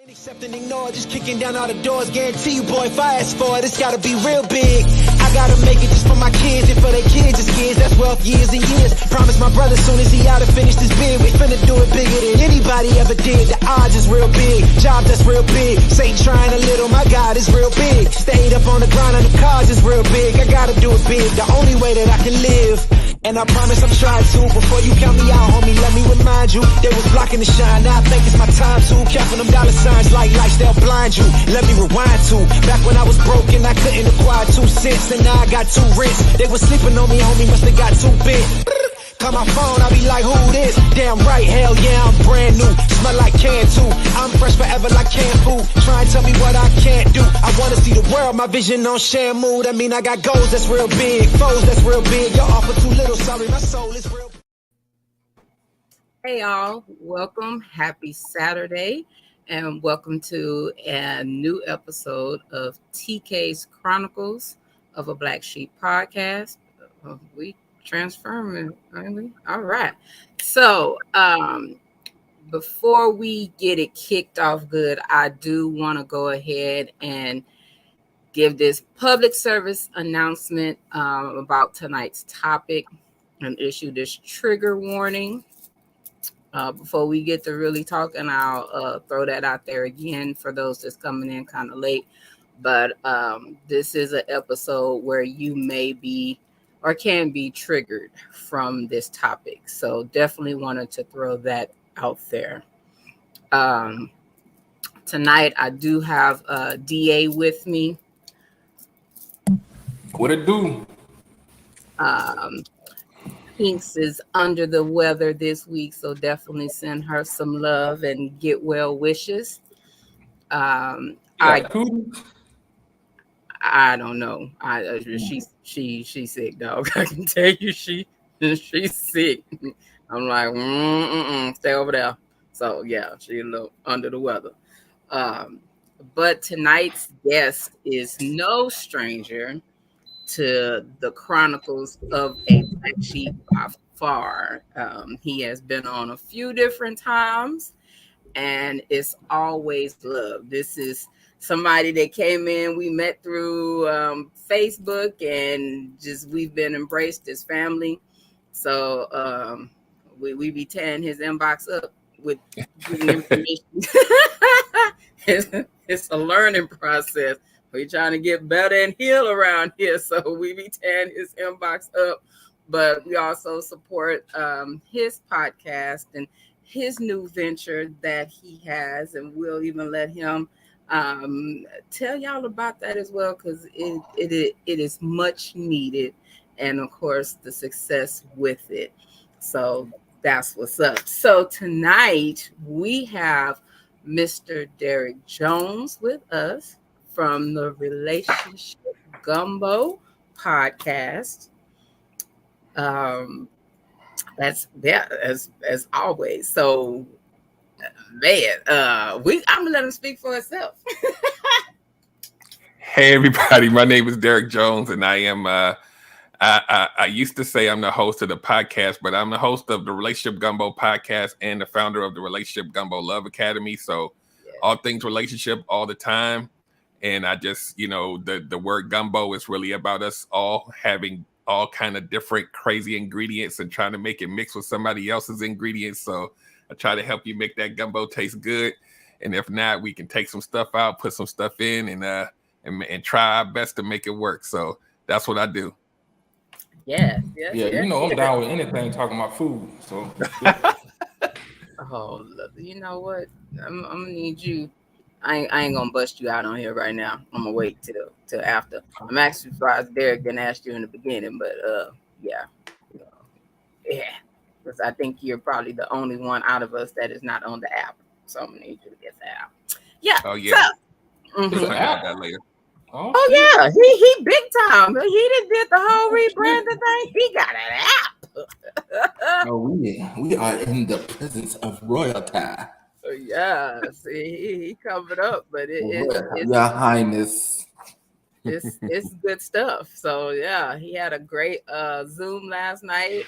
Accept and ignore, just kicking down all the doors. Guarantee you, boy, if I ask for it, it's gotta be real big. I gotta make it just for my kids, and for their kids, it's kids. That's wealth, years and years. Promise my brother, soon as he out and finish this bid, we finna do it bigger than anybody ever did. The odds is real big, job that's real big. Satan trying a little, my God is real big. Stayed up on the grind on the cars is real big. I gotta do it big, the only way that I can live. And I promise I'm trying to. Before you count me out, homie, let me remind you, they was blocking the shine. Now I think it's my time to. Counting them dollar signs like lights, they'll blind you. Let me rewind to back when I was broken, I couldn't acquire 2 cents, and now I got 2 rents. They was sleeping on me, homie, must have got too big. Call my phone, I be like, who this? Damn right, hell yeah, I'm brand new. Smell like can too. I'm fresh forever like canned food. Try and tell me what I can't do. I wanna see the world, my vision on Shamu. That mean I got goals that's real big, foes that's real big. Y'all offer too little, sorry, my soul is real. Hey y'all, welcome. Happy Saturday, and welcome to a new episode of TK's Chronicles of a Black Sheep podcast. We transforming, aren't we? All right. So before we get it kicked off good, I do want to go ahead and give this public service announcement about tonight's topic and issue this trigger warning. Before we get to really talking, I'll throw that out there again for those that's coming in kind of late. But this is an episode where you may be or can be triggered from this topic. So definitely wanted to throw that out there. Tonight, I do have DA with me. What it do? Pinks is under the weather this week, so definitely send her some love and get well wishes. I don't know. She's sick, dog. I can tell you she's sick. I'm like, stay over there. So yeah, she's a little under the weather. But tonight's guest is no stranger to the Chronicles of a Black Sheep by far. He has been on a few different times, and it's always love. This is somebody that came in, we met through Facebook, and just we've been embraced as family. So we be tearing his inbox up with information. It's a learning process. We're trying to get better and heal around here, so we be tearing his inbox up. But we also support his podcast and his new venture that he has, and we'll even let him tell y'all about that as well, because it is much needed, and of course the success with it. So that's what's up. So tonight we have Mr. Derek Jones with us from the Relationship Gumbo podcast. That's as always. So man, I'm gonna let him speak for himself. Hey everybody, my name is Derek Jones, and I am I used to say I'm the host of the podcast, but I'm the host of the Relationship Gumbo podcast and the founder of the Relationship Gumbo Love Academy. So all things relationship all the time. And I just, the word gumbo is really about us all having all kind of different crazy ingredients and trying to make it mix with somebody else's ingredients. So I try to help you make that gumbo taste good. And if not, we can take some stuff out, put some stuff in, and try our best to make it work. So that's what I do. Yeah. I'm down with anything talking about food. So oh, you know what? I'm gonna need you. I ain't gonna bust you out on here right now. I'm gonna wait till after. I'm actually surprised Derek didn't ask you in the beginning, but yeah, because I think you're probably the only one out of us that is not on the app. So I'm gonna need you to get that out. Yeah. Oh yeah. So, We'll talk about that later. Oh yeah, he big time. He did the whole rebranding thing. He got an app. we are in the presence of royalty. Yeah, see, he covered up, but it's Your Highness. It's good stuff. So yeah, he had a great Zoom last night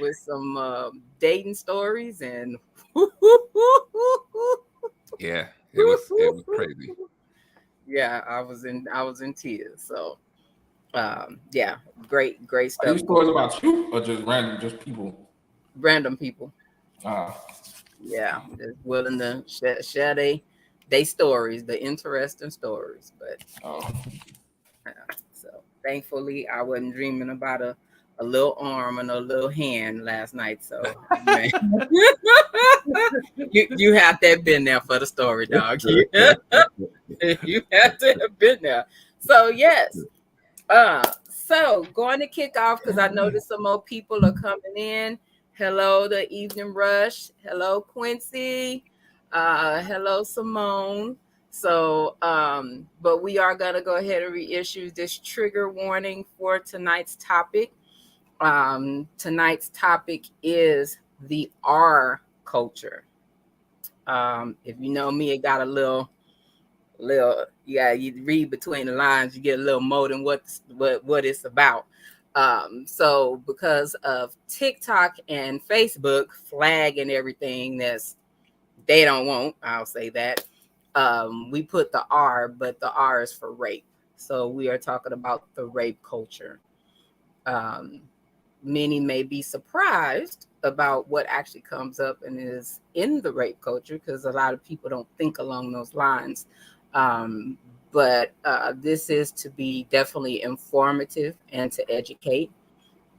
with some dating stories and yeah, It was crazy. Yeah, I was in tears. So yeah, great Are stuff. these stories about you or just random, just people? Random people. Yeah, just willing to share they stories, the interesting stories. But so thankfully, I wasn't dreaming about a little arm and a little hand last night. So man, you have to have been there for the story, dog. You have to have been there. So yes. So going to kick off because I noticed some more people are coming in. Hello, the Evening Rush. Hello, Quincy. Hello, Simone. So, but we are gonna go ahead and reissue this trigger warning for tonight's topic. Tonight's topic is the R culture. If you know me, it got a little yeah, you read between the lines, you get a little more than what it's about. So because of TikTok and Facebook flagging everything they don't want, I'll say that, we put the R, but the R is for rape. So we are talking about the rape culture. Many may be surprised about what actually comes up and is in the rape culture because a lot of people don't think along those lines. But this is to be definitely informative and to educate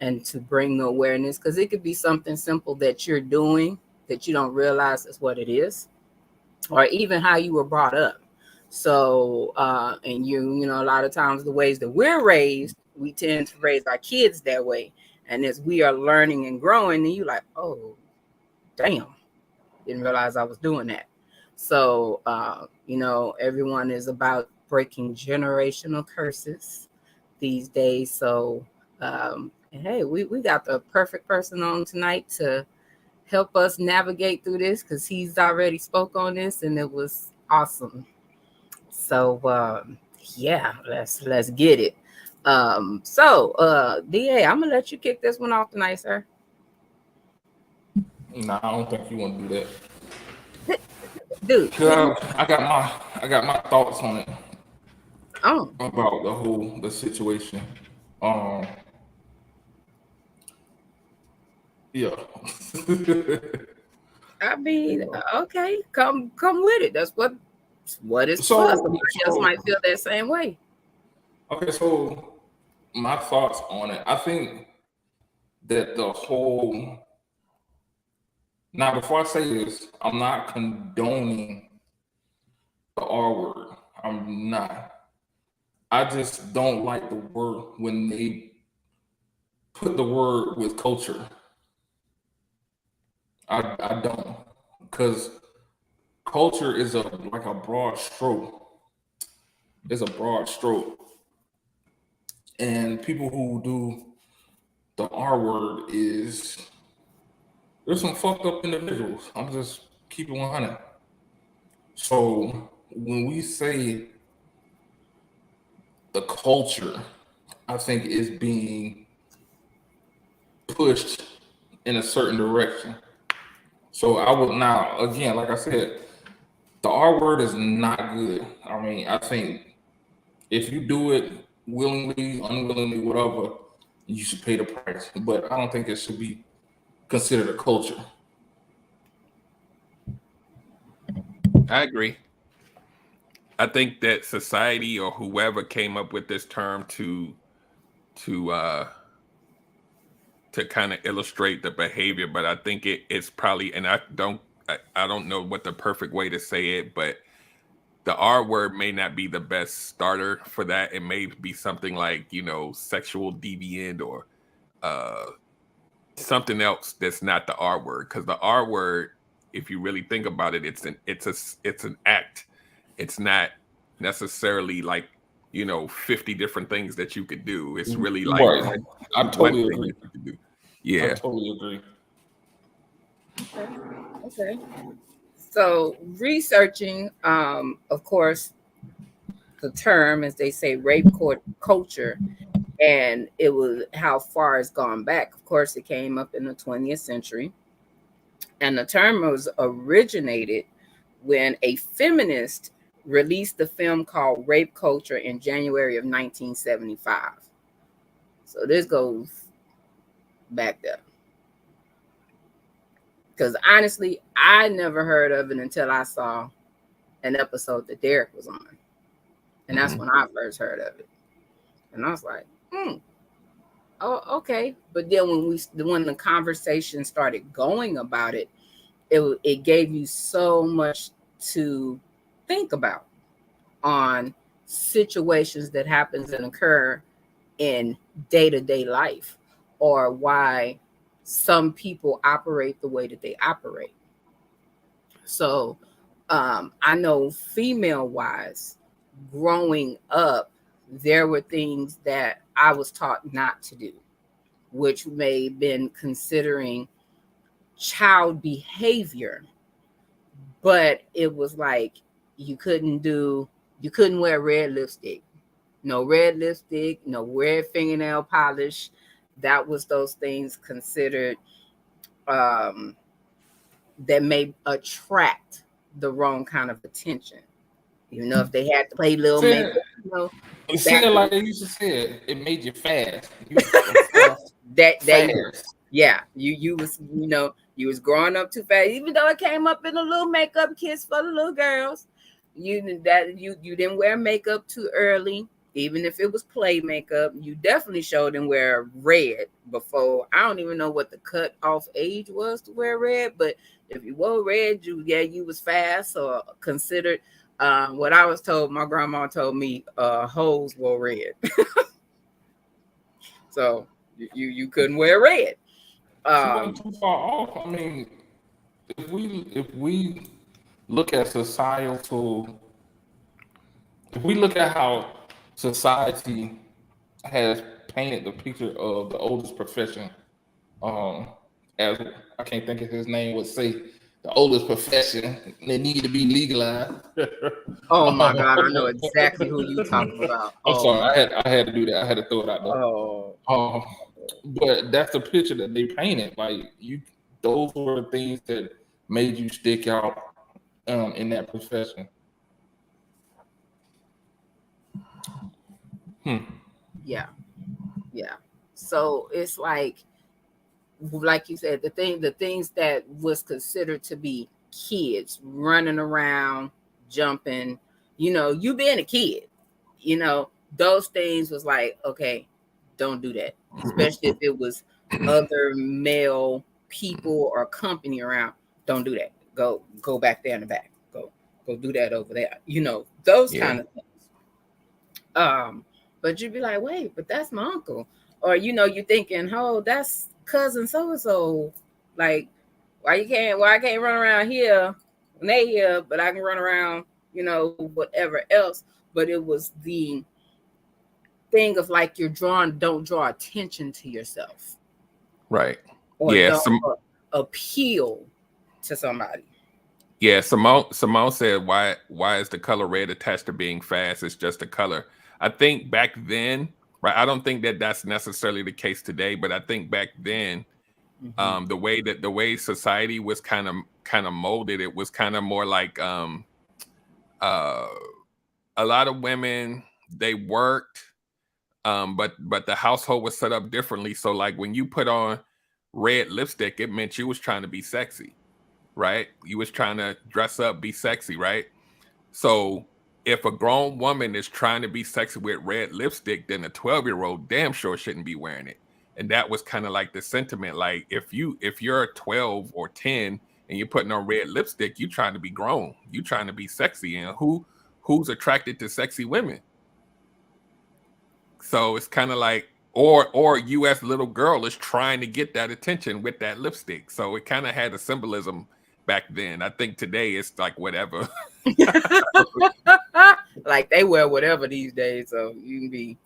and to bring the awareness, because it could be something simple that you're doing that you don't realize is what it is, or even how you were brought up. So, and you know, a lot of times the ways that we're raised, we tend to raise our kids that way. And as we are learning and growing, then you're like, oh, damn, didn't realize I was doing that. So, you know, everyone is about breaking generational curses these days. So, hey, we got the perfect person on tonight to help us navigate through this because he's already spoke on this and it was awesome. So, yeah, let's get it. So, DA, I'm gonna let you kick this one off tonight, sir. Nah, I don't think you want to do that. Dude, I got my thoughts on it. Oh. About the situation. Yeah. I mean, okay, come with it. That's what it's So, for. Somebody else might feel that same way. Okay, so my thoughts on it. I think that the whole. Now, before I say this, I'm not condoning the R word. I'm not. I just don't like the word when they put the word with culture. I don't, because culture is like a broad stroke. It's a broad stroke, and people who do the R word there's some fucked up individuals. I'm just keeping 100. So when we say the culture, I think is being pushed in a certain direction. So I would now, again, like I said, the R word is not good. I mean, I think if you do it willingly, unwillingly, whatever, you should pay the price. But I don't think it should be considered a culture. I agree. I think that society or whoever came up with this term to kind of illustrate the behavior, but I think it's probably, and I don't know what the perfect way to say it, but the R word may not be the best starter for that. It may be something like, you know, sexual deviant or something else that's not the R word, because the R word, if you really think about it, it's an act. It's not necessarily like, you know, 50 different things that you could do. It's really like Right. I totally one thing agree. that you could do. Yeah. I totally agree. Okay. So researching, of course, the term, as they say, rape culture, and it was how far it's gone back. Of course, it came up in the 20th century, and the term was originated when a feminist released the film called Rape Culture in January of 1975. So this goes back there. Because honestly, I never heard of it until I saw an episode that Derek was on. And that's when I first heard of it. And I was like, oh, okay. But then when the conversation started going about it, it gave you so much to think about on situations that happens and occur in day-to-day life, or why some people operate the way that they operate. So I know female wise, growing up, there were things that I was taught not to do, which may have been considering child behavior, but it was like you couldn't wear red lipstick, no red lipstick, no red fingernail polish. That was those things considered that may attract the wrong kind of attention. You know, if they had to play little makeup, you know, like they used to say, it made you fast. Yeah, you was, you know, you was growing up too fast, even though it came up in a little makeup kits for the little girls. You didn't wear makeup too early, even if it was play makeup. You definitely showed them wear red before. I don't even know what the cut off age was to wear red, but if you wore red, you was fast or considered. What I was told, my grandma told me, hoes wore red. So you couldn't wear red. Too far off. I mean, if we look at societal, if we look at how society has painted the picture of the oldest profession, as I can't think of his name, would say the oldest profession, they need to be legalized. Oh my God, I know exactly who you talking about. I'm sorry, I had to do that. I had to throw it out there. But that's the picture that they painted. Like those were the things that made you stick out in that profession. Yeah. So it's like you said, the things that was considered to be kids running around, jumping, you know, you being a kid, you know, those things was like, okay, don't do that, especially if it was other male people or company around. Don't do that. Go back there in the back. Go do that over there. You know, those kind of things. But you'd be like, wait, but that's my uncle. Or, you know, you're thinking, oh, that's cousin so-and-so. Like, why I can't run around here when they here, but I can run around, you know, whatever else. But it was the thing of like, don't draw attention to yourself. Right. Or don't appeal to somebody. Yeah, Simone said, why is the color red attached to being fast? It's just a color. I think back then, right? I don't think that that's necessarily the case today, but I think back then, the way society was kind of molded, it was kind of more like a lot of women, they worked, but the household was set up differently. So like when you put on red lipstick, it meant you was trying to be sexy, right? You was trying to dress up, be sexy, right? So if a grown woman is trying to be sexy with red lipstick, then a 12-year-old damn sure shouldn't be wearing it. And that was kind of like the sentiment. Like if you're 12 or 10 and you're putting on red lipstick, you trying to be grown, you trying to be sexy. And who's attracted to sexy women? So it's kind of like, or you as a little girl is trying to get that attention with that lipstick. So it kind of had a symbolism back then. I think today it's like whatever. Like they wear whatever these days, so you can be,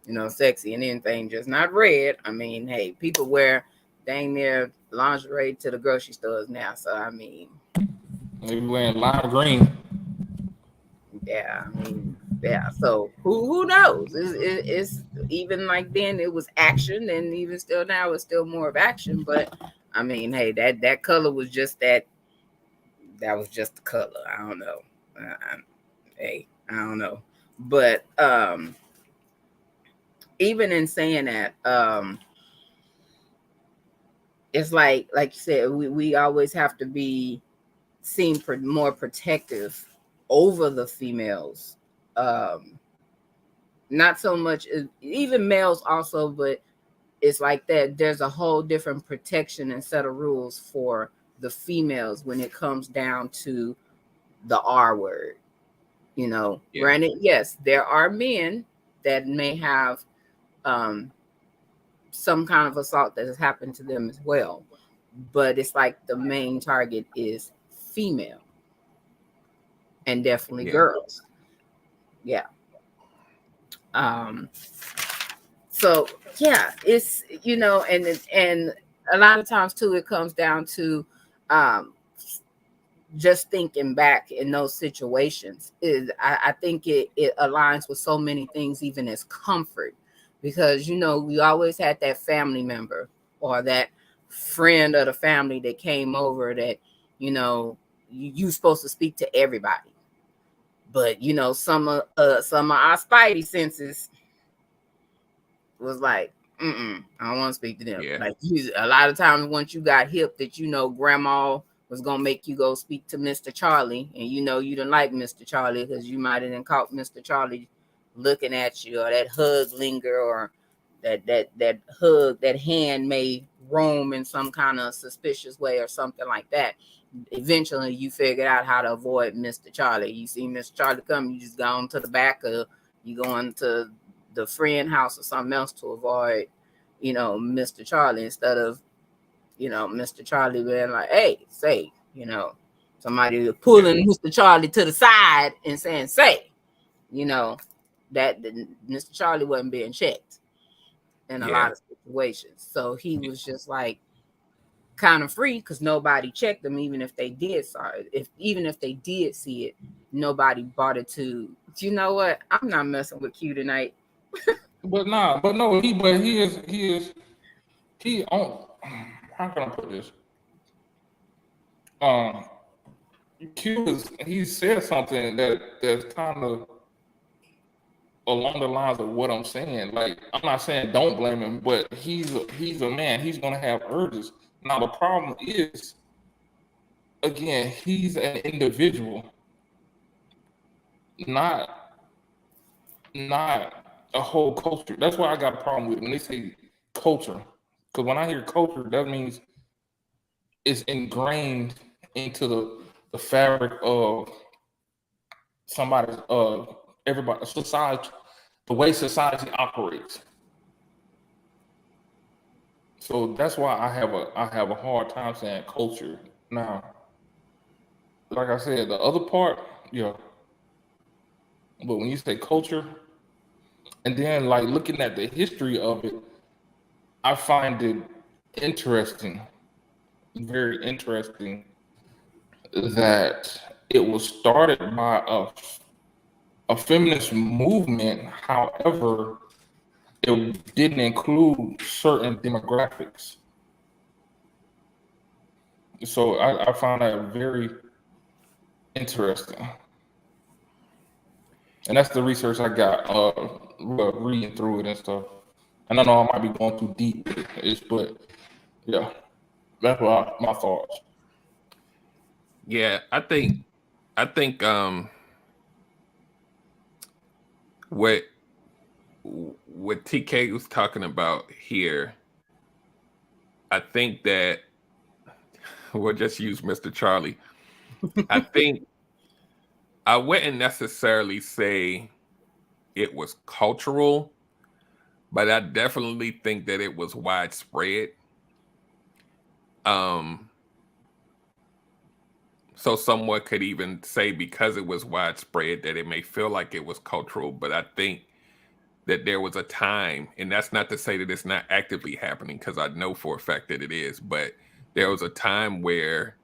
you know, sexy and anything, just not red. I mean, hey, people wear dang near lingerie to the grocery stores now, so I mean, they be wearing lime green. Yeah, I mean, yeah. So who knows? It's even like then it was action, and even still now it's still more of action. But I mean, hey, that color was just that that was just the color. I don't know. Hey, I don't know. But even in saying that, it's like you said, we always have to be seen more protective over the females. Not so much, even males also, but it's like that. There's a whole different protection and set of rules for the females when it comes down to the R word. You know, Yeah. Granted, yes, there are men that may have some kind of assault that has happened to them as well, but it's like the main target is female and definitely girls. Yeah. So yeah, it's, you know, and a lot of times too, it comes down to just thinking back in those situations. I think it aligns with so many things, even as comfort, because, you know, we always had that family member or that friend of the family that came over that, you know, you supposed to speak to everybody, but, you know, some of our spidey senses was like, I don't want to speak to them. Yeah. Like, a lot of times once you got hip that, you know, grandma was gonna make you go speak to Mr. Charlie, and you know you didn't like Mr. Charlie because you might have caught Mr. Charlie looking at you, or that hug linger, or that hug, that hand may roam in some kind of suspicious way or something like that. Eventually you figured out how to avoid Mr. Charlie. You see Mr. Charlie come, you just go on to the back, of you go into the friend house or something else to avoid, you know, Mr. Charlie, instead of, you know, Mr. Charlie being like, hey, say, you know, somebody pulling Mr. Charlie to the side and saying, say, you know, that Mr. Charlie wasn't being checked in a lot of situations. So he was just like kind of free because nobody checked them, even if they did. Even if they did see it, nobody brought it to, you know what? I'm not messing with Q tonight. But he is on. How can I put this? He said something that's kind of along the lines of what I'm saying. Like, I'm not saying don't blame him, but he's a man. He's gonna have urges. Now the problem is, again, he's an individual, not a whole culture. That's why I got a problem with it when they say culture. Because when I hear culture, that means it's ingrained into the fabric of somebody's everybody, society, the way society operates. So that's why I have a hard time saying culture. Now, like I said, the other part, yeah. But when you say culture, and then like looking at the history of it, I find it interesting, very interesting, that it was started by a feminist movement. However, it didn't include certain demographics. So I find that very interesting. And that's the research I got, reading through it and stuff. And I know I might be going too deep with it, but yeah, that's my thoughts. Yeah, I think what TK was talking about here, I think that we'll just use Mr. Charlie. I think I wouldn't necessarily say it was cultural, but I definitely think that it was widespread. So someone could even say because it was widespread that it may feel like it was cultural, but I think that there was a time, and that's not to say that it's not actively happening, because I know for a fact that it is, but there was a time where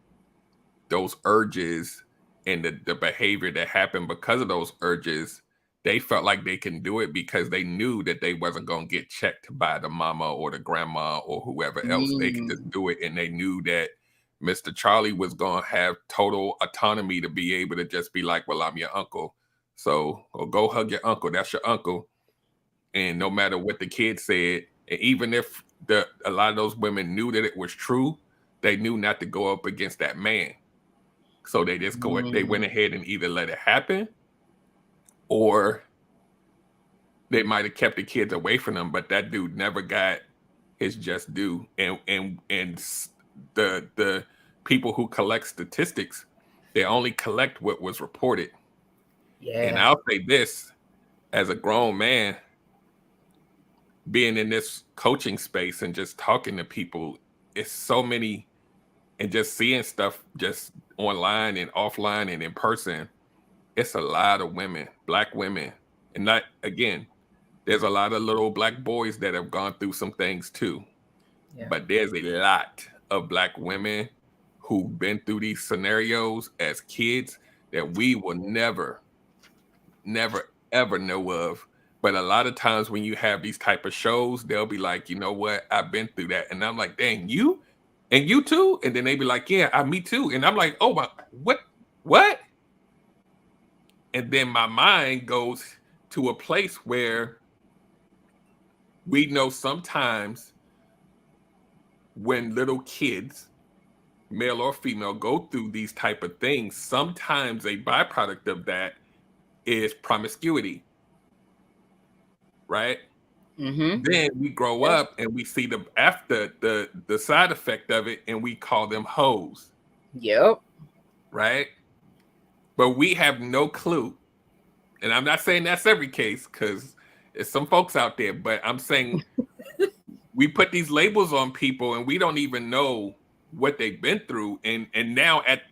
those urges and the behavior that happened because of those urges, they felt like they can do it because they knew that they wasn't going to get checked by the mama or the grandma or whoever else. They could just do it, and they knew that Mr. Charlie was going to have total autonomy to be able to just be like, well, I'm your uncle. So go hug your uncle. That's your uncle. And no matter what the kid said, and even if a lot of those women knew that it was true, they knew not to go up against that man. So they just they went ahead and either let it happen, or they might have kept the kids away from them. But that dude never got his just due. And the people who collect statistics, they only collect what was reported. Yeah. And I'll say this, as a grown man, being in this coaching space and just talking to people, it's so many, and just seeing stuff just online and offline and in person, it's a lot of women, Black women. And not, again, there's a lot of little Black boys that have gone through some things too. Yeah. But there's a lot of Black women who've been through these scenarios as kids that we will never, ever know of. But a lot of times when you have these type of shows, they'll be like, you know what, I've been through that. And I'm like, dang, you? And you too? And then they be like, yeah, me too. And I'm like, oh my, what? And then my mind goes to a place where we know sometimes when little kids, male or female, go through these type of things, sometimes a byproduct of that is promiscuity, right? Mm-hmm. Then we grow up and we see the side effect of it, and we call them hoes. Yep. Right? But we have no clue. And I'm not saying that's every case, because there's some folks out there, but I'm saying we put these labels on people and we don't even know what they've been through. And now at,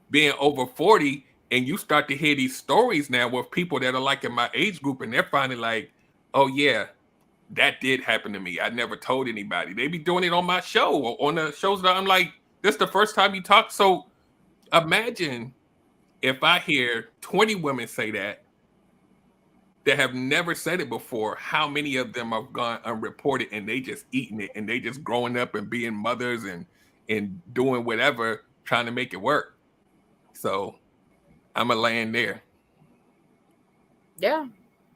being over 40, and you start to hear these stories now with people that are like in my age group, and they're finally like, oh yeah, that did happen to me. I never told anybody. They be doing it on my show or on the shows that I'm like, this is the first time you talk. So imagine if I hear 20 women say that have never said it before, how many of them have gone unreported and they just eating it and they just growing up and being mothers and doing whatever, trying to make it work. So I'm a land there. Yeah.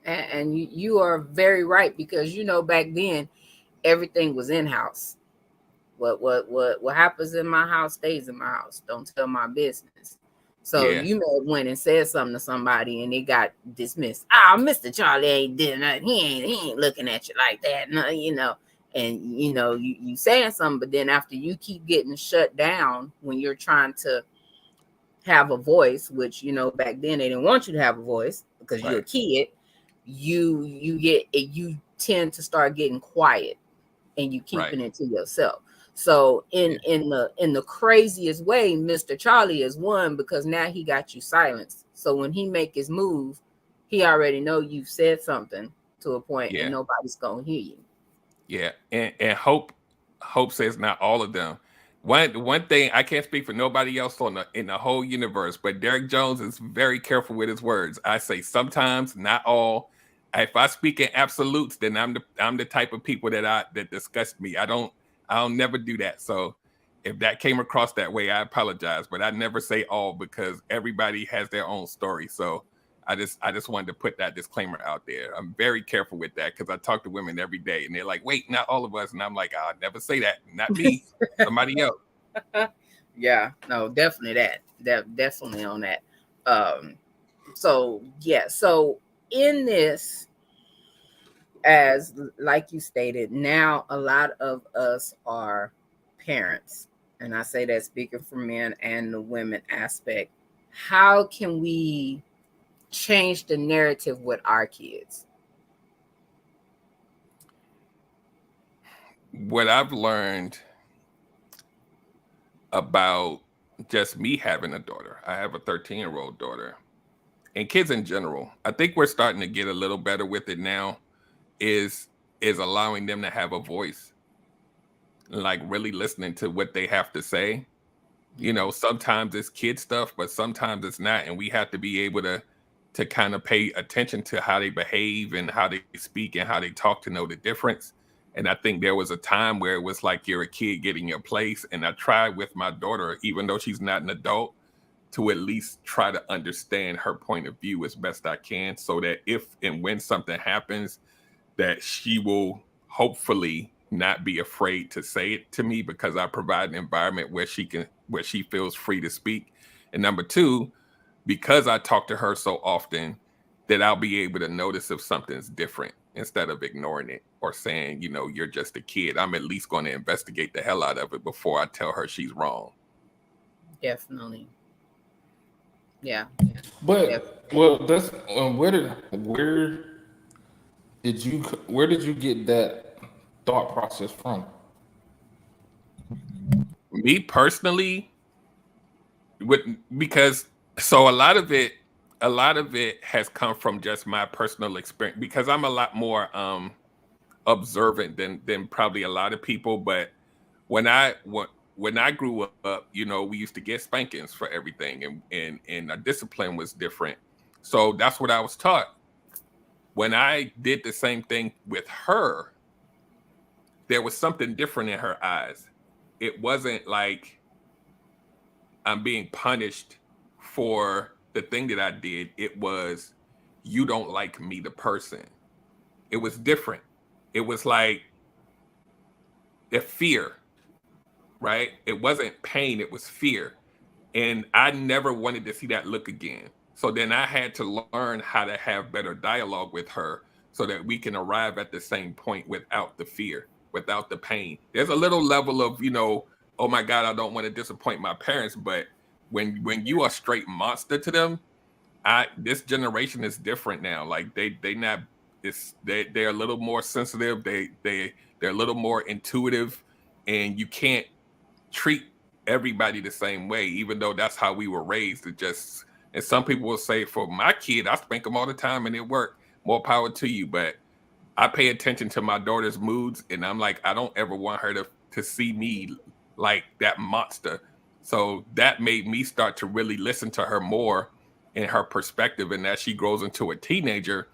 And you are very right, because back then everything was in-house. What happens in my house stays in my house. Don't tell my business. So you may have went and said something to somebody and it got dismissed. Mr. Charlie ain't did nothing. He ain't looking at you like that. No, and you saying something, but then after you keep getting shut down when you're trying to have a voice, which back then they didn't want you to have a voice because you're a kid. You tend to start getting quiet and you keeping it to yourself. So in the craziest way, Mr. Charlie is one, because now he got you silenced. So when he make his move, he already know you've said something to a point and nobody's gonna hear you. Yeah, and Hope says not all of them. One thing, I can't speak for nobody else in the whole universe, but Derek Jones is very careful with his words. I say sometimes, not all. If I speak in absolutes, then I'm the type of people that disgust me. I'll never do that. So if that came across that way, I apologize. But I never say all, because everybody has their own story. So I just wanted to put that disclaimer out there. I'm very careful with that, because I talk to women every day and they're like, wait, not all of us. And I'm like, I'll never say that. Not me, somebody else. Yeah, no, definitely definitely on that. So in this, as like you stated, now a lot of us are parents, and I say that speaking for men and the women aspect. How can we change the narrative with our kids? What I've learned about just me having a daughter, I have a 13-year-old daughter, and kids in general, I think we're starting to get a little better with it now, is allowing them to have a voice, like really listening to what they have to say. Sometimes it's kid stuff, but sometimes it's not, and we have to be able to kind of pay attention to how they behave and how they speak and how they talk to know the difference. And I think there was a time where it was like you're a kid getting your place. And I tried with my daughter, even though she's not an adult, to at least try to understand her point of view as best I can, so that if and when something happens, that she will hopefully not be afraid to say it to me, because I provide an environment where she feels free to speak. And number two, because I talk to her so often, that I'll be able to notice if something's different instead of ignoring it or saying, you're just a kid. I'm at least going to investigate the hell out of it before I tell her she's wrong. Definitely. Yeah. But well, that's where did you get that thought process from? Me personally, because a lot of it has come from just my personal experience, because I'm a lot more observant than probably a lot of people. But when I grew up, we used to get spankings for everything, and our discipline was different. So that's what I was taught. When I did the same thing with her, there was something different in her eyes. It wasn't like I'm being punished for the thing that I did. It was, you don't like me, the person. It was different. It was like the fear, right? It wasn't pain, it was fear. And I never wanted to see that look again. So then I had to learn how to have better dialogue with her so that we can arrive at the same point without the fear, without the pain. There's a little level of, oh my God, I don't want to disappoint my parents. But when you are straight monster to them, this generation is different now. Like they're a little more sensitive. They're a little more intuitive, and you can't treat everybody the same way, even though that's how we were raised. And some people will say, for my kid, I spank them all the time and it worked. More power to you. But I pay attention to my daughter's moods, and I'm like, I don't ever want her to see me like that monster. So that made me start to really listen to her more in her perspective. And as she grows into a teenager,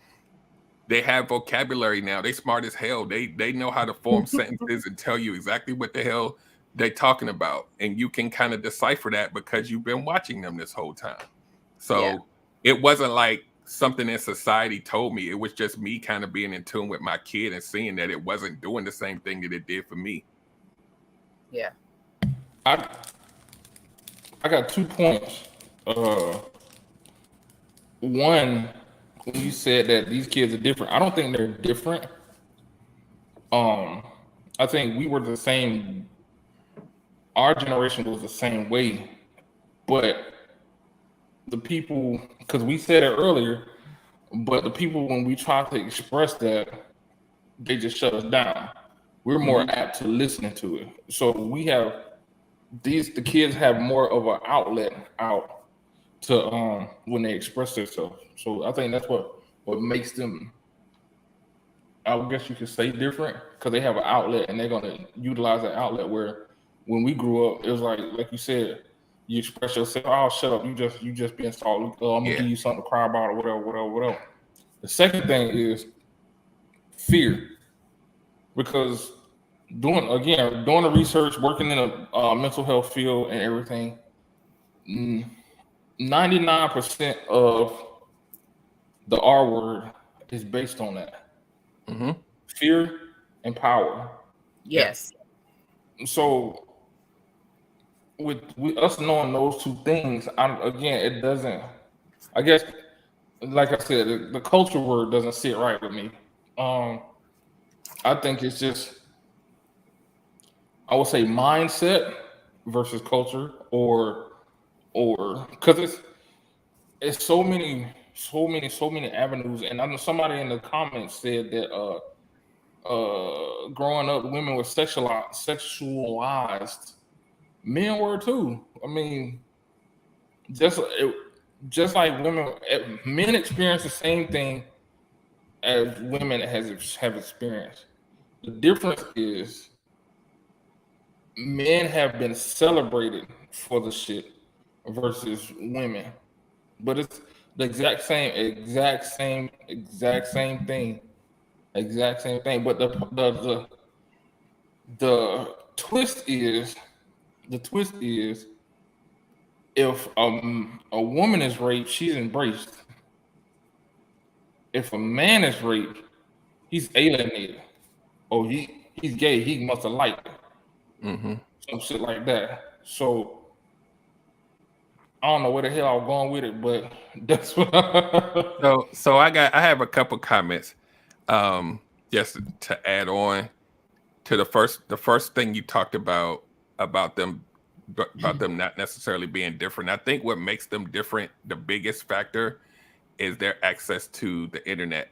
they have vocabulary now. They smart as hell. They know how to form sentences and tell you exactly what the hell they're talking about. And you can kind of decipher that because you've been watching them this whole time. So It wasn't like something in society told me. It was just me kind of being in tune with my kid and seeing that it wasn't doing the same thing that it did for me. Yeah. I got 2 points. One, when you said that these kids are different, I don't think they're different. I think we were the same. Our generation was the same way, but the people, because we said it earlier, but the people, when we try to express that, they just shut us down. We're more apt to listening to it. So the kids have more of an outlet out to when they express themselves. So I think that's what makes them, I guess you could say, different, because they have an outlet and they're gonna utilize that outlet. Where when we grew up, it was like you said, you express yourself. Oh, shut up! You just being salty. I'm gonna give you something to cry about, or whatever. The second thing is fear, because doing the research, working in a mental health field and everything, 99% of the R word is based on that. Mm-hmm. Fear and power. Yes. So with us knowing those two things, it doesn't, I guess, like I said, the culture word doesn't sit right with me. I think it's just, I would say, mindset versus culture, or because it's so many avenues. And I know somebody in the comments said that growing up, women were sexualized. Men were too. I mean, just like women, men experience the same thing as women have experienced. The difference is men have been celebrated for the shit versus women, but it's the exact same thing. But The twist is, if a woman is raped, she's embraced. If a man is raped, he's alienated. Oh, he's gay. He must have liked it. Some shit like that. So I don't know where the hell I was going with it, but that's what. So I have a couple comments, just to add on to the first thing you talked about them not necessarily being different. I think what makes them different, the biggest factor, is their access to the internet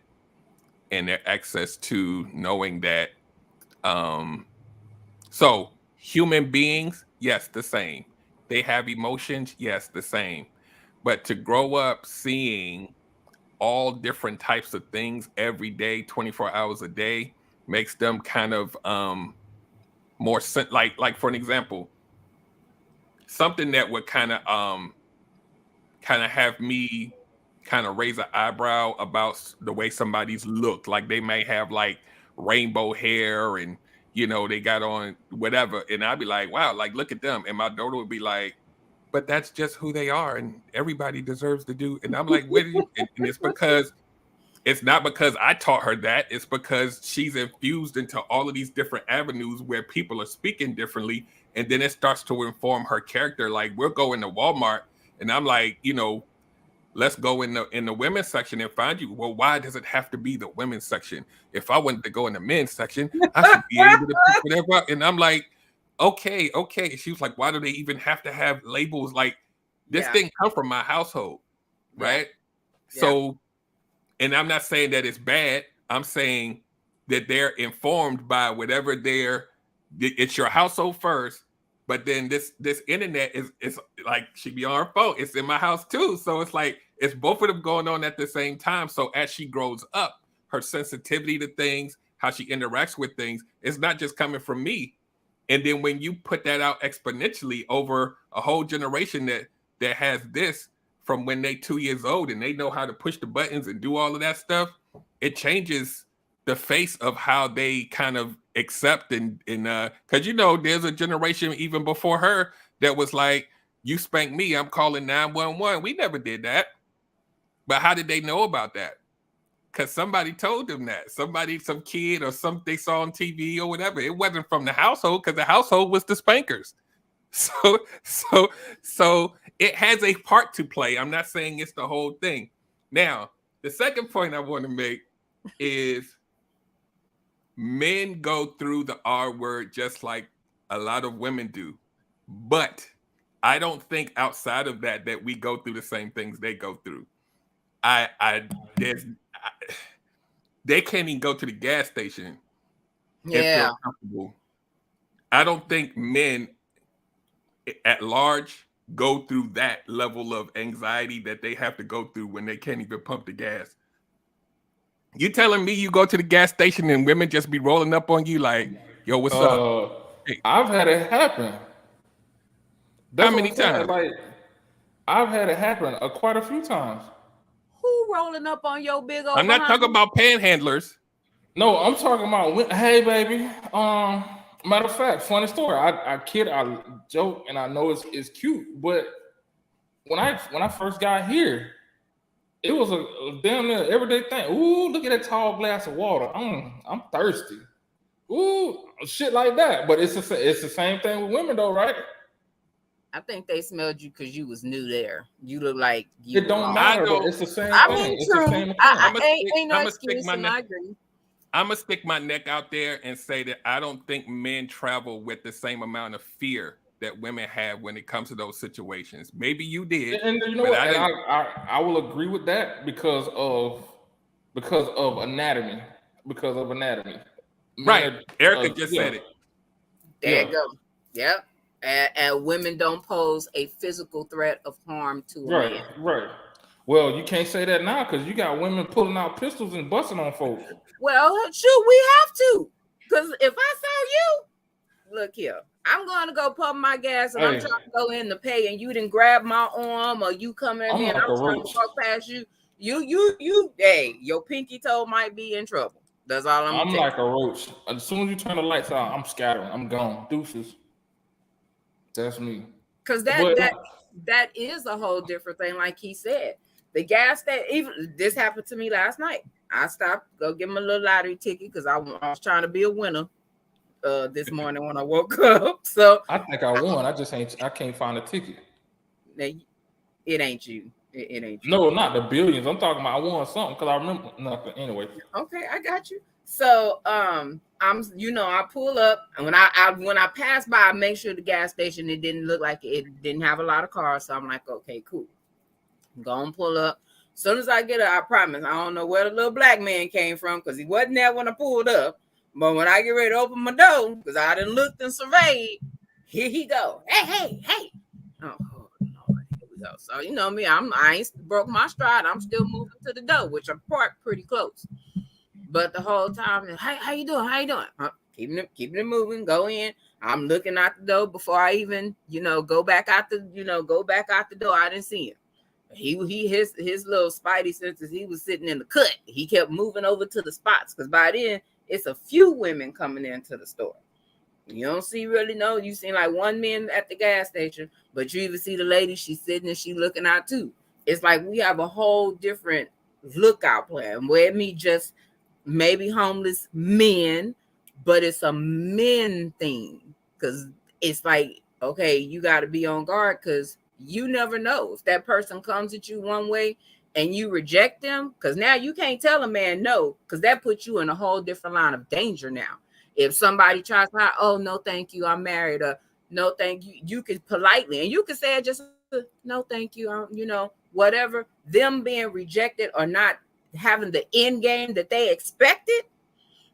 and their access to knowing that. So human beings, yes, the same. They have emotions, yes, the same. But to grow up seeing all different types of things every day, 24 hours a day, makes them kind of more like for an example, something that would kind of have me kind of raise an eyebrow about the way somebody's looked. Like they may have like rainbow hair and they got on whatever, and I'd be like, wow, like look at them. And my daughter would be like, but that's just who they are, and everybody deserves to do. And I'm like, what? And it's because it's not because I taught her that. It's because she's infused into all of these different avenues where people are speaking differently, and then it starts to inform her character. Like we'll go into Walmart, and I'm like, let's go in the women's section and find you. Well, why does it have to be the women's section? If I wanted to go in the men's section, I should be able to pick whatever. And I'm like, okay. She was like, why do they even have to have labels? Like this didn't come from my household, right? Yeah. So, and I'm not saying that it's bad. I'm saying that they're informed by whatever it's your household first. But then this internet is like, she be on her phone. It's in my house too. So it's like, it's both of them going on at the same time. So as she grows up, her sensitivity to things, how she interacts with things, it's not just coming from me. And then when you put that out exponentially over a whole generation that has this from when they 2 years old and they know how to push the buttons and do all of that stuff, it changes the face of how they kind of accept and because there's a generation even before her that was like, you spank me, I'm calling 911. We never did that. But how did they know about that? Because somebody told them that. Some kid or something they saw on TV or whatever. It wasn't from the household, because the household was the spankers. So it has a part to play. I'm not saying it's the whole thing. Now, the second point I want to make is men go through the R word just like a lot of women do. But I don't think outside of that we go through the same things they go through. They can't even go to the gas station. Yeah. Feel comfortable. I don't think men at large go through that level of anxiety that they have to go through when they can't even pump the gas. You telling me you go to the gas station and women just be rolling up on you like, yo, what's up? Hey. I've had it happen. How many times? Like, I've had it happen quite a few times. Who rolling up on your big old? I'm not talking about panhandlers. No, I'm talking about, hey, baby. Matter of fact, funny story. I kid, I joke, and I know it's cute, but when I first got here, it was a damn near everyday thing. Ooh, look at that tall glass of water. I'm thirsty. Ooh, shit like that. But it's the same thing with women, though, right? I think they smelled you because you was new there. You look like you. It don't matter. It's the same thing. I mean, it's true. The same thing. Ain't no excuse. I agree. I'm gonna stick my neck out there and say that I don't think men travel with the same amount of fear that women have when it comes to those situations. Maybe you did, and you know what? I will agree with that because of anatomy. Because of anatomy, right? Erica just said it. There you go. Yep. And women don't pose a physical threat of harm to a man. Right. Well, you can't say that now because you got women pulling out pistols and busting on folks. Well, shoot, we have to. Because if I saw you, look here, I'm going to go pump my gas and I'm trying to go in to pay, and you didn't grab my arm, or you come in and I'm trying to walk past you. You, hey, your pinky toe might be in trouble. That's all I'm I'm like a roach. As soon as you turn the lights out, I'm scattering. I'm gone. Deuces. That's me. Because But that is a whole different thing. Like he said, the gas station. Even this happened to me last night. I stopped, go get my little lottery ticket because I was trying to be a winner. This morning when I woke up. So I think I won. I can't find a ticket. It ain't you. It ain't you. No, not the billions. I'm talking about I won something because I remember nothing. Anyway. Okay, I got you. So I'm I pull up, and when I pass by, I make sure the gas station, it didn't look like it didn't have a lot of cars. So I'm like, okay, cool. Go and pull up. As soon as I get up, I promise I don't know where the little black man came from because he wasn't there when I pulled up. But when I get ready to open my door, because I done looked and surveyed, here he go. Hey. Oh, Lord, here we go. So you know me, I ain't broke my stride. I'm still moving to the door, which I'm parked pretty close. But the whole time, hey, how you doing? How you doing? Keeping it moving. Go in. I'm looking out the door before I even, go back out the door. I didn't see him. His little spidey senses. He was sitting in the cut. He kept moving over to the spots because by then it's a few women coming into the store. You don't see you see like one man at the gas station, but you even see the lady. She's sitting and she looking out too. It's like we have a whole different lookout plan where it me just maybe homeless men, but it's a men thing because it's like, okay, you got to be on guard because you never know if that person comes at you one way and you reject them, because now you can't tell a man no, because that puts you in a whole different line of danger now. If somebody tries to, oh, no, thank you, I'm married, or no, thank you, you could politely, and you could say just, no, thank you, whatever. Them being rejected or not having the end game that they expected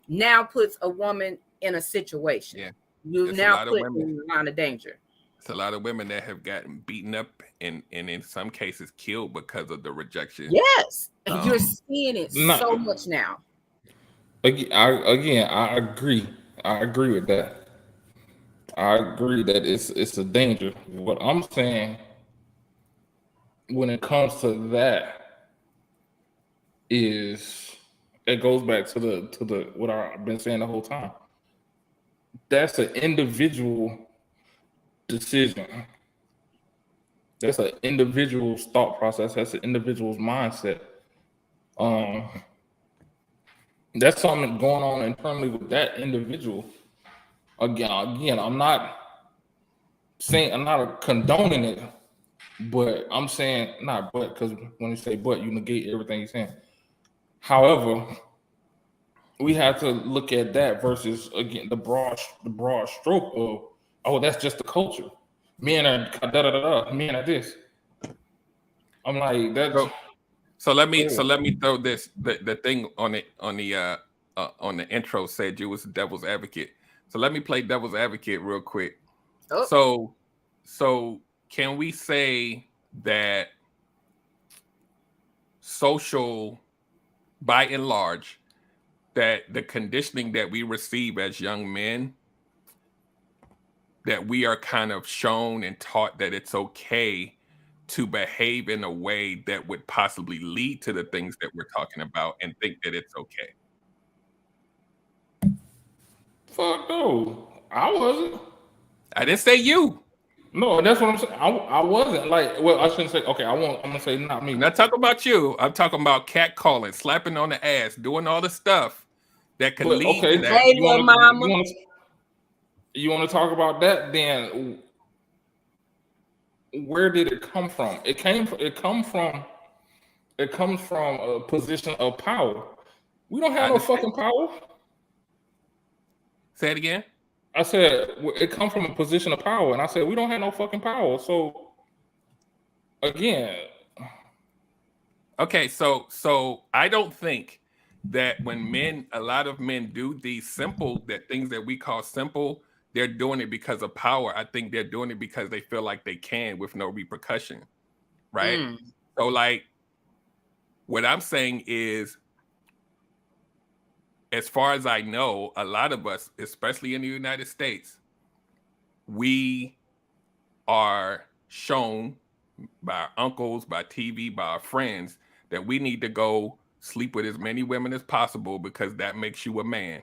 now puts a woman in a situation. Yeah. You now put in a line of danger. It's a lot of women that have gotten beaten up and in some cases killed because of the rejection. Yes. And you're seeing it so much now. I agree. I agree with that. I agree that it's a danger. What I'm saying when it comes to that is it goes back to the what I've been saying the whole time. That's an individual decision. That's an individual's thought process. That's an individual's mindset. That's something going on internally with that individual. Again, I'm not condoning it, but I'm saying not but, because when you say but, you negate everything you're saying. However, we have to look at that versus, again, the broad stroke of, oh, that's just the culture. Men are men are this. I'm like that. So let me throw this the thing on the intro said you was a devil's advocate. So let me play devil's advocate real quick. Oh. So can we say that social, by and large, that the conditioning that we receive as young men, that we are kind of shown and taught that it's okay to behave in a way that would possibly lead to the things that we're talking about and think that it's okay? Fuck no, I wasn't. I didn't say you. No, that's what I'm saying. I wasn't like. Well, I shouldn't say. Okay, I'm gonna say not me. I'm not talking about you. I'm talking about catcalling, slapping on the ass, doing all the stuff that could lead to that. Hey, little mama. You want to talk about that? Then where did it come from? It comes from a position of power. We don't have no fucking power. Say it again. I said it comes from a position of power, and I said we don't have no fucking power. So again, okay, so I don't think that when a lot of men do these things that we call simple, they're doing it because of power. I think they're doing it because they feel like they can with no repercussion, right? So like what I'm saying is, as far as I know, a lot of us, especially in the United States, we are shown by our uncles, by TV, by our friends, that we need to go sleep with as many women as possible because that makes you a man.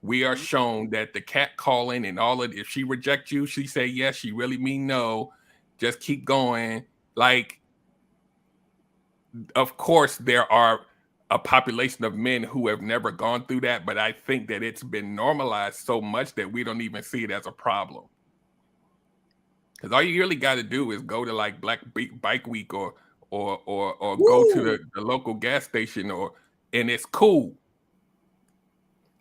We are shown that the cat calling and all of, if she rejects you, she say yes, she really mean no. Just keep going. Like, of course, there are a population of men who have never gone through that, but I think that it's been normalized so much that we don't even see it as a problem. Because all you really got to do is go to like Black Bike Week or go to the local gas station, and it's cool.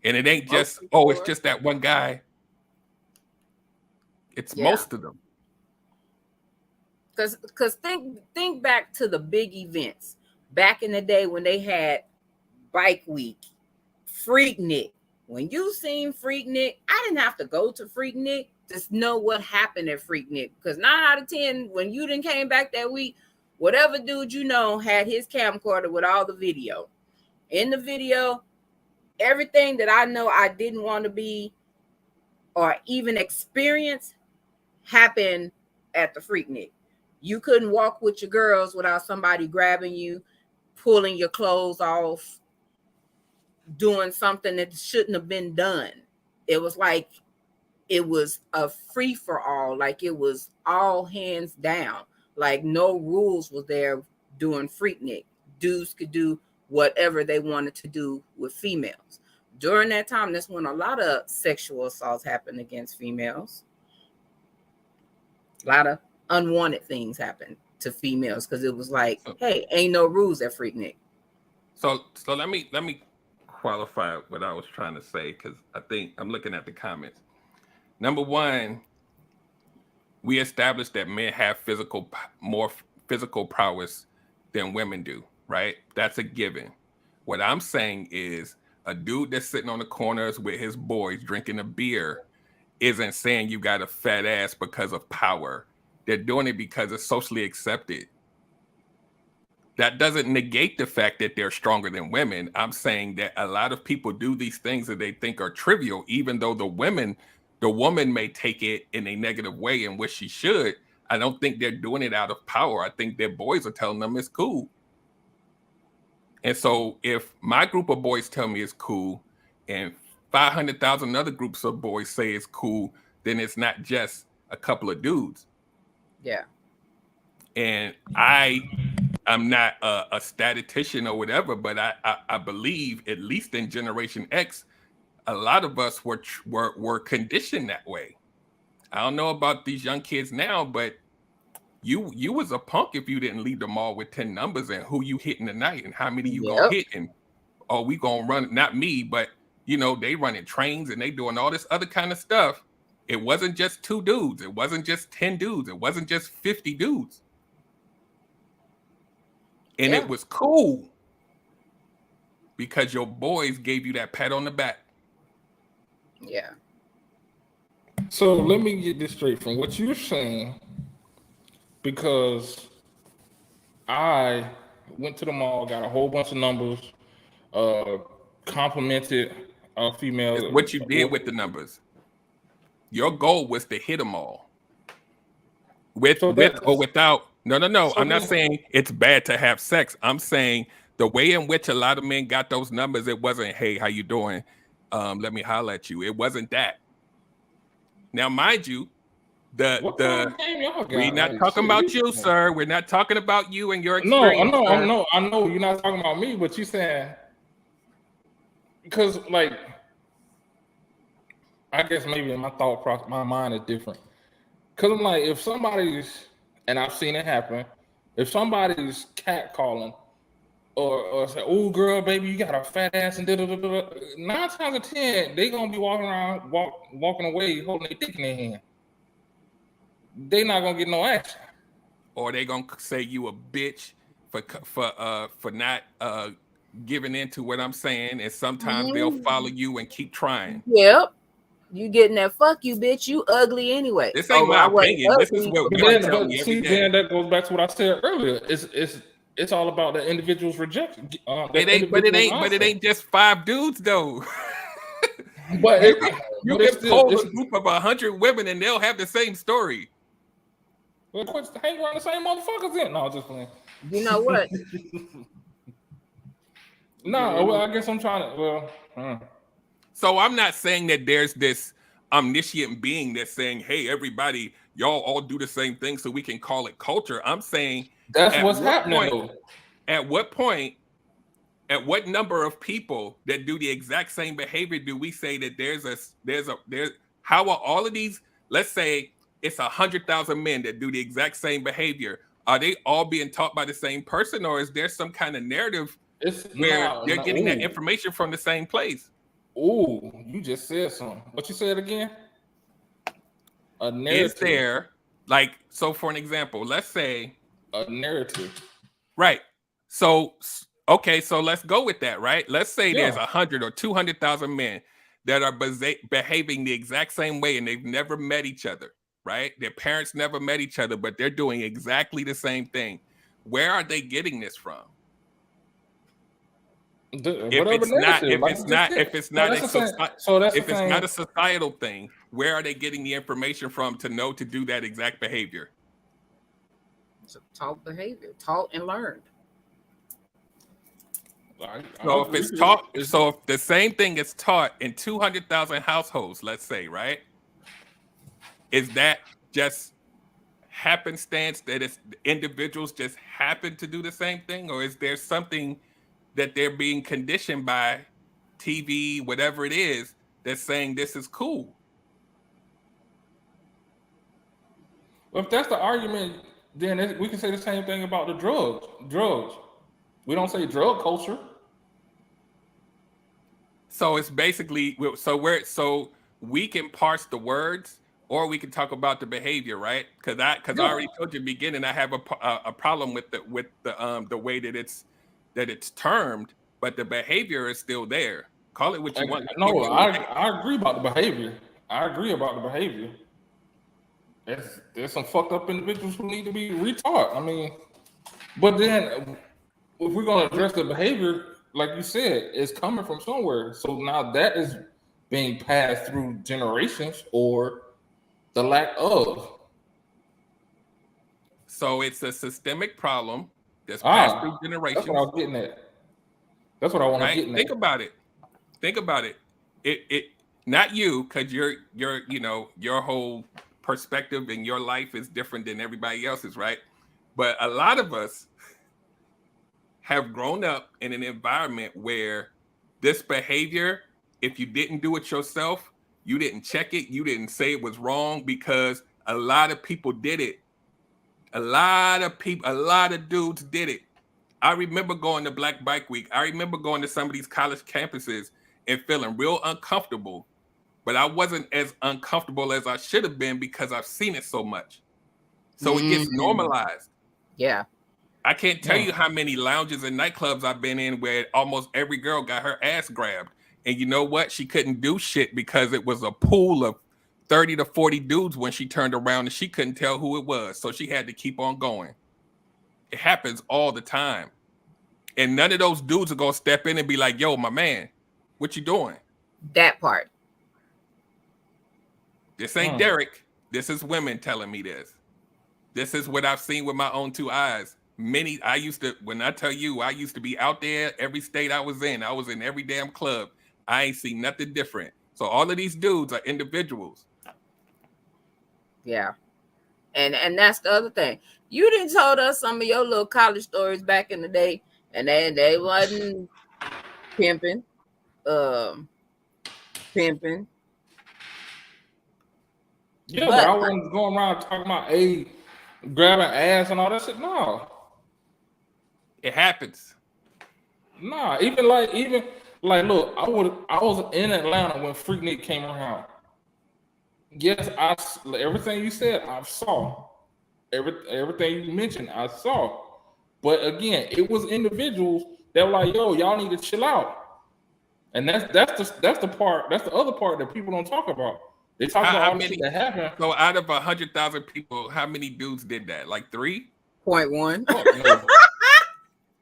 And it ain't just, it's just that one guy. It's most of them. Because think back to the big events back in the day when they had Bike Week, Freaknik. When you seen Freaknik, I didn't have to go to Freaknik to know what happened at Freaknik. Because 9 out of 10, when you didn't came back that week, whatever dude you know had his camcorder with all the video. In the video, everything that I know I didn't want to be or even experience happened at the Freaknik. You couldn't walk with your girls without somebody grabbing you, pulling your clothes off, doing something that shouldn't have been done. It was like it was a free for all, like it was all hands down. Like no rules were there doing Freaknik. Dudes could do whatever they wanted to do with females. During that time, that's when a lot of sexual assaults happened against females. A lot of unwanted things happened to females because it was like, hey, ain't no rules at Freaknik. So let me qualify what I was trying to say, because I think I'm looking at the comments. Number one, we established that men have more physical prowess than women do, right? That's a given. What I'm saying is a dude that's sitting on the corners with his boys drinking a beer isn't saying you got a fat ass because of power. They're doing it because it's socially accepted. That doesn't negate the fact that they're stronger than women. I'm saying that a lot of people do these things that they think are trivial, even though the woman may take it in a negative way in which she should. I don't think they're doing it out of power. I think their boys are telling them it's cool. And so if my group of boys tell me it's cool and 500,000 other groups of boys say it's cool, then it's not just a couple of dudes. Yeah. And I'm not a statistician or whatever, but I believe, at least in Generation X, a lot of us were conditioned that way. I don't know about these young kids now, but you was a punk if you didn't leave the mall with 10 numbers and who you hitting tonight and how many you gonna hit, and we gonna run, not me, but they running trains and they doing all this other kind of stuff. It wasn't just 2 dudes. It wasn't just 10 dudes. It wasn't just 50 dudes. And it was cool because your boys gave you that pat on the back. Yeah. So let me get this straight from what you're saying, because I went to the mall, got a whole bunch of numbers, complimented females. It's what you did with the numbers. Your goal was to hit them all. With or without. No. I'm not saying it's bad to have sex. I'm saying the way in which a lot of men got those numbers, it wasn't, hey, how you doing? Let me holler at you. It wasn't that. Now, mind you, we're not talking about you, sir. We're not talking about you and your experience. No, I know you're not talking about me, but you saying, because like, I guess maybe in my thought process, my mind is different. Because I'm like, if somebody's, and I've seen it happen, if somebody's catcalling or say, oh, girl, baby, you got a fat ass and da-da-da-da, 9 times out of 10, they going to be walking away holding their dick in their hand. They not going to get no action. Or they going to say you a bitch for not giving in to what I'm saying, and sometimes they'll follow you and keep trying. Yep. You getting that fuck you, bitch. You ugly anyway. This ain't my opinion. This is what we tell me every day. Then that goes back to what I said earlier. It's all about the individual's rejection. But it ain't just 5 dudes though. But you can poll a group of 100 women and they'll have the same story. Well, hang around the same motherfuckers then. No, just playing. You know what? No, well, I guess I'm trying to. Well, So I'm not saying that there's this omniscient being that's saying, "Hey, everybody, y'all all do the same thing, so we can call it culture." I'm saying that's what's happening. At what point? At what number of people that do the exact same behavior do we say that there's how are all of these? Let's say it's 100,000 men that do the exact same behavior. Are they all being taught by the same person, or is there some kind of narrative where they're getting that information from the same place? Oh, you just said something. What you said again? A narrative. Is there, like, so for an example, let's say a narrative. Right. So, okay, so let's go with that, right? Let's say there's 100 or 200,000 men that are behaving the exact same way and they've never met each other, right? Their parents never met each other, but they're doing exactly the same thing. Where are they getting this from? If it's not a societal thing, where are they getting the information from to know to do that exact behavior? It's a taught behavior, taught and learned. So if it's taught, so if the same thing is taught in 200,000 households, let's say, right? Is that just happenstance that it's individuals just happen to do the same thing, or is there something that they're being conditioned by TV, whatever it is, that's saying this is cool? Well, if that's the argument, then we can say the same thing about the drugs. We don't say drug culture. So it's basically so we can parse the words, or we can talk about the behavior, right? Because I already told you in the beginning, I have a problem with the way that it's termed, but the behavior is still there. Call it what you want. No, I agree about the behavior. There's some fucked up individuals who need to be retaught. I mean, but then if we're gonna address the behavior, like you said, it's coming from somewhere. So now that is being passed through generations or the lack of. So it's a systemic problem that's passed through generations. That's what I was getting at. That's what I want to get at. Think about it. It not you, because your whole perspective and your life is different than everybody else's, right? But a lot of us have grown up in an environment where this behavior, if you didn't do it yourself, you didn't check it, you didn't say it was wrong, because a lot of people did it. A lot of dudes did it. I remember going to Black Bike Week. I remember going to some of these college campuses and feeling real uncomfortable, but I wasn't as uncomfortable as I should have been because I've seen it so much. So it gets normalized. Yeah. I can't tell you how many lounges and nightclubs I've been in where almost every girl got her ass grabbed. And you know what? She couldn't do shit because it was a pool of 30 to 40 dudes when she turned around and she couldn't tell who it was. So she had to keep on going. It happens all the time. And none of those dudes are going to step in and be like, yo, my man, what you doing? That part. This ain't Derek. This is women telling me this. This is what I've seen with my own two eyes. I used to be out there every state I was in every damn club. I ain't seen nothing different. So all of these dudes are individuals. Yeah. And that's the other thing. You didn't told us some of your little college stories back in the day, and they wasn't pimping. Yeah, but I wasn't going around talking about grabbing ass and all that shit. No. It happens. Nah, even like look, I was in Atlanta when Freaknik came around. Yes, everything you said, I saw. Everything you mentioned, I saw. But again, it was individuals that were like, yo, y'all need to chill out. And that's the part, that's the other part that people don't talk about. They talk about all the shit that happened. So out of 100,000 people, how many dudes did that? Like 3.1. Oh,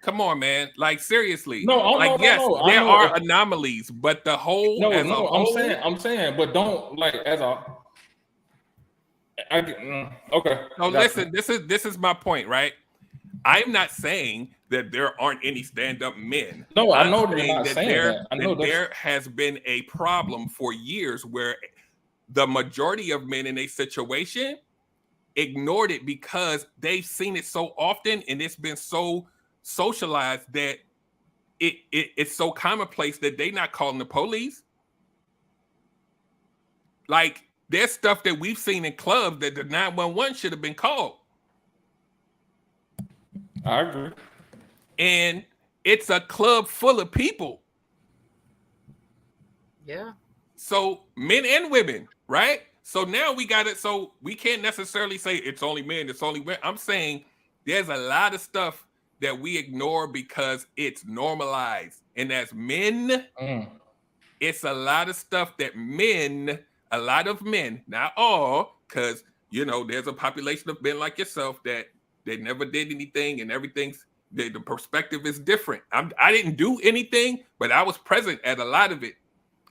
come on, man. Like seriously. There are anomalies, but the whole I'm saying, but don't like as a okay. So listen, this is my point, right? I'm not saying that there aren't any stand-up men. No, I I'm know they're saying not saying that. I know there has been a problem for years where the majority of men in a situation ignored it because they've seen it so often and it's been so socialized that it's so commonplace that they're not calling the police. Like, there's stuff that we've seen in clubs that the 911 should have been called. I agree. And it's a club full of people. Yeah. So men and women, right? So now we got it. So we can't necessarily say it's only men, it's only women. I'm saying there's a lot of stuff that we ignore because it's normalized. And as men, it's a lot of stuff that a lot of men, not all, because, you know, there's a population of men like yourself that they never did anything and everything's, the perspective is different. I didn't do anything, but I was present at a lot of it.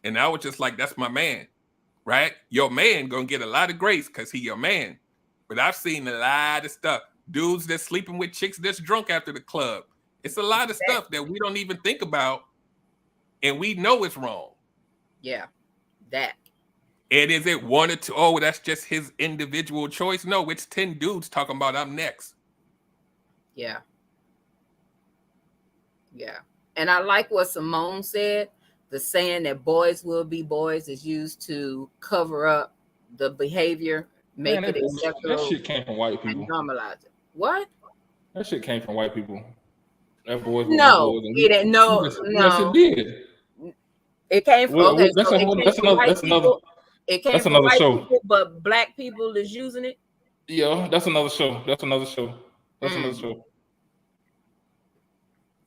And I was just like, that's my man, right? Your man gonna get a lot of grace because he your man. But I've seen a lot of stuff. Dudes that's sleeping with chicks that's drunk after the club. It's a lot of stuff that we don't even think about. And we know it's wrong. Yeah, that. And is it one or two? Oh, that's just his individual choice? No, it's 10 dudes talking about I'm next. Yeah. Yeah. And I like what Simone said. The saying that boys will be boys is used to cover up the behavior, make it acceptable. That shit came from white people. And normalize it. What? That shit came from white people. That boys no, it didn't. No, yes, no. Yes, it did. It came from Well, okay. that's So another. it came from another white show. people, but black people is using it. Yeah, that's another show. That's another show. That's another show.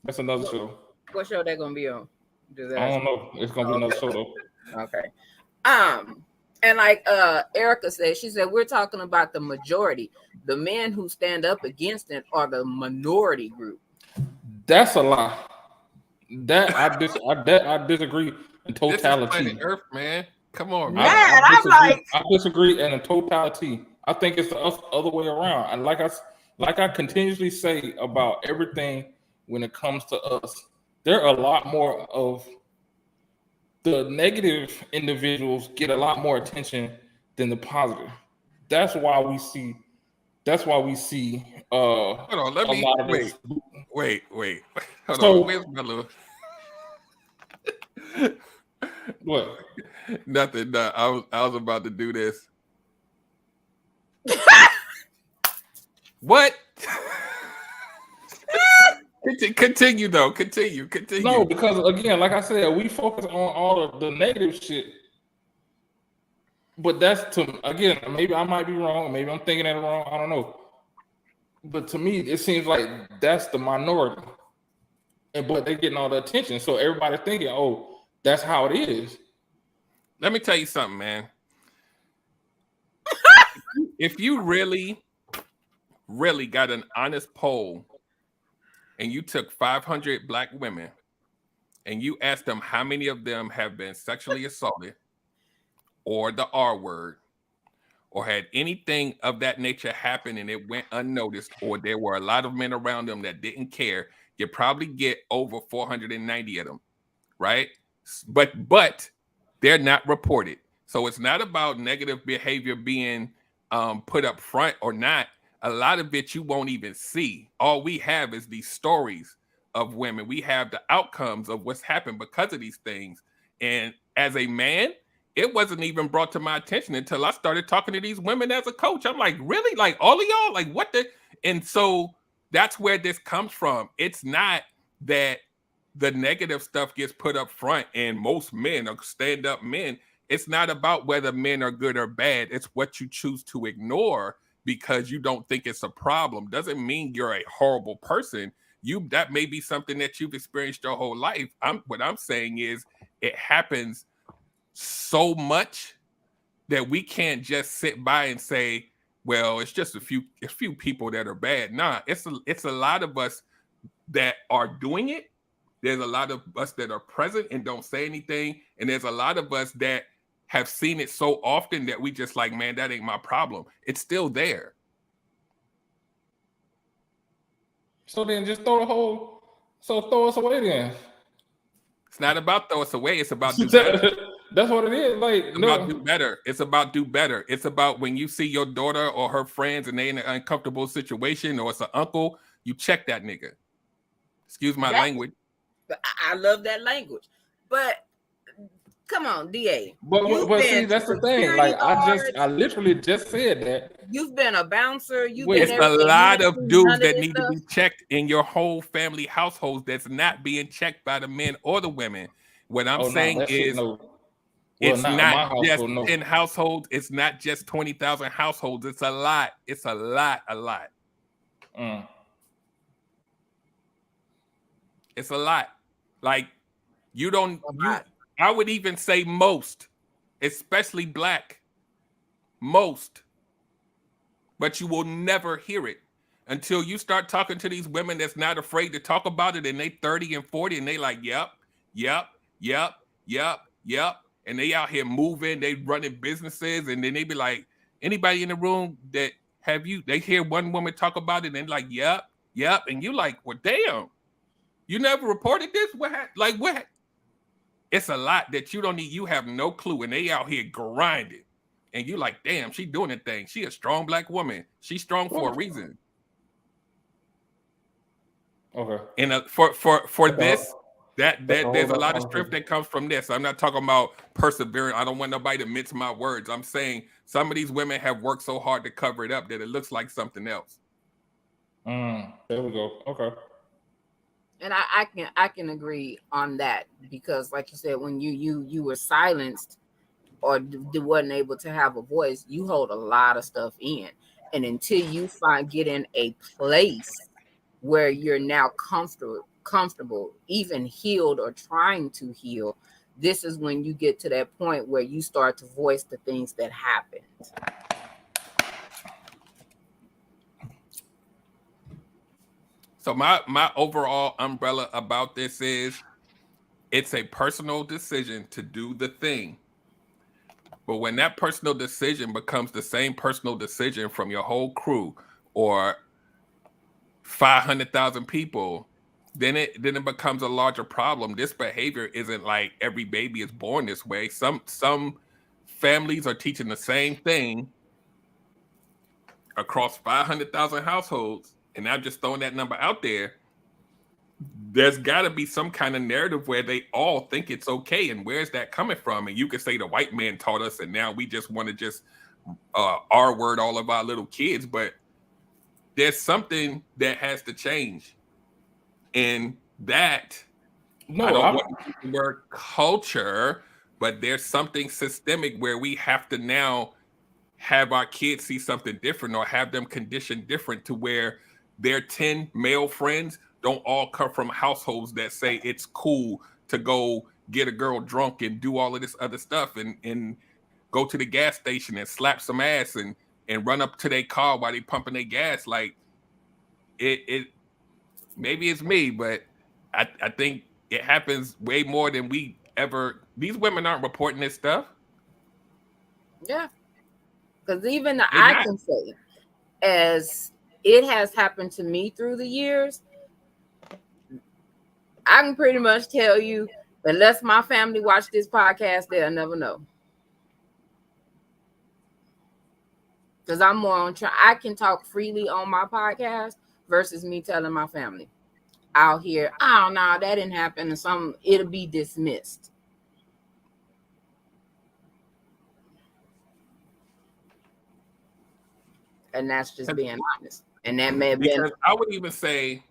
That's another show. What show that gonna be on? I don't know. It's gonna be another show though. Okay. And like Erica said, she said we're talking about the majority. The men who stand up against it are the minority group. That's a lie. That I disagree in totality. This is planet Earth, man. Come on, man. I disagree in totality. I think it's the other way around. And like I continuously say about everything when it comes to us, there are a lot more of the negative individuals get a lot more attention than the positive. That's why we see. Hold on, let me wait. Hold on, where's my little? What? Nothing. No, I was about to do this. What? Continue though. Continue. No, because again, like I said, we focus on all of the negative shit. But that's again, maybe I might be wrong, maybe I'm thinking it wrong, I don't know. But to me, it seems like that's the minority. But they're getting all the attention. So everybody thinking, oh, that's how it is. Let me tell you something, man. If you really got an honest poll and you took 500 black women and you asked them how many of them have been sexually assaulted or the R word or had anything of that nature happen and it went unnoticed, or there were a lot of men around them that didn't care, you probably get over 490 of them, right? But they're not reported. So it's not about negative behavior being put up front or not. A lot of it you won't even see. All we have is these stories of women. We have the outcomes of what's happened because of these things. And as a man, it wasn't even brought to my attention until I started talking to these women as a coach. I'm like, really? Like all of y'all? Like what the? And so that's where this comes from. It's not that the negative stuff gets put up front and most men are stand-up men. It's not about whether men are good or bad. It's what you choose to ignore because you don't think it's a problem. Doesn't mean you're a horrible person. That may be something that you've experienced your whole life. What I'm saying is it happens so much that we can't just sit by and say, well, it's just a few people that are bad. Nah, it's a lot of us that are doing it. There's a lot of us that are present and don't say anything. And there's a lot of us that have seen it so often that we just like, man, that ain't my problem. It's still there. So then just throw us away then. It's not about throw us away. It's about do better. That's what it is. Like, it's about do better. It's about do better. It's about when you see your daughter or her friends and they in an uncomfortable situation, or it's an uncle, you check that nigga. Excuse my language. I love that language. But come on, DA. But see, that's the thing. Like, I literally just said that. You've been a bouncer. It's a lot of dudes that need to be checked in your whole family households that's not being checked by the men or the women. What I'm saying is, it's not just 10 households. It's not just 20,000 households. It's a lot. It's a lot. It's a lot. Like, I would even say most, especially black, most. But you will never hear it until you start talking to these women that's not afraid to talk about it, and they 30 and 40 and they like, yep. And they out here moving, they running businesses, and then they be like, anybody in the room that they hear one woman talk about it and like, yep. And you like, well, damn, you never reported this? What? It's a lot that you don't need. You have no clue, and they out here grinding. And you like, damn, she doing a thing. She a strong black woman. She's strong for a reason. Okay. And for this, there's a lot of strength that comes from this. I'm not talking about perseverance. I don't want nobody to mince my words. I'm saying some of these women have worked so hard to cover it up that it looks like something else. There we go. Okay. And I can agree on that, because like you said, when you were silenced or wasn't able to have a voice, you hold a lot of stuff in. And until you get in a place where you're now comfortable, even healed or trying to heal, this is when you get to that point where you start to voice the things that happened. So my overall umbrella about this is, it's a personal decision to do the thing. But when that personal decision becomes the same personal decision from your whole crew or 500,000 people, then it becomes a larger problem. This behavior isn't like every baby is born this way. Some families are teaching the same thing across 500,000 households, and I'm just throwing that number out there. There's got to be some kind of narrative where they all think it's okay, and where's that coming from? And you could say the white man taught us, and now we just want to R-word all of our little kids, but there's something that has to change. And that, I don't want to use the word culture, but there's something systemic where we have to now have our kids see something different, or have them conditioned different, to where their 10 male friends don't all come from households that say it's cool to go get a girl drunk and do all of this other stuff and go to the gas station and slap some ass and run up to their car while they pumping their gas. Like, it maybe it's me, but I think it happens way more than we ever. These women aren't reporting this stuff. Yeah. Because even I can say, as it has happened to me through the years, I can pretty much tell you, unless my family watch this podcast, they'll never know. Because I'm more on I can talk freely on my podcast versus me telling my family. I'll hear, oh no, that didn't happen, and it'll be dismissed. And that's just being honest. And that may have been. I would even say,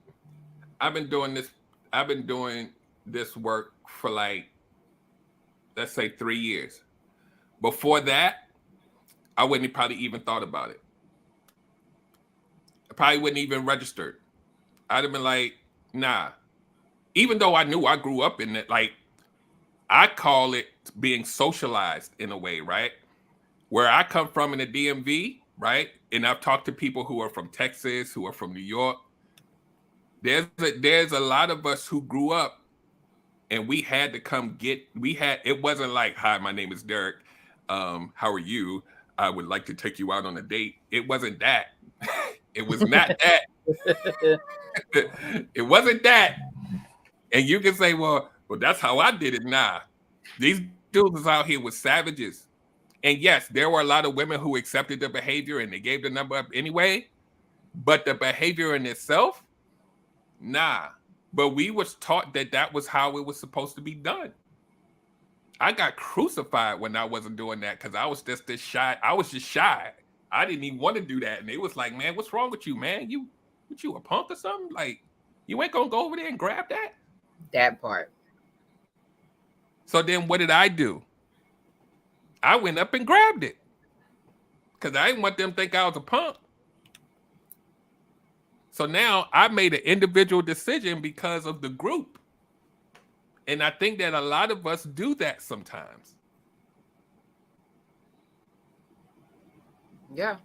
I've been doing this work for like, let's say 3 years. Before that, I wouldn't have probably even thought about it. I probably wouldn't even registered. I'd have been like, nah. Even though I knew I grew up in it, like, I call it being socialized in a way, right? Where I come from in the DMV, right? And I've talked to people who are from Texas, who are from New York. There's a lot of us who grew up and we had to come it wasn't like, hi, my name is Derek. How are you? I would like to take you out on a date. It wasn't that. It was not that. It wasn't that. And you can say, well, that's how I did it. Nah, these dudes is out here with savages. And yes, there were a lot of women who accepted the behavior and they gave the number up anyway. But the behavior in itself, nah. But we was taught that that was how it was supposed to be done. I got crucified when I wasn't doing that because I was just this shy. I was just shy. I didn't even want to do that. And it was like, man, what's wrong with you, man? You a punk or something? Like, you ain't gonna go over there and grab that? That part. So then what did I do? I went up and grabbed it. Because I didn't want them to think I was a punk. So now I made an individual decision because of the group. And I think that a lot of us do that sometimes. Yeah.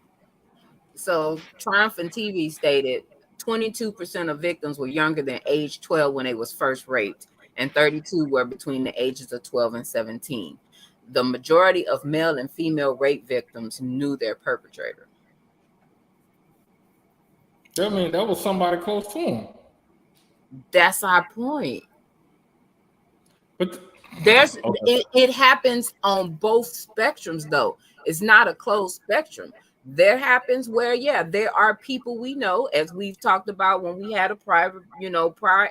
So Triumphant TV stated 22% of victims were younger than age 12 when they was first raped, and 32 were between the ages of 12 and 17. The majority of male and female rape victims knew their perpetrator. I mean, that was somebody close to him. That's our point. But it happens on both spectrums, though. It's not a closed spectrum. There happens where, yeah, there are people we know, as we've talked about when we had a prior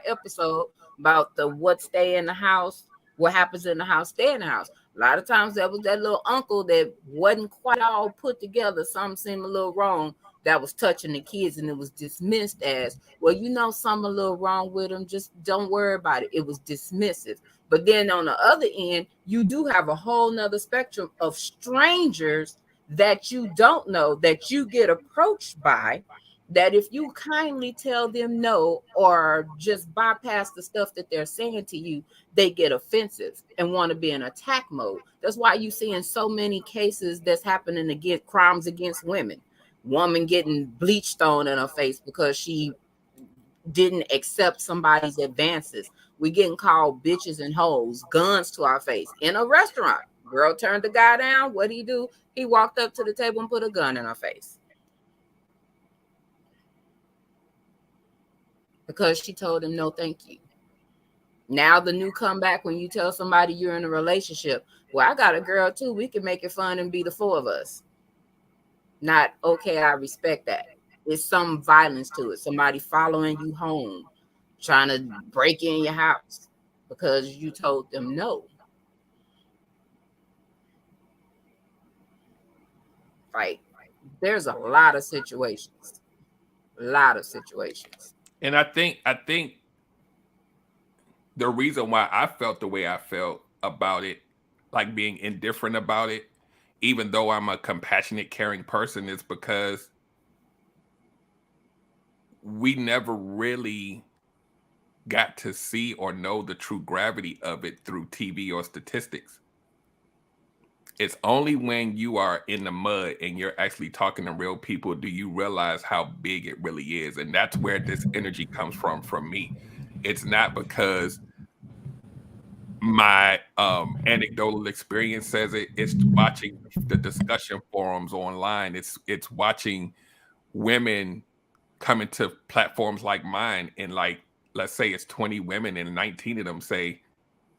episode about the what stay in the house, what happens in the house, stay in the house. A lot of times there was that little uncle that wasn't quite all put together. Something seemed a little wrong that was touching the kids, and it was dismissed as, well, something a little wrong with them. Just don't worry about it. It was dismissive. But then on the other end, you do have a whole nother spectrum of strangers that you don't know, that you get approached by, that if you kindly tell them no or just bypass the stuff that they're saying to you, they get offensive and want to be in attack mode. That's why you see in so many cases that's happening against crimes against women. Woman getting bleach thrown in her face because she didn't accept somebody's advances. We getting called bitches and hoes, guns to our face in a restaurant. Girl turned the guy down. What'd he do? He walked up to the table and put a gun in her face because she told him no, thank you. Now the new comeback when you tell somebody you're in a relationship, well, I got a girl too. We can make it fun and be the four of us. Not okay. I respect that. There's some violence to it. Somebody following you home, trying to break in your house because you told them no. Right. There's a lot of situations. And I think the reason why I felt the way I felt about it, like being indifferent about it, even though I'm a compassionate, caring person, is because we never really got to see or know the true gravity of it through TV or statistics. It's only when you are in the mud and you're actually talking to real people do you realize how big it really is. And that's where this energy comes from me. It's not because my anecdotal experience says it. It's watching the discussion forums online. It's watching women come into platforms like mine and, like, let's say it's 20 women and 19 of them say,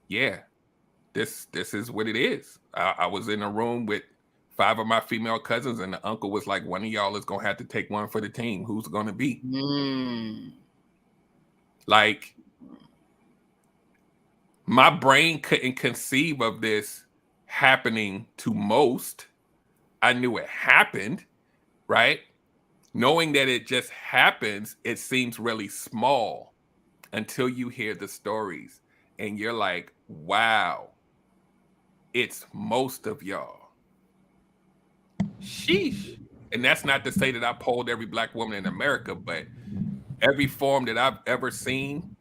yeah, this is what it is. I was in a room with 5 of my female cousins and the uncle was like, one of y'all is going to have to take one for the team. Who's going to be? Like, my brain couldn't conceive of this happening to most. I knew it happened, right? Knowing that it just happens, it seems really small until you hear the stories and you're like, wow, it's most of y'all. Sheesh. And that's not to say that I polled every black woman in America, but every form that I've ever seen,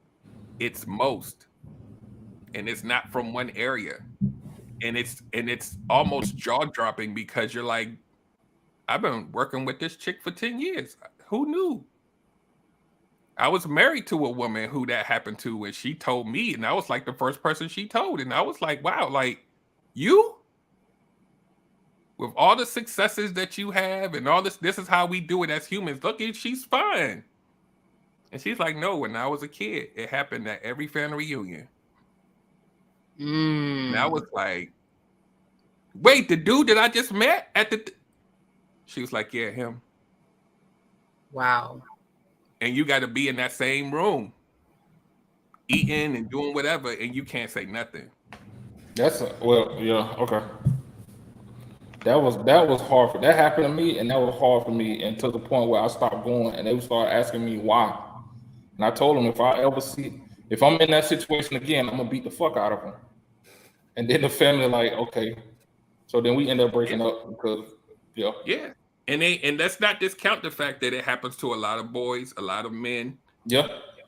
it's most. And it's not from one area. And it's almost jaw-dropping because you're like, I've been working with this chick for 10 years. Who knew? I was married to a woman who that happened to, and she told me, and I was like the first person she told. And I was like, wow, like, you? With all the successes that you have and all this is how we do it as humans. Look, she's fine. And she's like, no, when I was a kid, it happened at every family reunion. And I was like, wait, the dude that I just met at the... She was like, yeah, him. Wow. And you got to be in that same room, eating and doing whatever, and you can't say nothing. Okay. That was hard that happened to me, and that was hard for me, and to the point where I stopped going, and they would start asking me why. And I told them if I'm in that situation again, I'm gonna beat the fuck out of them. And then the family like, okay. So then we end up breaking up because Yeah. And let's not discount the fact that it happens to a lot of boys, a lot of men. Yeah.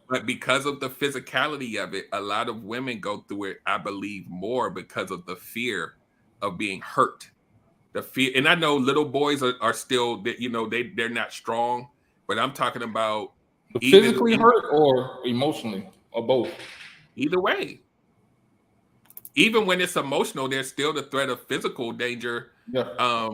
But because of the physicality of it, a lot of women go through it, I believe, more because of the fear of being hurt. The fear, and I know little boys are still, they're not strong, but I'm talking about physically hurt or emotionally or both. Either way. Even when it's emotional, there's still the threat of physical danger. Yeah.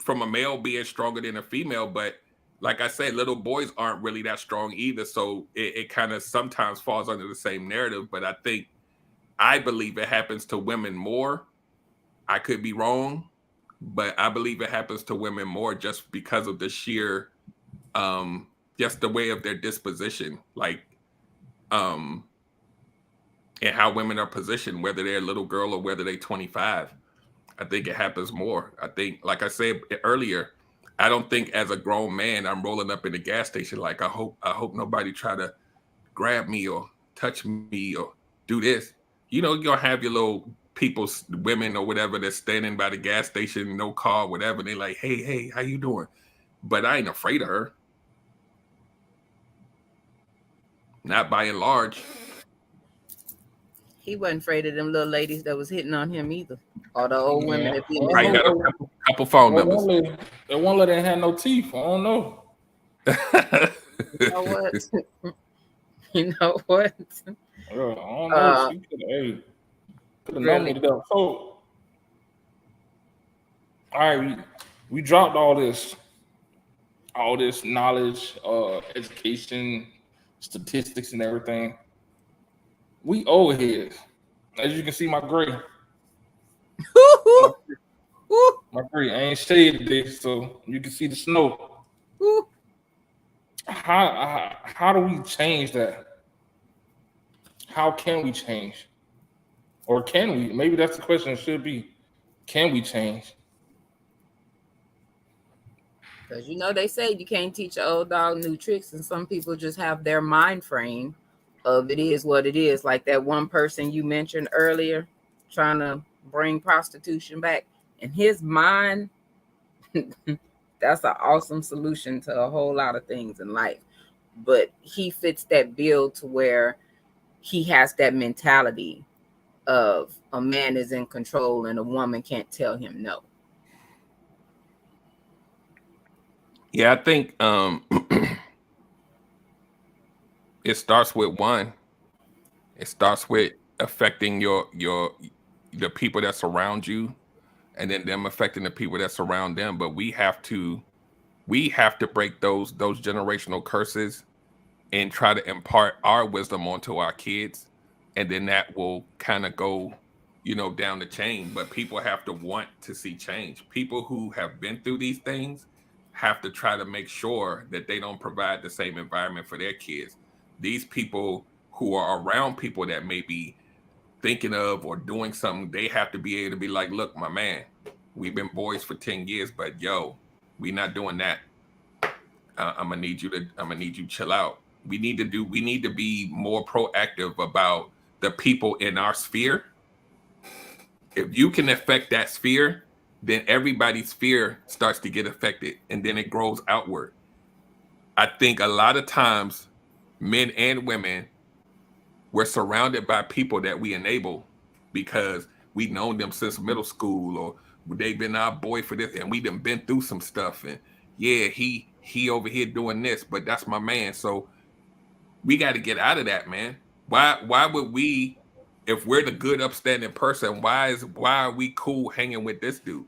From a male being stronger than a female, but like I said, little boys aren't really that strong either. So it kind of sometimes falls under the same narrative. But I believe it happens to women more. I could be wrong, but I believe it happens to women more just because of the sheer, just the way of their disposition, and how women are positioned, whether they're a little girl or whether they're 25. I think it happens more. I think, like I said earlier, I don't think as a grown man I'm rolling up in the gas station like I hope nobody try to grab me or touch me or do this. You're gonna have your little people, women or whatever, that's standing by the gas station, no car, whatever. They like, hey, how you doing? But I ain't afraid of her. Not by and large. He wasn't afraid of them little ladies that was hitting on him either. Or the old women that be I got a couple phone numbers. That one lady had no teeth. I don't know. You know what? You know what? I don't know. She could have known me to go. So, all right, we dropped all this knowledge, education, statistics, and everything. We old heads. As you can see, my gray. My gray. I ain't shaved today, so you can see the snow. How do we change that? How can we change? Or can we? Maybe that's the question. It should be, can we change? Because they say you can't teach an old dog new tricks, and some people just have their mind frame of it is what it is. Like that one person you mentioned earlier, trying to bring prostitution back, in his mind, that's an awesome solution to a whole lot of things in life. But he fits that bill to where he has that mentality of a man is in control and a woman can't tell him no. Yeah, I think it starts with one. It starts with affecting the people that surround you, and then them affecting the people that surround them. But we have to break those generational curses and try to impart our wisdom onto our kids, and then that will kind of go, down the chain. But people have to want to see change. People who have been through these things have to try to make sure that they don't provide the same environment for their kids. These people who are around people that may be thinking of or doing something, they have to be able to be like, look, my man, we've been boys for 10 years, but we not doing that. I'm gonna need you to chill out. We need to be more proactive about the people in our sphere. If you can affect that sphere, then everybody's sphere starts to get affected, and then it grows outward. I think a lot of times, men and women, we're surrounded by people that we enable because we've known them since middle school, or they've been our boy for this, and we done been through some stuff. And yeah, he over here doing this, but that's my man. So we got to get out of that, man. Why would we, if we're the good, upstanding person, why are we cool hanging with this dude?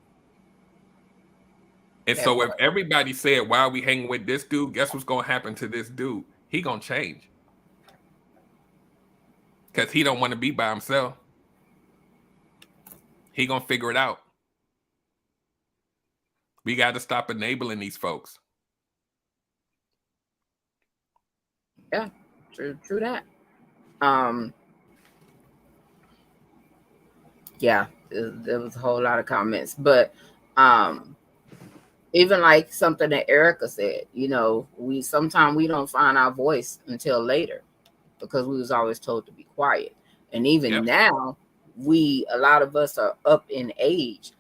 And so if everybody said, why are we hanging with this dude? Guess what's going to happen to this dude? He going to change. Because he don't want to be by himself. He going to figure it out. We got to stop enabling these folks. Yeah, true that. Yeah, there was a whole lot of comments, but even like something that Erica said, you know, sometimes we don't find our voice until later because we was always told to be quiet. And even now, a lot of us are up in age.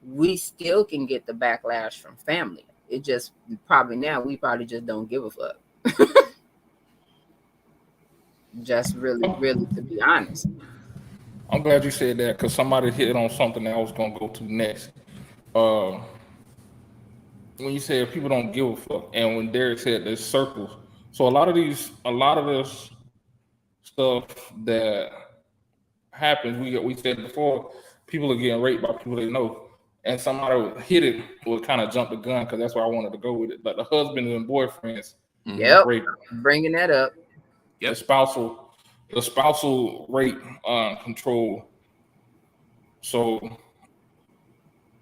We still can get the backlash from family. It just we probably just don't give a fuck. Just really, to be honest. I'm glad you said that because somebody hit on something that I was gonna go to next. When you say people don't give a fuck, and when Derek said there's circles, so a lot of this stuff that happens, we said before, people are getting raped by people they know, and somebody would hit it would kind of jump the gun because that's where I wanted to go with it. Like the husband and boyfriends, rape, bringing that up, the spousal rape control. So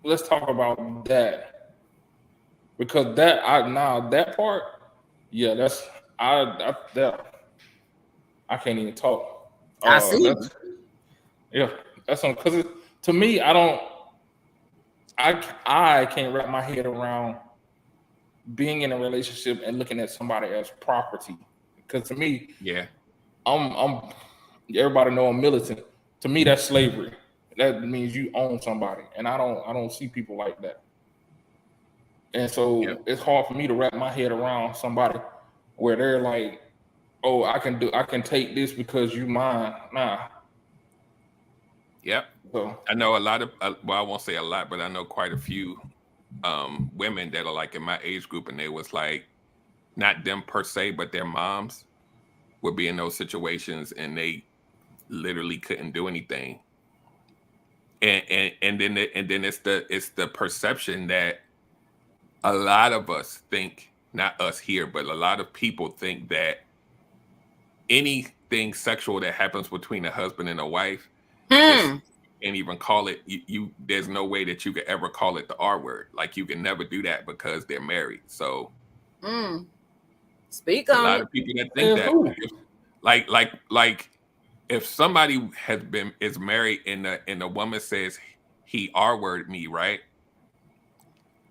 let's talk about that. Because that part, yeah, that's I can't even talk. I see. That's on because to me, I can't wrap my head around being in a relationship and looking at somebody as property. Because to me, I'm everybody know I'm militant. To me, that's slavery. That means you own somebody, and I don't see people like that. And so it's hard for me to wrap my head around somebody where they're like, "Oh, I can take this because you mine." Nah. Yep. So I know a lot of, I won't say a lot, but I know quite a few women that are like in my age group, and they was like, not them per se, but their moms would be in those situations, and they literally couldn't do anything. And then it's the perception that a lot of us think, not us here, but a lot of people think that anything sexual that happens between a husband and a wife, can't even call it. You there's no way that you could ever call it the R word. Like you can never do that because they're married. So, speak on a lot of people that think that, like, if somebody is married and the woman says he R-worded me, right?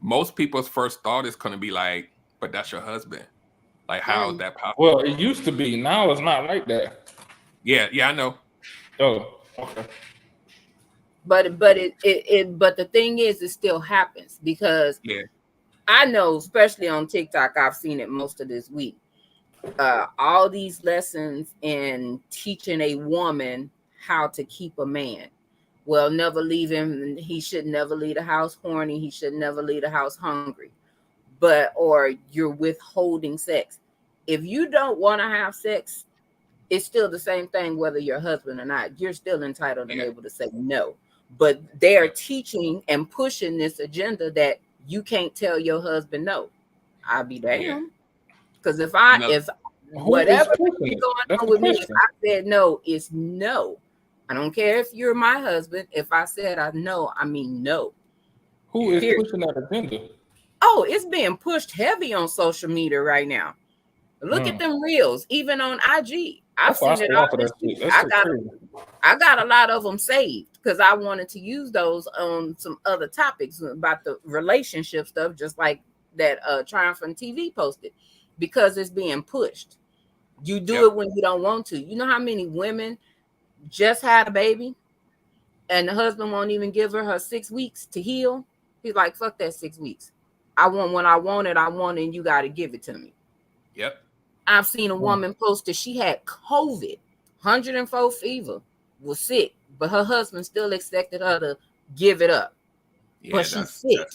Most people's first thought is going to be like, but that's your husband. Like, how is that possible? Well, it used to be. Now it's not like that. Yeah, I know. Oh, okay. But the thing is, it still happens because I know, especially on TikTok, I've seen it most of this week. All these lessons in teaching a woman how to keep a man. Well, never leave him. He should never leave the house horny. He should never leave the house hungry. Or you're withholding sex. If you don't want to have sex, it's still the same thing whether you're a husband or not. You're still entitled and able to say no. But they're teaching and pushing this agenda that you can't tell your husband no. I'll be damned. Because if whatever is going on with me, I said no, it's no. I don't care if you're my husband. If I said I know, I mean no. Who is pushing that agenda? Oh, it's being pushed heavy on social media right now. Look at them reels, even on IG. I've seen it all this week. I got a lot of them saved because I wanted to use those on some other topics about the relationship stuff, just like that Triumphant TV posted, because it's being pushed. You do it when you don't want to. You know how many women just had a baby and the husband won't even give her 6 weeks to heal? He's like, fuck that 6 weeks. I want when I want it, and you got to give it to me. Yep. I've seen a woman post that she had COVID, 104 fever, was sick, but her husband still expected her to give it up. Yeah, but she's sick.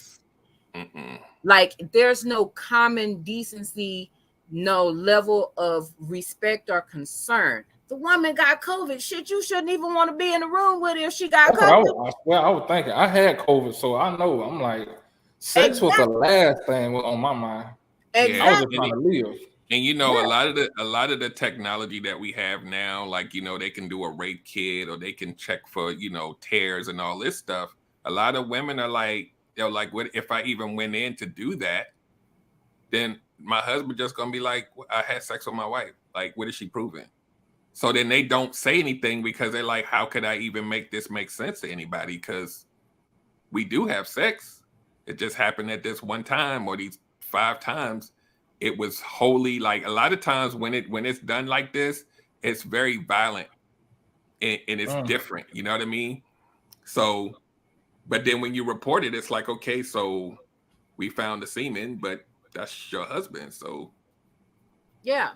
Like, there's no common decency, no level of respect or concern. The woman got COVID. Shit, you shouldn't even want to be in the room with her if she got COVID. I was thinking. I had COVID, so I know. I'm like, Sex was the last thing on my mind. Exactly. I was just trying to live. And you know, a lot of the technology that we have now, like, you know, they can do a rape kit or they can check for, you know, tears and all this stuff. A lot of women are like, they're like, what if I even went in to do that? Then my husband just gonna be like, I had sex with my wife. Like, what is she proving? So then they don't say anything because they're like, how could I even make this make sense to anybody? Because we do have sex. It just happened at this one time or these 5 times. It was wholly, like, a lot of times when it's done like this, it's very violent and it's different. You know what I mean? So, but then when you report it, it's like, okay, so we found the semen, but that's your husband. So yeah,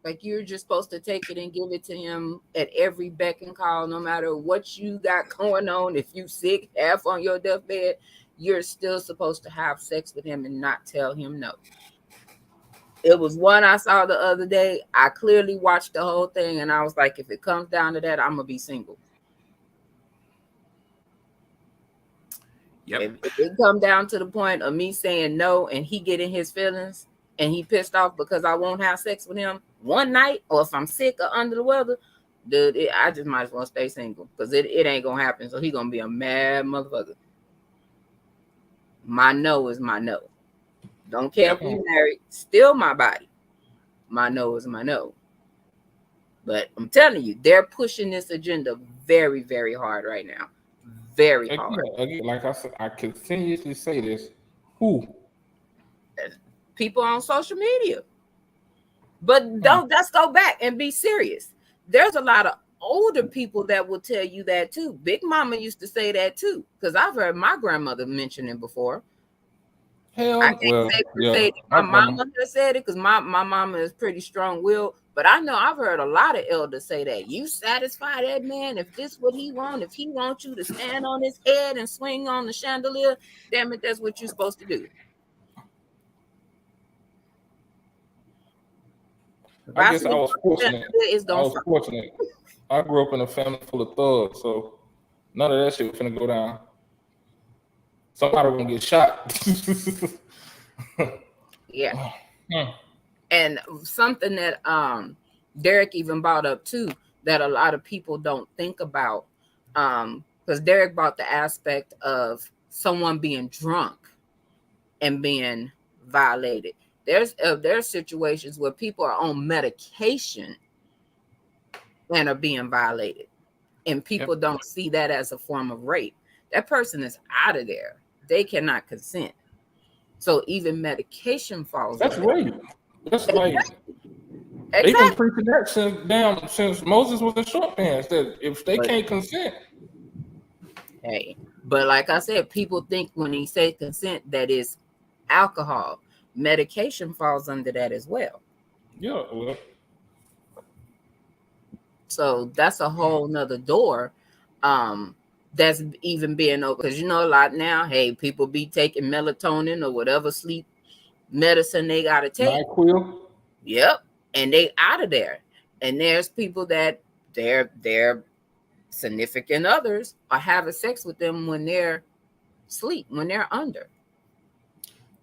like you're just supposed to take it and give it to him at every beck and call, no matter what you got going on. If you sick, half on your deathbed, you're still supposed to have sex with him and not tell him no. It was one I saw the other day. I clearly watched the whole thing and I was like, if it comes down to that, I'm gonna be single. yep. If it come down to the point of me saying no and he getting his feelings and he pissed off because I won't have sex with him one night, or if I'm sick or under the weather, dude, I just might as well stay single because it ain't gonna happen. So he gonna be a mad motherfucker. My no is my no. Don't care if we married, still my body. My no is my no. But I'm telling you, they're pushing this agenda very, very hard right now. Very hard. Again, like I said, I continuously say this. Who? People on social media. But let's go back and be serious. There's a lot of older people that will tell you that too. Big Mama used to say that too, because I've heard my grandmother mention it before. Hell, I can't say my mama has said it because my mama is pretty strong-willed, but I know I've heard a lot of elders say that. You satisfy that man if this what he want, if he wants you to stand on his head and swing on the chandelier, damn it, that's what you're supposed to do. I guess I was fortunate. I grew up in a family full of thugs, so none of that shit was finna go down. Somebody gonna get shot. Yeah. And something that Derek even brought up too, that a lot of people don't think about, because Derek brought the aspect of someone being drunk and being violated. There's situations where people are on medication and are being violated, and people don't see that as a form of rape. That person is out of there. They cannot consent. So even medication falls. That's rape. That's like they've been preaching that since Moses was in short pants. That if they can't consent. Hey, but like I said, people think when he say consent that is alcohol. Medication falls under that as well. Yeah. Well. So that's a whole nother door. That's even being open, because you know a lot now. Hey, people be taking melatonin or whatever sleep medicine they gotta take. NyQuil. Yep, and they out of there. And there's people that their significant others are having sex with them when they're asleep, when they're under.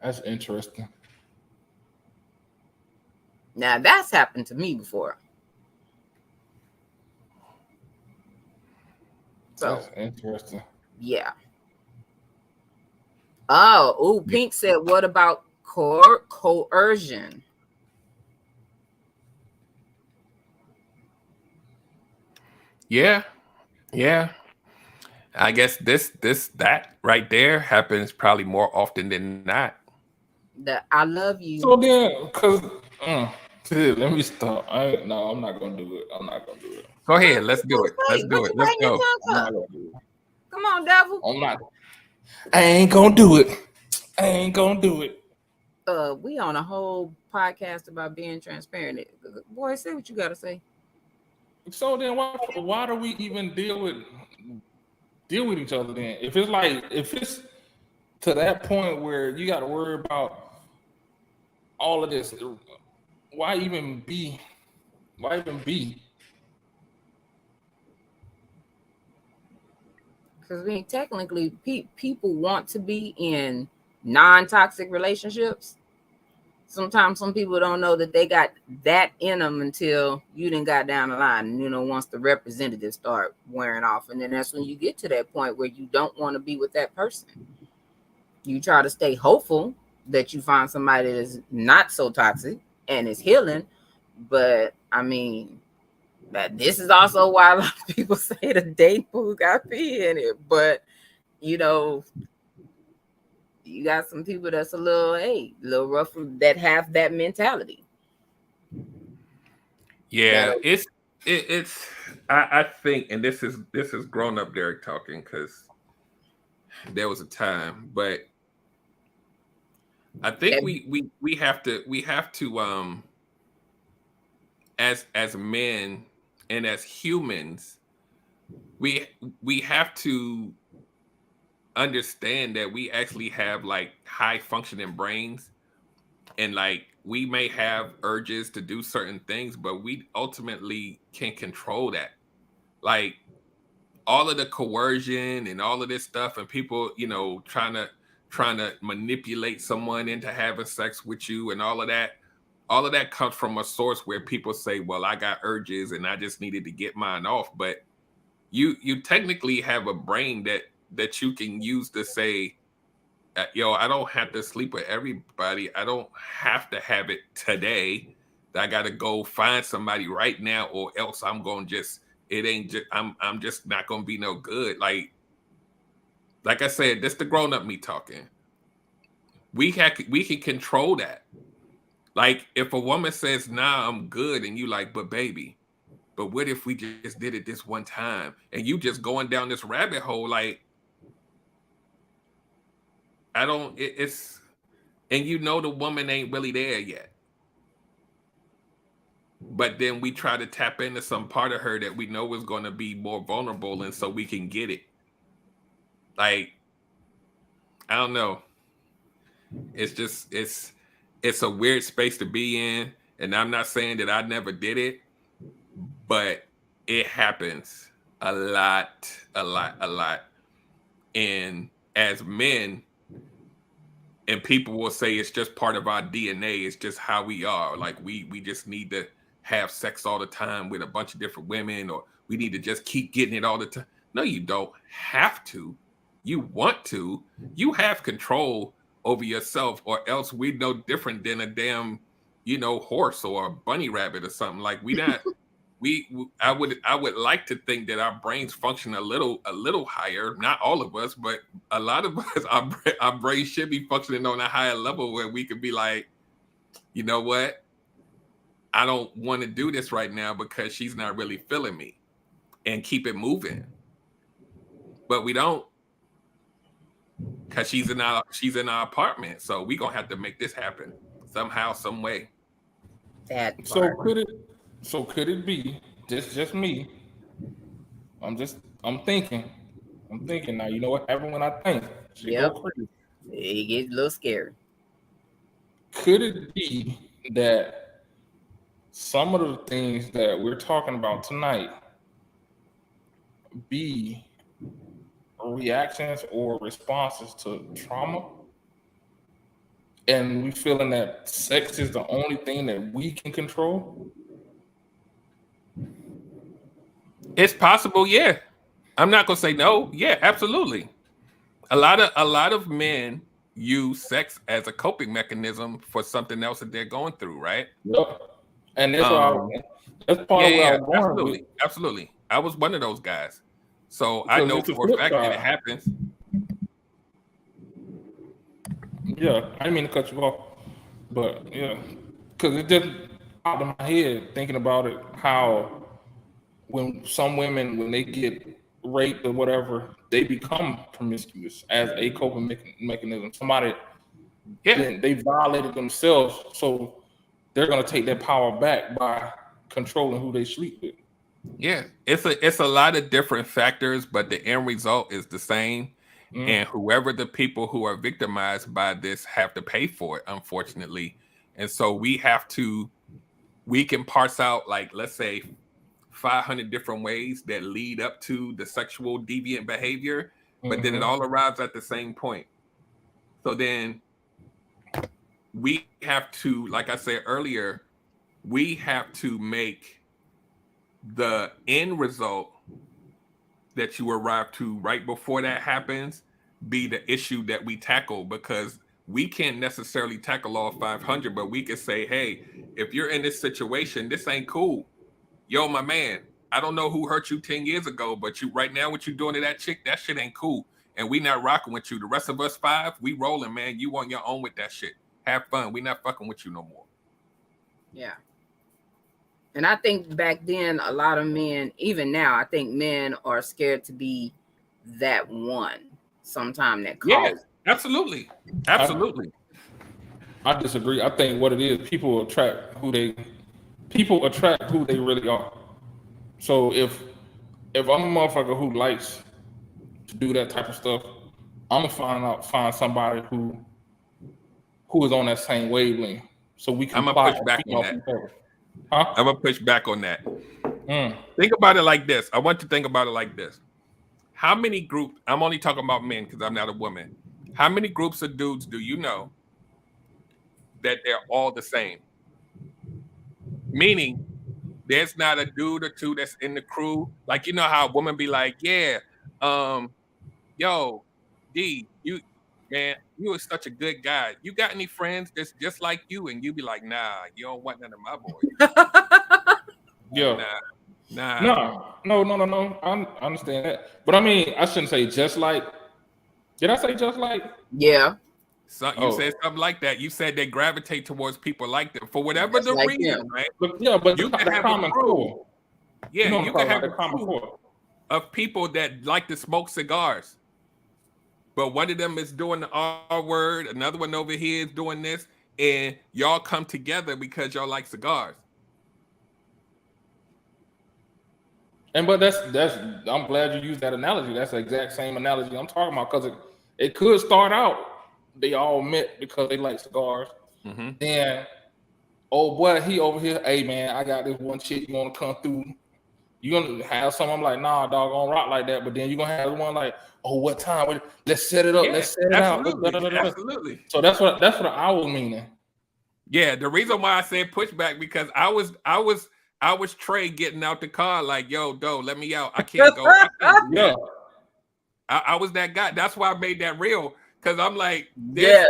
That's interesting. Now that's happened to me before. So that's interesting. Yeah. Oh, Pink said, what about coercion? Yeah. I guess that right there happens probably more often than not. That I love you. So then, because let me stop. I'm not gonna do it. Go ahead, let's do it. Let's go. Come on, devil. I ain't gonna do it. We on a whole podcast about being transparent. Boy, say what you gotta say. So then why do we even deal with each other then? If it's to that point where you gotta worry about all of this, why even be? Because technically people want to be in non-toxic relationships, sometimes some people don't know that they got that in them until you done got down the line. And, you know, once the representatives start wearing off, and then that's when you get to that point where you don't want to be with that person. You try to stay hopeful that you find somebody that is not so toxic and is healing. But I mean, that this is also why a lot of people say the dating pool got pee in it. But you know, you got some people that's a little rough that have that mentality. Yeah, it's I think, and this is grown up Derek talking, because there was a time, but I think we have to as men and as humans, we have to understand that we actually have like high functioning brains, and like we may have urges to do certain things, but we ultimately can control that. Like all of the coercion and all of this stuff, and people, you know, trying to manipulate someone into having sex with you, and all of that comes from a source where people say, well, I got urges and I just needed to get mine off. But you technically have a brain that you can use to say, yo, I don't have to sleep with everybody. I don't have to have it today. I got to go find somebody right now, or else I'm going to just, it ain't just, I'm just not going to be no good. Like I said, this the grown up me talking. We can control that. Like if a woman says, nah, I'm good. And you like, but baby, but what if we just did it this one time? And you just going down this rabbit hole, like, it's, and you know the woman ain't really there yet. But then we try to tap into some part of her that we know is going to be more vulnerable, and so we can get it. Like, I don't know. It's just, it's a weird space to be in. And I'm not saying that I never did it, but it happens a lot. And as men, and people will say it's just part of our DNA. It's just how we are. Like we just need to have sex all the time with a bunch of different women, or we need to just keep getting it all the time. No, you don't have to. You want to. You have control over yourself, or else we're no different than a damn, you know, horse or a bunny rabbit or something. Like we not. I would like to think that our brains function a little higher. Not all of us, but a lot of us, our brains should be functioning on a higher level where we could be like, you know what? I don't want to do this right now because she's not really feeling me, and keep it moving. But we don't, because she's in our apartment. So we gonna have to make this happen somehow, some way. So could it be just me? I'm thinking now. You know what happened when I think? Yep. It gets a little scary. Could it be that some of the things that we're talking about tonight be reactions or responses to trauma? And we feeling that sex is the only thing that we can control? It's possible, yeah. I'm not gonna say no. Yeah, absolutely. A lot of men use sex as a coping mechanism for something else that they're going through, right? Yep. And that's that's part of what I'm going with. Absolutely. I was one of those guys. So because I know for a fact that it happens. Yeah, I didn't mean to cut you off, but yeah, because it just popped in my head thinking about it, how when some women, when they get raped or whatever, they become promiscuous as a coping mechanism. Somebody, they violated themselves, so they're gonna take their power back by controlling who they sleep with. Yeah, it's a lot of different factors, but the end result is the same. Mm. And whoever the people who are victimized by this have to pay for it, unfortunately. And so we can parse out, like, let's say 500 different ways that lead up to the sexual deviant behavior, but then it all arrives at the same point. So then we have to, like I said earlier, we have to make the end result that you arrive to right before that happens be the issue that we tackle, because we can't necessarily tackle all 500, but we can say, hey, if you're in this situation, this ain't cool. Yo, my man, I don't know who hurt you 10 years ago, but you right now, what you doing to that chick, that shit ain't cool. And we not rocking with you. The rest of us 5, we rolling, man. You on your own with that shit. Have fun. We not fucking with you no more. Yeah. And I think back then, a lot of men, even now, I think men are scared to be that one sometime that calls. Yeah, absolutely. Absolutely. I disagree. I think what it is, people attract who they really are. So if I'm a motherfucker who likes to do that type of stuff, I'm gonna find somebody who is on that same wavelength. So we can I'm gonna push back on that. Huh? I'm gonna push back on that. Think about it like this. I want you to think about it like this. How many groups, I'm only talking about men because I'm not a woman. How many groups of dudes do you know that they're all the same? Meaning, there's not a dude or two that's in the crew. Like, you know how a woman be like, yeah, yo, D, you are such a good guy. You got any friends that's just like you? And you be like, nah, you don't want none of my boys. Yeah. Nah. No. I understand that. But I mean, I shouldn't say just like. Did I say just like? Yeah. So you said something like that. You said they gravitate towards people like them for whatever the like reason, them. right? But you can have common core. Yeah, you can have a common crew core of people that like to smoke cigars. But one of them is doing the R word, another one over here is doing this, and y'all come together because y'all like cigars. But that's I'm glad you used that analogy. That's the exact same analogy I'm talking about, because it could start out they all met because they like cigars. Mm-hmm. And oh boy, he over here, hey man, I got this one chick, you want to come through? You're gonna have some, I'm like, nah, dog, on rock like that. But then you're gonna have one like, oh, what time? Let's set it up. Let's set it out. Absolutely. So that's what I was meaning. Yeah, the reason why I said pushback, because I was Trey getting out the car like, yo, doe, let me out. I can't go. Yeah. I was that guy. That's why I made that real, because I'm like, there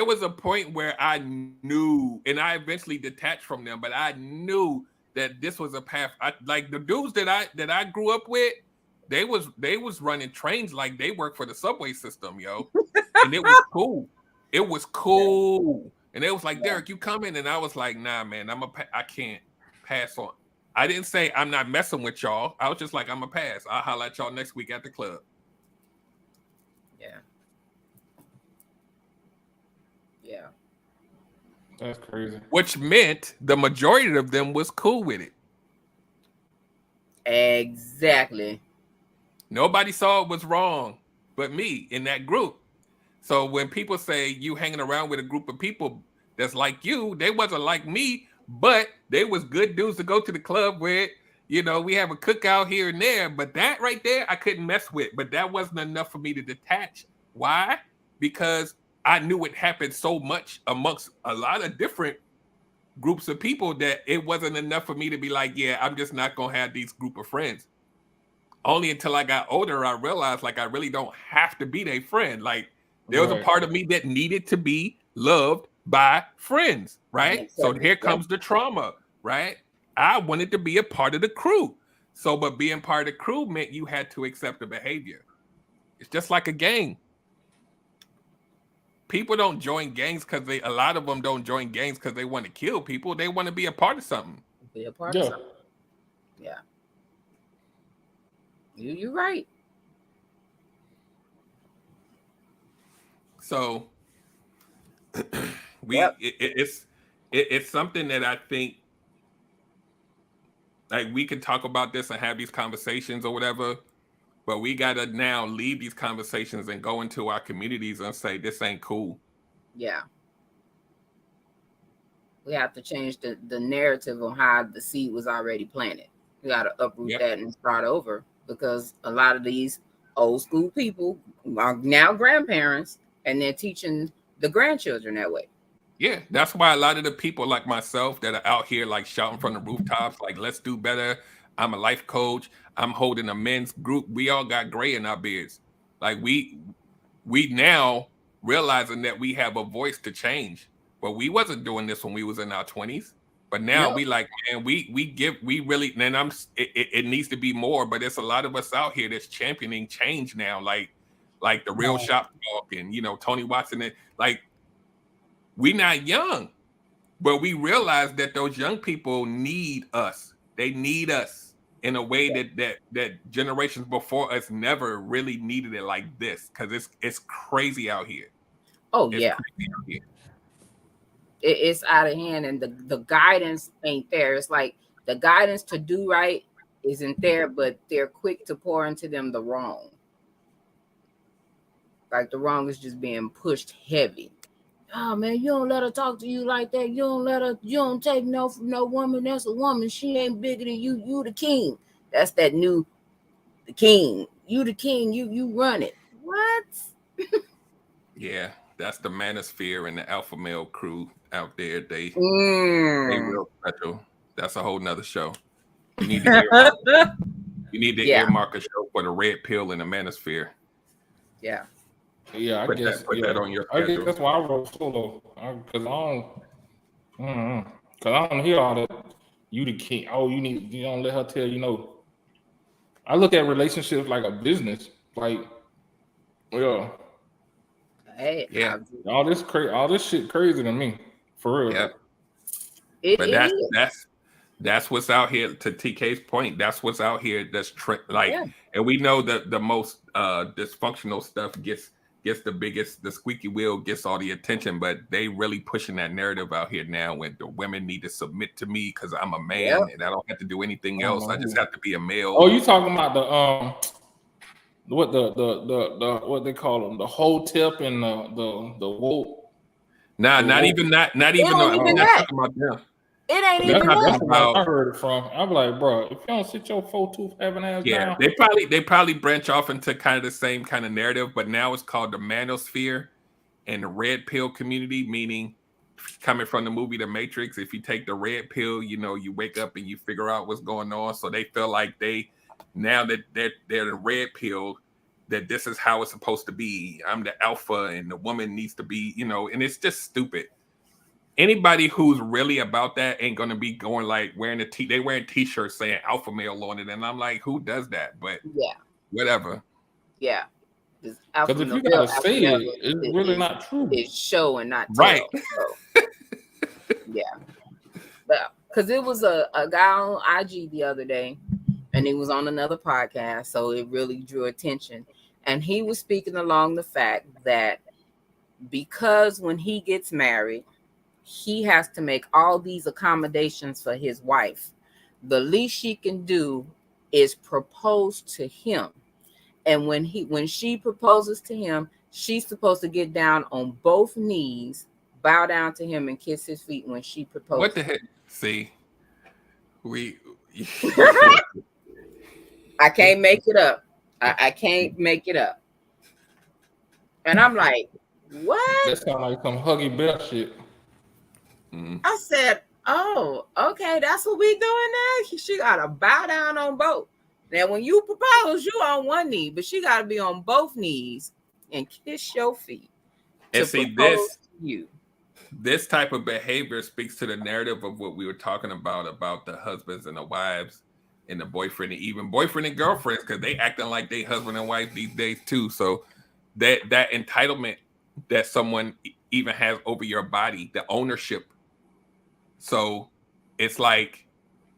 was a point where I knew, and I eventually detached from them, but I knew that this was a path. Like the dudes that I grew up with, they was running trains like they work for the subway system, yo. And it was cool. It was cool. And they was like, Derek, you coming? And I was like, nah, man, I can't pass on. I didn't say I'm not messing with y'all. I was just like, I'm a pass. I'll holler at y'all next week at the club. Yeah. Yeah. That's crazy. Which meant the majority of them was cool with it. Exactly. Nobody saw it was wrong but me in that group. So when people say you hanging around with a group of people that's like you, they wasn't like me, but they was good dudes to go to the club with. You know, we have a cookout here and there, but that right there, I couldn't mess with. But that wasn't enough for me to detach. Why? Because I knew it happened so much amongst a lot of different groups of people that it wasn't enough for me to be like, yeah, I'm just not going to have these group of friends. Only until I got older, I realized like I really don't have to be their friend. Like there was a part of me that needed to be loved by friends, right? So here comes the trauma, right? I wanted to be a part of the crew. So, but being part of the crew meant you had to accept the behavior. It's just like a gang. People don't join gangs because a lot of them don't join gangs because they want to kill people. They want to be a part of something. Be a part of something. Yeah. You're right. So it's something that I think like we can talk about this and have these conversations or whatever, but we gotta now leave these conversations and go into our communities and say this ain't cool. Yeah. We have to change the narrative on how the seed was already planted. We got to uproot that and start over, because a lot of these old school people are now grandparents, and they're teaching the grandchildren that way. Yeah, that's why a lot of the people like myself that are out here like shouting from the rooftops, like let's do better. I'm a life coach. I'm holding a men's group. We all got gray in our beards. Like we now realizing that we have a voice to change. But we wasn't doing this when we was in our 20s. But now No. we like, man, we really, and it needs to be more, but there's a lot of us out here that's championing change now, like the real shop talk and Tony Watson, and like we not young, but we realize that those young people need us. They need us in a way that generations before us never really needed it like this, because it's crazy out here. Oh It's yeah, crazy out here. it's out of hand, and the guidance ain't there. It's like the guidance to do right isn't there, but they're quick to pour into them the wrong. Like the wrong is just being pushed heavy. Oh man, you don't let her talk to you like that. You don't take no from no woman. That's a woman. She ain't bigger than you. You the king. That's that new the king. You the king. You run it. What? Yeah, that's the manosphere and the alpha male crew out there. They Mm. real special. That's a whole nother show. You need to earmark a show for the red pill and the manosphere. Yeah. Yeah, I Put guess that on your I guess schedule. that's why I wrote solo, because I don't hear all that. You the king. Oh, you don't let her tell you no. I look at relationships like a business. Like, yeah, Hey, Yeah. all this shit crazy to me, for real. Yeah. It But is. that's what's out here. To TK's point, that's what's out here. That's Yeah. and we know that the most dysfunctional stuff gets the squeaky wheel gets all the attention. But they really pushing that narrative out here now, when the women need to submit to me because I'm a man and I don't have to do anything else. I just have to be a male. Oh, you talking about the what what they call them, the whole tip and the woke? Nah, not even that. Not even. ain't even I'm not that. talking about them. It ain't That's even talking that. where I about- heard it from. I'm like, bro, if you don't sit your 4-tooth having ass Yeah, down, they probably branch off into kind of the same kind of narrative, but now it's called the manosphere and the red pill community, meaning coming from the movie The Matrix. If you take the red pill, you wake up and you figure out what's going on. So they feel like now that they're the red pill, that this is how it's supposed to be. I'm the alpha and the woman needs to be, and it's just stupid. Anybody who's really about that ain't gonna be going like wearing they wearing t-shirts saying alpha male on it, and I'm like, who does that? But Yeah. whatever. Yeah. because if you gotta say it, it's really not true. It's show and not tell. Right. So, yeah. But because it was a guy on IG the other day, and he was on another podcast, so it really drew attention. And he was speaking along the fact that because when he gets married, he has to make all these accommodations for his wife. The least she can do is propose to him. And when she proposes to him, she's supposed to get down on both knees, bow down to him, and kiss his feet when she proposes. What the heck? See, I can't make it up. I can't make it up. And I'm like, what? That sounds like some Huggy Bear shit. I said, oh, okay, that's what we doing now. She gotta bow down on both. Now, when you propose, you on one knee, but she gotta be on both knees and kiss your feet. And see, you. This type of behavior speaks to the narrative of what we were talking about the husbands and the wives and the boyfriend and even boyfriend and girlfriends, because they acting like they husband and wife these days too. So that entitlement that someone even has over your body, the ownership. So it's like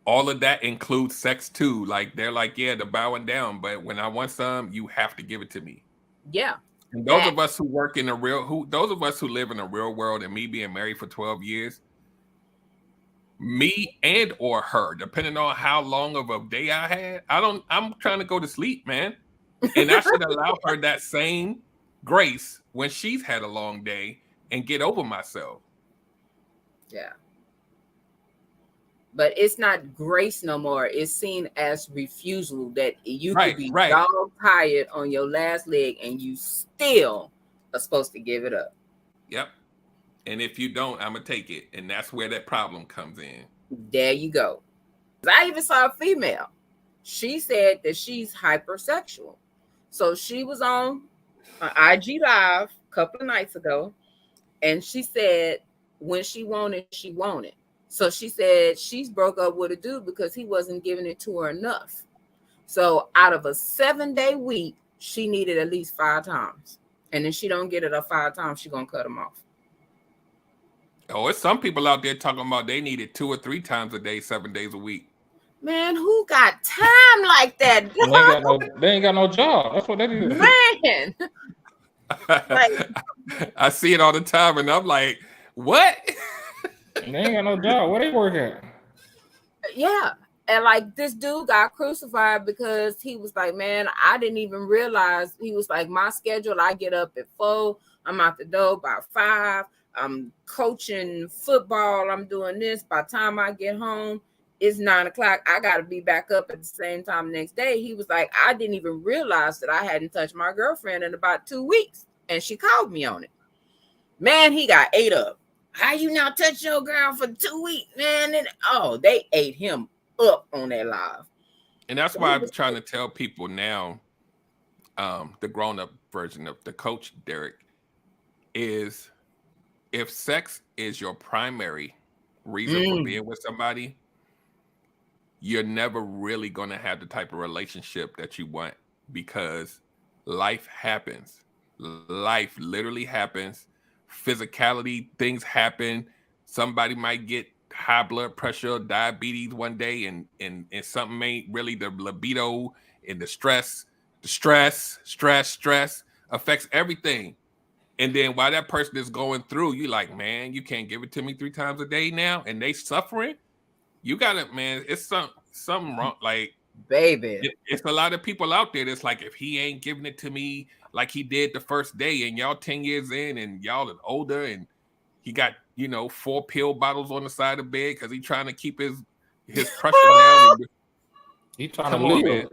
all of that includes sex too. Like they're like, yeah, the bowing down, but when I want some, you have to give it to me. Yeah. And those of us who work in those of us who live in the real world, and me being married for 12 years, me and or her, depending on how long of a day I had, I'm trying to go to sleep, man. And I should allow her that same grace when she's had a long day and get over myself. Yeah. but it's not grace no more. It's seen as refusal, that you could be Right. dog tired on your last leg and you still are supposed to give it up. Yep. And if you don't, I'm gonna take it, and that's where that problem comes in. There you go. I even saw a female. She said that she's hypersexual. So she was on IG Live a couple of nights ago, and she said when she wanted, she wanted. So she said she's broke up with a dude because he wasn't giving it to her enough. So out of a 7-day week, she needed at least 5 times. And then she don't get it up 5 times, she gonna cut him off. Oh, it's some people out there talking about they need it 2 or 3 times a day, 7 days a week. Man, who got time like that? They ain't got no job. That's what they do. Man. Like, I see it all the time, and I'm like, what? They ain't got no job. Where they work at? yeah. And like this dude got crucified because he was like, man, I didn't even realize. He was like, my schedule, I get up at 4, I'm out the door by 5, I'm coaching football, I'm doing this. By the time I get home, it's 9 o'clock. I got to be back up at the same time next day. He was like, I didn't even realize that I hadn't touched my girlfriend in about 2 weeks. And she called me on it. Man, he got ate up. How you not touch your girl for 2 weeks, man? And they ate him up on that live. And that's why I'm trying to tell people now, the grown-up version of the coach, Derek, is if sex is your primary reason for being with somebody, you're never really going to have the type of relationship that you want, because life happens. Life literally happens. Physicality, things happen. Somebody might get high blood pressure, diabetes one day, and something ain't really, the libido and the stress affects everything. And then while that person is going through, you like, man, you can't give it to me 3 times a day now, and they suffering. You gotta, man, it's something wrong. Like, baby, it's a lot of people out there that's like, if he ain't giving it to me like he did the first day, and y'all 10 years in, and y'all are older, and he got 4 pill bottles on the side of the bed because he's trying to keep his pressure down. He trying to live.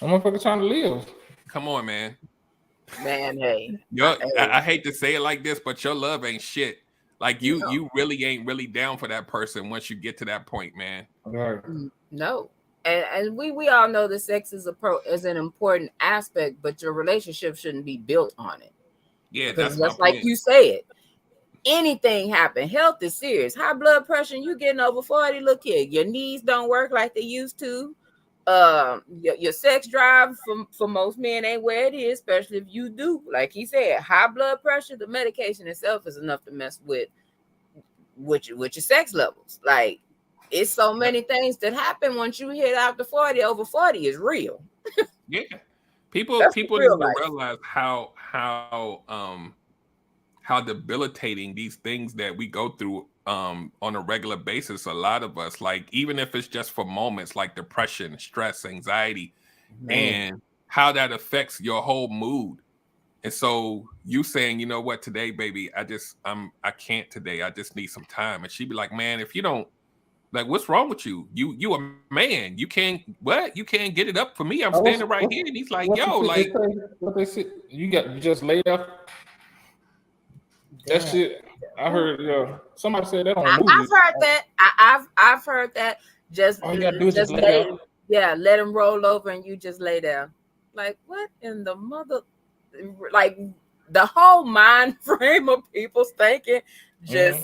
I'm motherfucker trying to live. Come on, man. Man, hey. I hate to say it like this, but your love ain't shit. Like you really ain't really down for that person once you get to that point, man. Right. No. And we all know that sex is an important aspect, but your relationship shouldn't be built on it. Yeah, that's just like you said. Anything happen, health is serious. High blood pressure, you getting over 40. Look here, your knees don't work like they used to. Your sex drive for most men ain't where it is, especially if you do, like he said, high blood pressure. The medication itself is enough to mess with your sex levels. Like, it's so many things that happen once you hit out the 40. Over 40 is real. Yeah, people need to realize how debilitating these things that we go through on a regular basis. A lot of us, like, even if it's just for moments, like depression, stress, anxiety, and how that affects your whole mood. And so you saying, you know what, today, baby, I can't today. I just need some time. And she'd be like, man, if you don't, like, what's wrong with you? You a man. You can't get it up for me. I'm standing right here. And he's like, yo, like, what they say? You just laid up. That shit, I heard. Somebody said that on a movie. I've heard that. I've heard that. Just all you gotta do is just lay down. Yeah, let him roll over and you just lay down. Like, what in the mother? Like, the whole mind frame of people's thinking just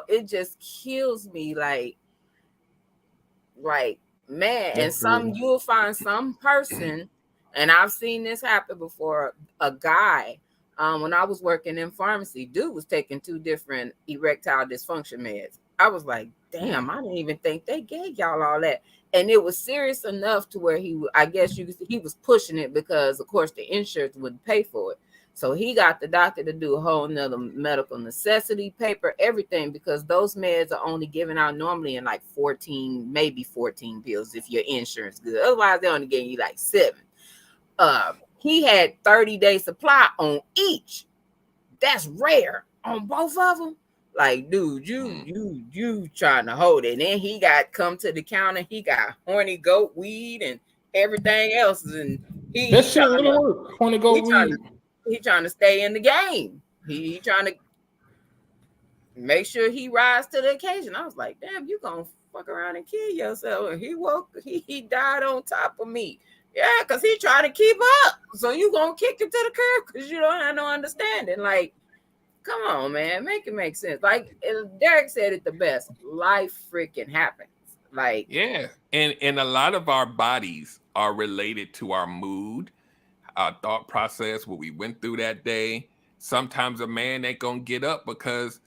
it just kills me. Like, man. And you'll find some person, and I've seen this happen before. A guy. When I was working in pharmacy, dude was taking 2 different erectile dysfunction meds. I was like, damn, I didn't even think they gave y'all all that. And it was serious enough to where he was pushing it because, of course, the insurance wouldn't pay for it. So he got the doctor to do a whole nother medical necessity paper, everything, because those meds are only given out normally in like 14, maybe 14 pills if your insurance good. Otherwise, they only give you like 7. He had 30-day supply on each. That's rare on both of them. Like, dude, you trying to hold it. And then he got come to the counter, he got horny goat weed and everything else. And that shit really work. Horny goat weed. He trying to stay in the game. He trying to make sure he rise to the occasion. I was like, damn, you gonna fuck around and kill yourself. And he died on top of me. Yeah, because he trying to keep up. So you gonna kick him to the curb because you don't have no understanding. Like, come on, man, make it make sense. Like Derek said it the best. Life freaking happens. Like, yeah, and a lot of our bodies are related to our mood, our thought process, what we went through that day. Sometimes a man ain't gonna get up because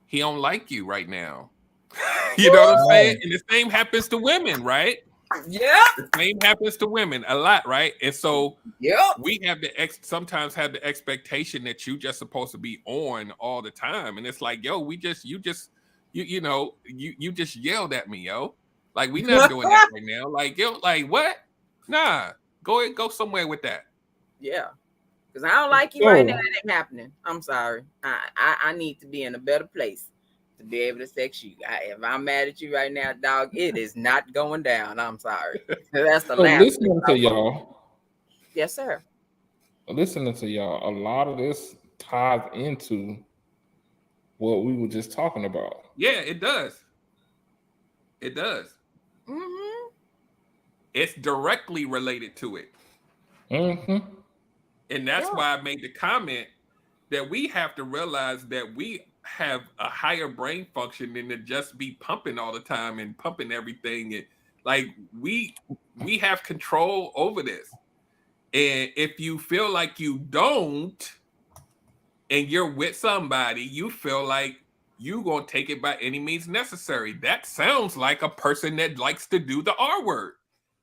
he don't like you right now. You know what I'm saying? And the same happens to women, right? yeah, The same happens to women a lot, right? And so yeah, we have sometimes have the expectation that you just supposed to be on all the time, and it's like, yo, you just yelled at me, yo. Like, we not doing that right now. Like, yo, like what? Nah, go somewhere with that. yeah. Because I don't like you right now. It ain't happening. I'm sorry. I need to be in a better place to be able to sex you. If I'm mad at you right now, dog, it is not going down. I'm sorry. That's the last. Listening to y'all. Yes, sir. Listening to y'all, a lot of this ties into what we were just talking about. Yeah, it does. It does. Mm-hmm. It's directly related to it. Mm-hmm. And that's why I made the comment that we have to realize that we have a higher brain function than to just be pumping all the time and pumping everything. And like we have control over this. And if you feel like you don't, and you're with somebody, you feel like you're going to take it by any means necessary. That sounds like a person that likes to do the R word.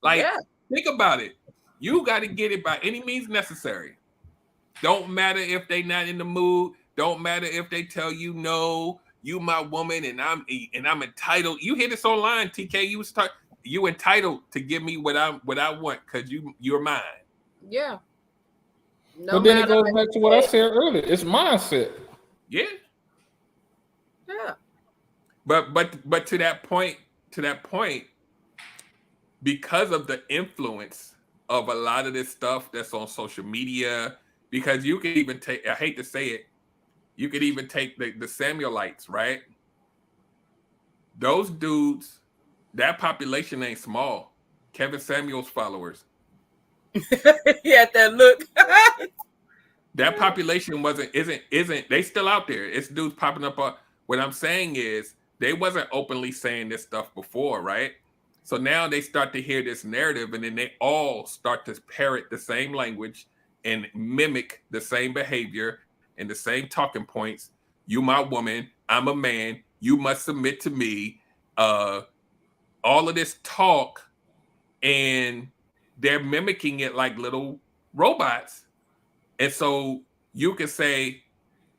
Like, think about it. You got to get it by any means necessary. Don't matter if they not in the mood. Don't matter if they tell you no, you my woman and I'm entitled. You hear this online, TK. You entitled to give me what I want because you're mine. Yeah. But then it goes back to what I said earlier. It's mindset. Yeah. Yeah. But to that point, because of the influence of a lot of this stuff that's on social media, because you can even take, I hate to say it, you could even take the Samuelites, right? Those dudes, that population ain't small. Kevin Samuel's followers. He had that look. That population isn't they still out there? It's dudes popping up. What I'm saying is they wasn't openly saying this stuff before, right? So now they start to hear this narrative, and then they all start to parrot the same language and mimic the same behavior and the same talking points. You my woman, I'm a man, you must submit to me. All of this talk, and they're mimicking it like little robots. And so you can say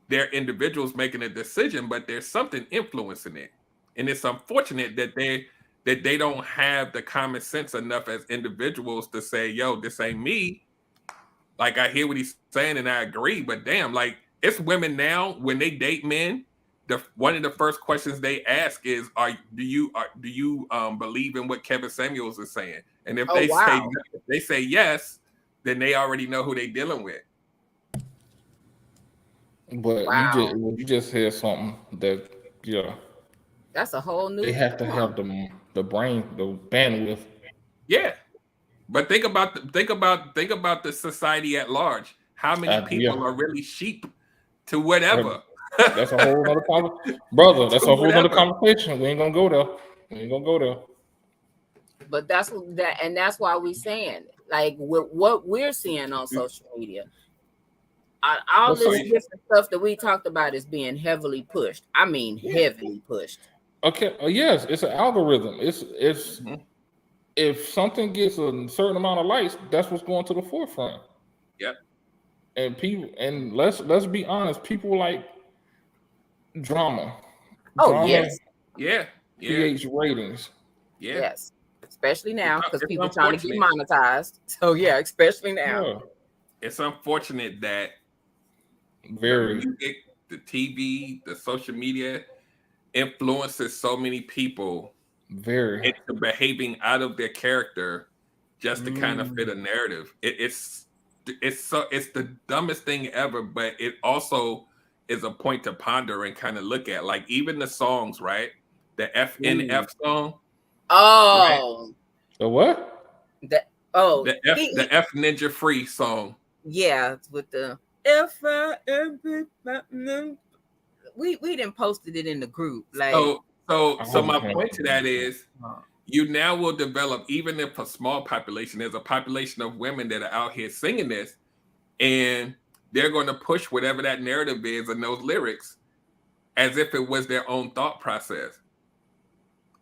they're individuals making a decision, but there's something influencing it. And it's unfortunate that they don't have the common sense enough as individuals to say, yo, this ain't me. Like, I hear what he's saying and I agree, but damn, like, it's women now, when they date men, one of the first questions they ask is, do you believe in what Kevin Samuels is saying? And if they say yes, then they already know who they're dealing with. But you just said something that, yeah, that's a whole new. They have to have the brain, the bandwidth. Yeah, but think about the society at large. How many people are really sheep to whatever? That's a whole other conversation, brother. That's a whole other conversation. We ain't gonna go there. But that's why we saying, like, what we're seeing on social media. All this different stuff that we talked about is being heavily pushed. I mean, heavily pushed. Okay. Yes, it's an algorithm. It's if something gets a certain amount of likes, that's what's going to the forefront. Yep. And people, and let's be honest, people like drama. Oh, drama yes. Yeah. Creates ratings. Yeah. Yes. Especially now, because people trying to get monetized. So yeah, especially now. Yeah. It's unfortunate that the TV, the social media influences so many people into behaving out of their character just to kind of fit a narrative. It's the dumbest thing ever, but it also is a point to ponder and kind of look at. Like even the songs, right? The FNF song. Oh, right? The what? The F Ninja Free song. Yeah, with the we didn't posted it in the group. Like so my point to that is you now will develop, even if a small population, there's a population of women that are out here singing this, and they're going to push whatever that narrative is and those lyrics as if it was their own thought process.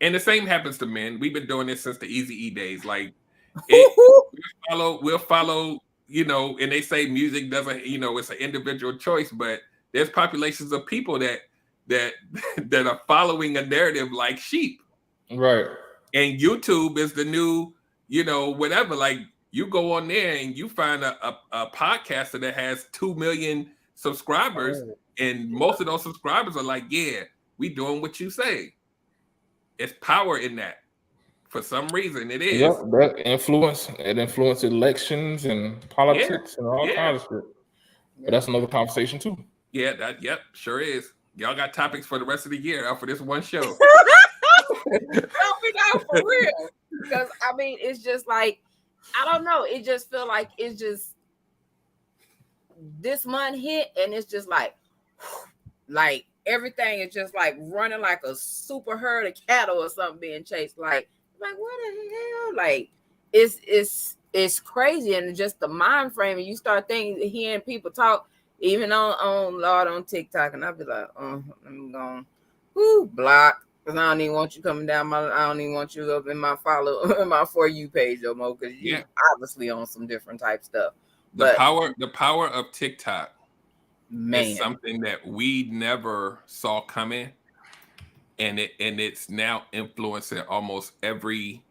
And the same happens to men. We've been doing this since the Eazy-E days. Like we'll follow, you know, and they say music doesn't, you know, it's an individual choice, but there's populations of people that are following a narrative like sheep. Right. And YouTube is the new, you know, whatever. Like you go on there and you find a podcaster that has 2 million subscribers, and most of those subscribers are like, yeah, we doing what you say. It's power in that. For some reason, it is. Yep, that influenced elections and politics and all kinds of shit. But that's another conversation too. Yeah, sure is. Y'all got topics for the rest of the year out for this one show. No, for real. Because I mean, it's just like, I don't know. It just feel like it's just this month hit, and it's just like everything is just like running like a super herd of cattle or something being chased. Like what the hell? Like it's crazy, and just the mind frame. And you start hearing people talk, even on TikTok, and I'll be like, I'm going, block. Because I don't even want you coming down I don't even want you up in my my For You page no more, because you're obviously on some different type stuff. The power of TikTok is something that we never saw coming, and it's now influencing almost every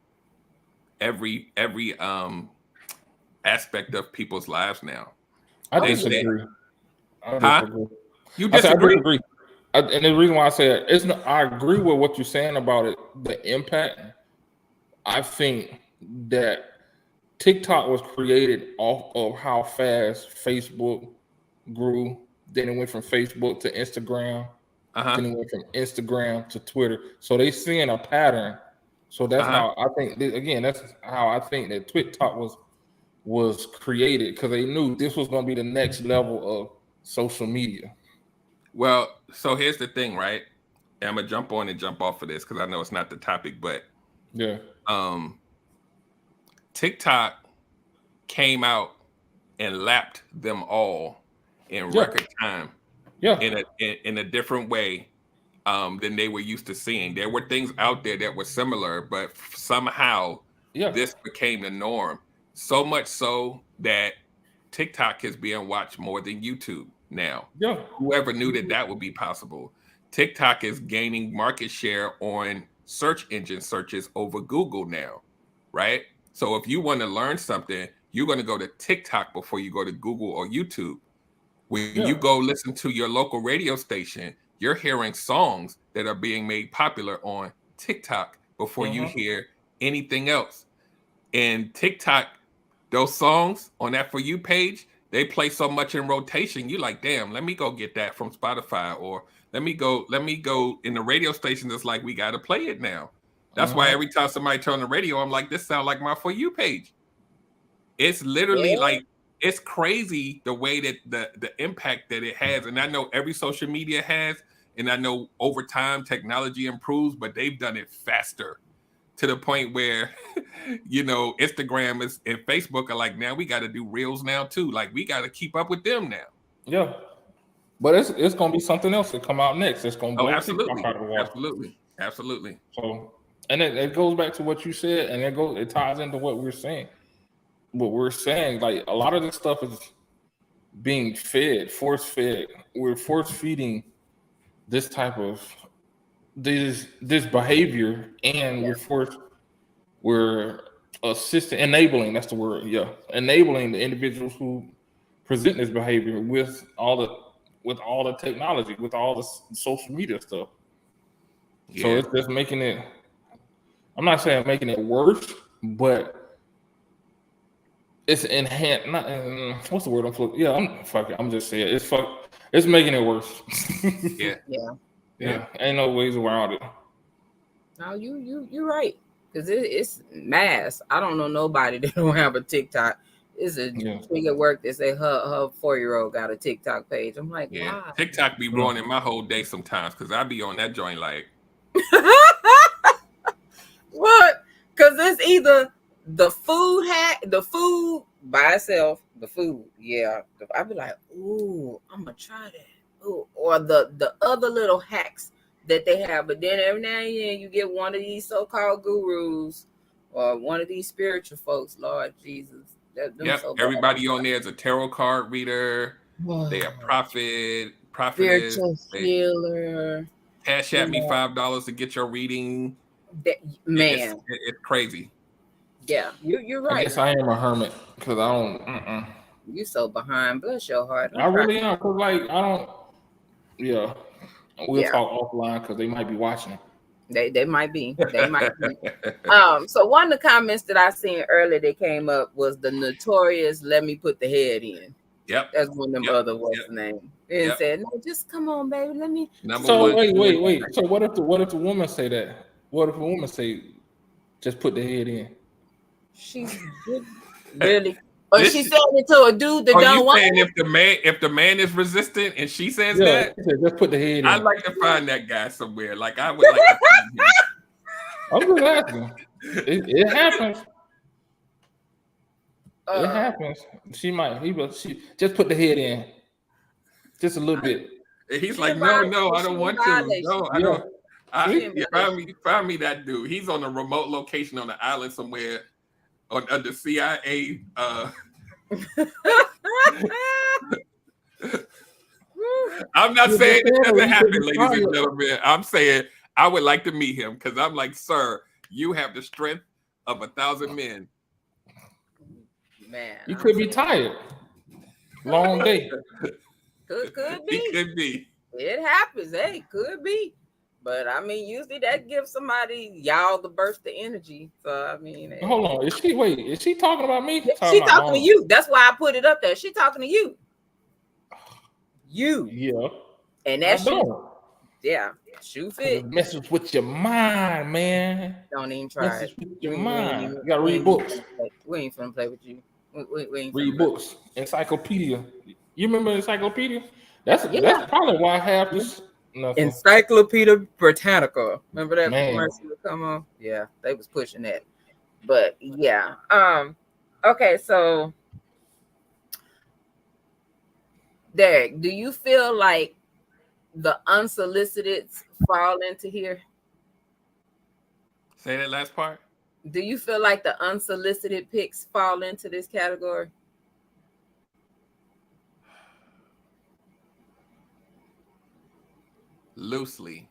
aspect of people's lives now. I disagree. You disagree? I disagree. And the reason why I say that I agree with what you're saying about it, the impact. I think that TikTok was created off of how fast Facebook grew. Then it went from Facebook to Instagram. Then it went from Instagram to Twitter. So they seeing a pattern. So that's how I think. Again, that's how I think that TikTok was created, because they knew this was going to be the next level of social media. Well, so here's the thing, right? And I'm gonna jump on and jump off of this because I know it's not the topic, but TikTok came out and lapped them all in record time, in a different way than they were used to seeing. There were things out there that were similar, but somehow this became the norm. So much so that TikTok is being watched more than YouTube now. Whoever knew that would be possible? TikTok is gaining market share on search engine searches over Google now, right? So if you want to learn something, you're going to go to TikTok before you go to Google or YouTube. When you go listen to your local radio station, you're hearing songs that are being made popular on TikTok before you hear anything else. And TikTok, those songs on that For You page, they play so much in rotation. You like, damn, let me go get that from Spotify, or let me go in the radio station. It's like, we got to play it now. That's why every time somebody turn the radio, I'm like, this sounds like my For You page. It's literally like, it's crazy the way that the impact that it has. And I know every social media has, and I know over time technology improves, but they've done it faster to the point where, you know, Instagram and Facebook are like, now we got to do reels now too. Like, we got to keep up with them now. Yeah. But it's going to be something else to come out next. It's going to blow absolutely. out of the water. Absolutely. So, and it goes back to what you said, and it ties into what we're saying. What we're saying, like, a lot of this stuff is being force fed. We're force feeding this type of this behavior, and we're enabling. That's the word. Enabling the individuals who present this behavior with all the with all the technology, with all the social media stuff. Yeah. So it's just making it. I'm not saying making it worse, but it's enhanced. Not what's the word I'm looking. Yeah, I'm just saying it's fuck. It's making it worse. Yeah. Yeah. Ain't no ways around it. No, you're right. Because it's mass. I don't know nobody that don't have a TikTok. It's a chick at work that say her 4-year-old got a TikTok page. I'm like, wow. TikTok be ruining my whole day sometimes because I be on that joint like. What? Because it's either the food by itself, the food. Yeah. I be like, ooh, I'm going to try that. Ooh. Or the other little hacks that they have. But then every now and then you get one of these so-called gurus or one of these spiritual folks, Lord Jesus. Yep. So everybody on there is a tarot card reader. They a prophetess. Spiritual healer. Cash at me $5 to get your reading. Man, it's crazy. Yeah, you're right. I guess I am a hermit because I don't. You so behind. Bless your heart. I really am. Cause like I don't. Yeah, we'll talk offline because they might be watching. They might be. They might be. So one of the comments that I seen earlier that came up was the notorious "Let me put the head in." Yep. That's one of them other what's the name. And said, "No, just come on, baby. Let me." So wait. So what if the woman say that? What if a woman say, "Just put the head in"? She's really. Or she said it to a dude that don't want it. If the man is resistant and she says that, just put the head in. I'd like to find that guy somewhere. Like I would like to find him. I'm just asking. It happens. It happens. She just put the head in. Just a little bit. And he's like, no, I don't want to. No, I don't. Find me that dude. He's on a remote location on the island somewhere. Under CIA. I'm not saying it doesn't happen, ladies and gentlemen. I'm saying I would like to meet him because I'm like, sir, you have the strength of 1,000 men. Man, you could be tired. Long day. Could be. It could be. It happens. Hey, could be. But I mean, usually that gives somebody y'all the burst of energy. So I mean, hold on. Is she talking about me? She talking to you. That's why I put it up there. She talking to you. You. Yeah. And that's yeah. Shoe fit. Messes with your mind, man. Don't even try messes it. With your mind. You gotta read books. We ain't finna play with you. We ain't read books. Encyclopedia. You remember Encyclopedia? That's probably why I have this. Nothing. Encyclopedia Britannica. Remember that commercial that come on? Yeah, they was pushing that. But yeah. Okay, so Derek, do you feel like the unsolicited fall into here? Say that last part. Do you feel like the unsolicited pics fall into this category? Loosely.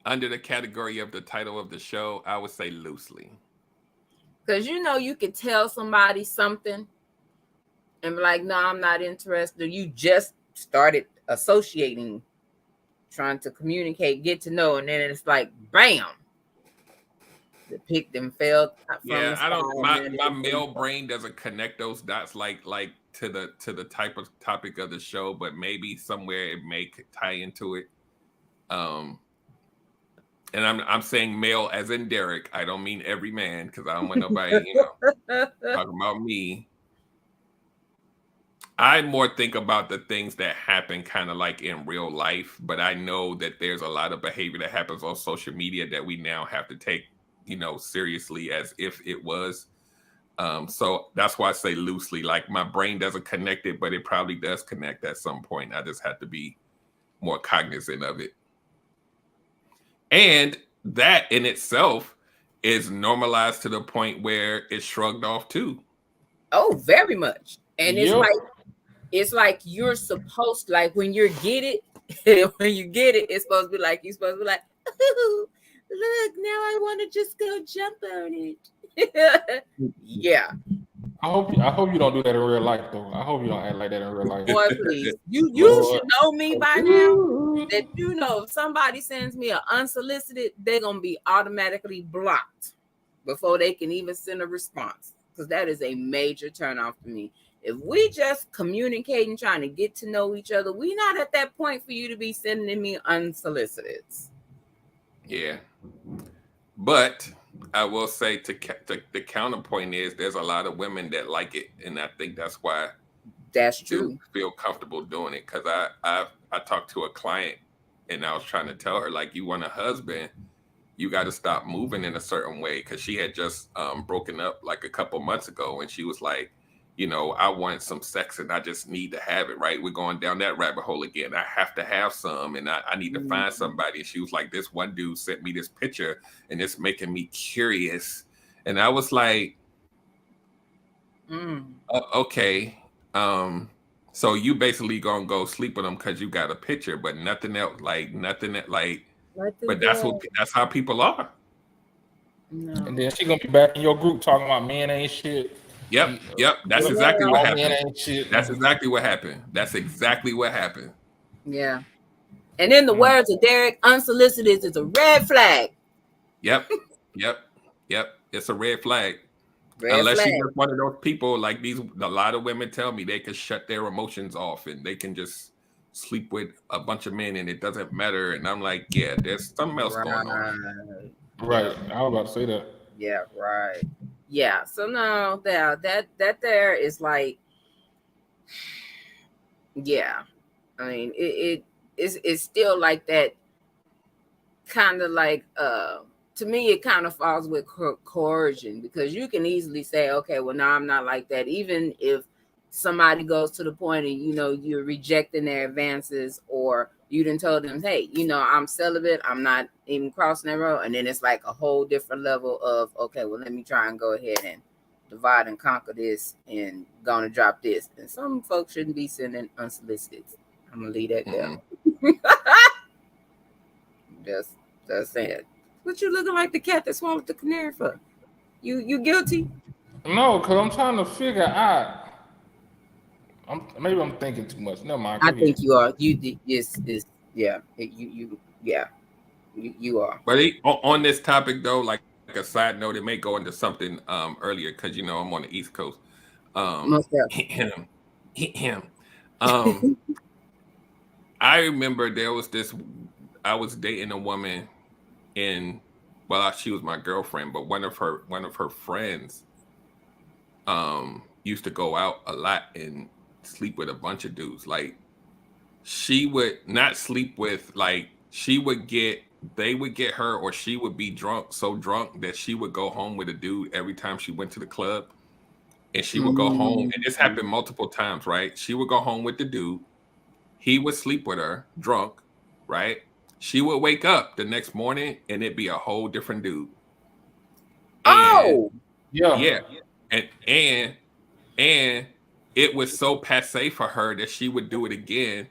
Under the category of the title of the show, I would say loosely. Because you can tell somebody something and be like, no, I'm not interested. You just started associating, trying to communicate, get to know, and then it's like, bam. The pick them fell. Yeah, I don't. My male brain doesn't connect those dots like to the type of topic of the show, but maybe somewhere it may tie into it. And I'm saying male as in Derek. I don't mean every man because I don't want nobody, talking about me. I more think about the things that happen kind of like in real life, but I know that there's a lot of behavior that happens on social media that we now have to take, seriously as if it was. So that's why I say loosely, like my brain doesn't connect it, but it probably does connect at some point. I just have to be more cognizant of it. And that in itself is normalized to the point where it's shrugged off too. Oh, very much. And it's like you're supposed, like when you get it, it's supposed to be like, you're supposed to be like, ooh, look, now I want to just go jump on it. Yeah. I hope you don't do that in real life, though. I hope you don't act like that in real life. Boy, please. You Lord. should know me by now. That if somebody sends me an unsolicited, they're gonna be automatically blocked before they can even send a response. Because that is a major turnoff to me. If we just communicating, trying to get to know each other, we not at that point for you to be sending me unsolicited. Yeah, but I will say the counterpoint is there's a lot of women that like it, and I think that's why That's they true. feel comfortable doing it. Because I talked to a client, and I was trying to tell her, like, you want a husband, you got to stop moving in a certain way. Because she had just broken up like a couple months ago, and she was like, I want some sex and I just need to have it, right? We're going down that rabbit hole again. I have to have some, and I need to find somebody. And she was like, this one dude sent me this picture and it's making me curious. And I was like, okay. So you basically gonna go sleep with them because you got a picture, but nothing else, but that's how people are. No. And then she gonna be back in your group talking about men ain't shit. Yep. That's exactly what happened. Shit. That's exactly what happened. That's exactly what happened. Yeah. And in the words of Derek, unsolicited is a red flag. Yep. It's a red flag. Unless you're one of those people like a lot of women tell me they can shut their emotions off and they can just sleep with a bunch of men and it doesn't matter. And I'm like, yeah, there's something else going on. Right. I was about to say that. Yeah, right. Yeah. So no, that there is like, yeah. I mean, it's still like that kind of like to me it kind of falls with coercion, because you can easily say, okay, well, no, I'm not like that. Even if somebody goes to the point and you're rejecting their advances, or you done told them, hey, I'm celibate, I'm not even crossing that road, and then it's like a whole different level of, okay, well, let me try and go ahead and divide and conquer this and gonna drop this. And some folks shouldn't be sending unsolicited. I'm gonna leave that there. Just saying. What you looking like the cat that swallowed the canary for? You guilty? No, because I'm trying to figure out. Maybe I'm thinking too much. Never mind. I think you are. You are. But on this topic though, like a side note, it may go into something earlier because I'm on the East Coast. I remember there was this. I was dating a woman, she was my girlfriend, but one of her friends used to go out a lot and sleep with a bunch of dudes. Like, she would not sleep with, like, they would get her, or she would be so drunk that she would go home with a dude every time she went to the club. And she would go home, and this happened multiple times, right? She would go home with the dude. He would sleep with her, drunk, right? She would wake up the next morning, and it'd be a whole different dude. And, yeah. And it was so passe for her that she would do it again.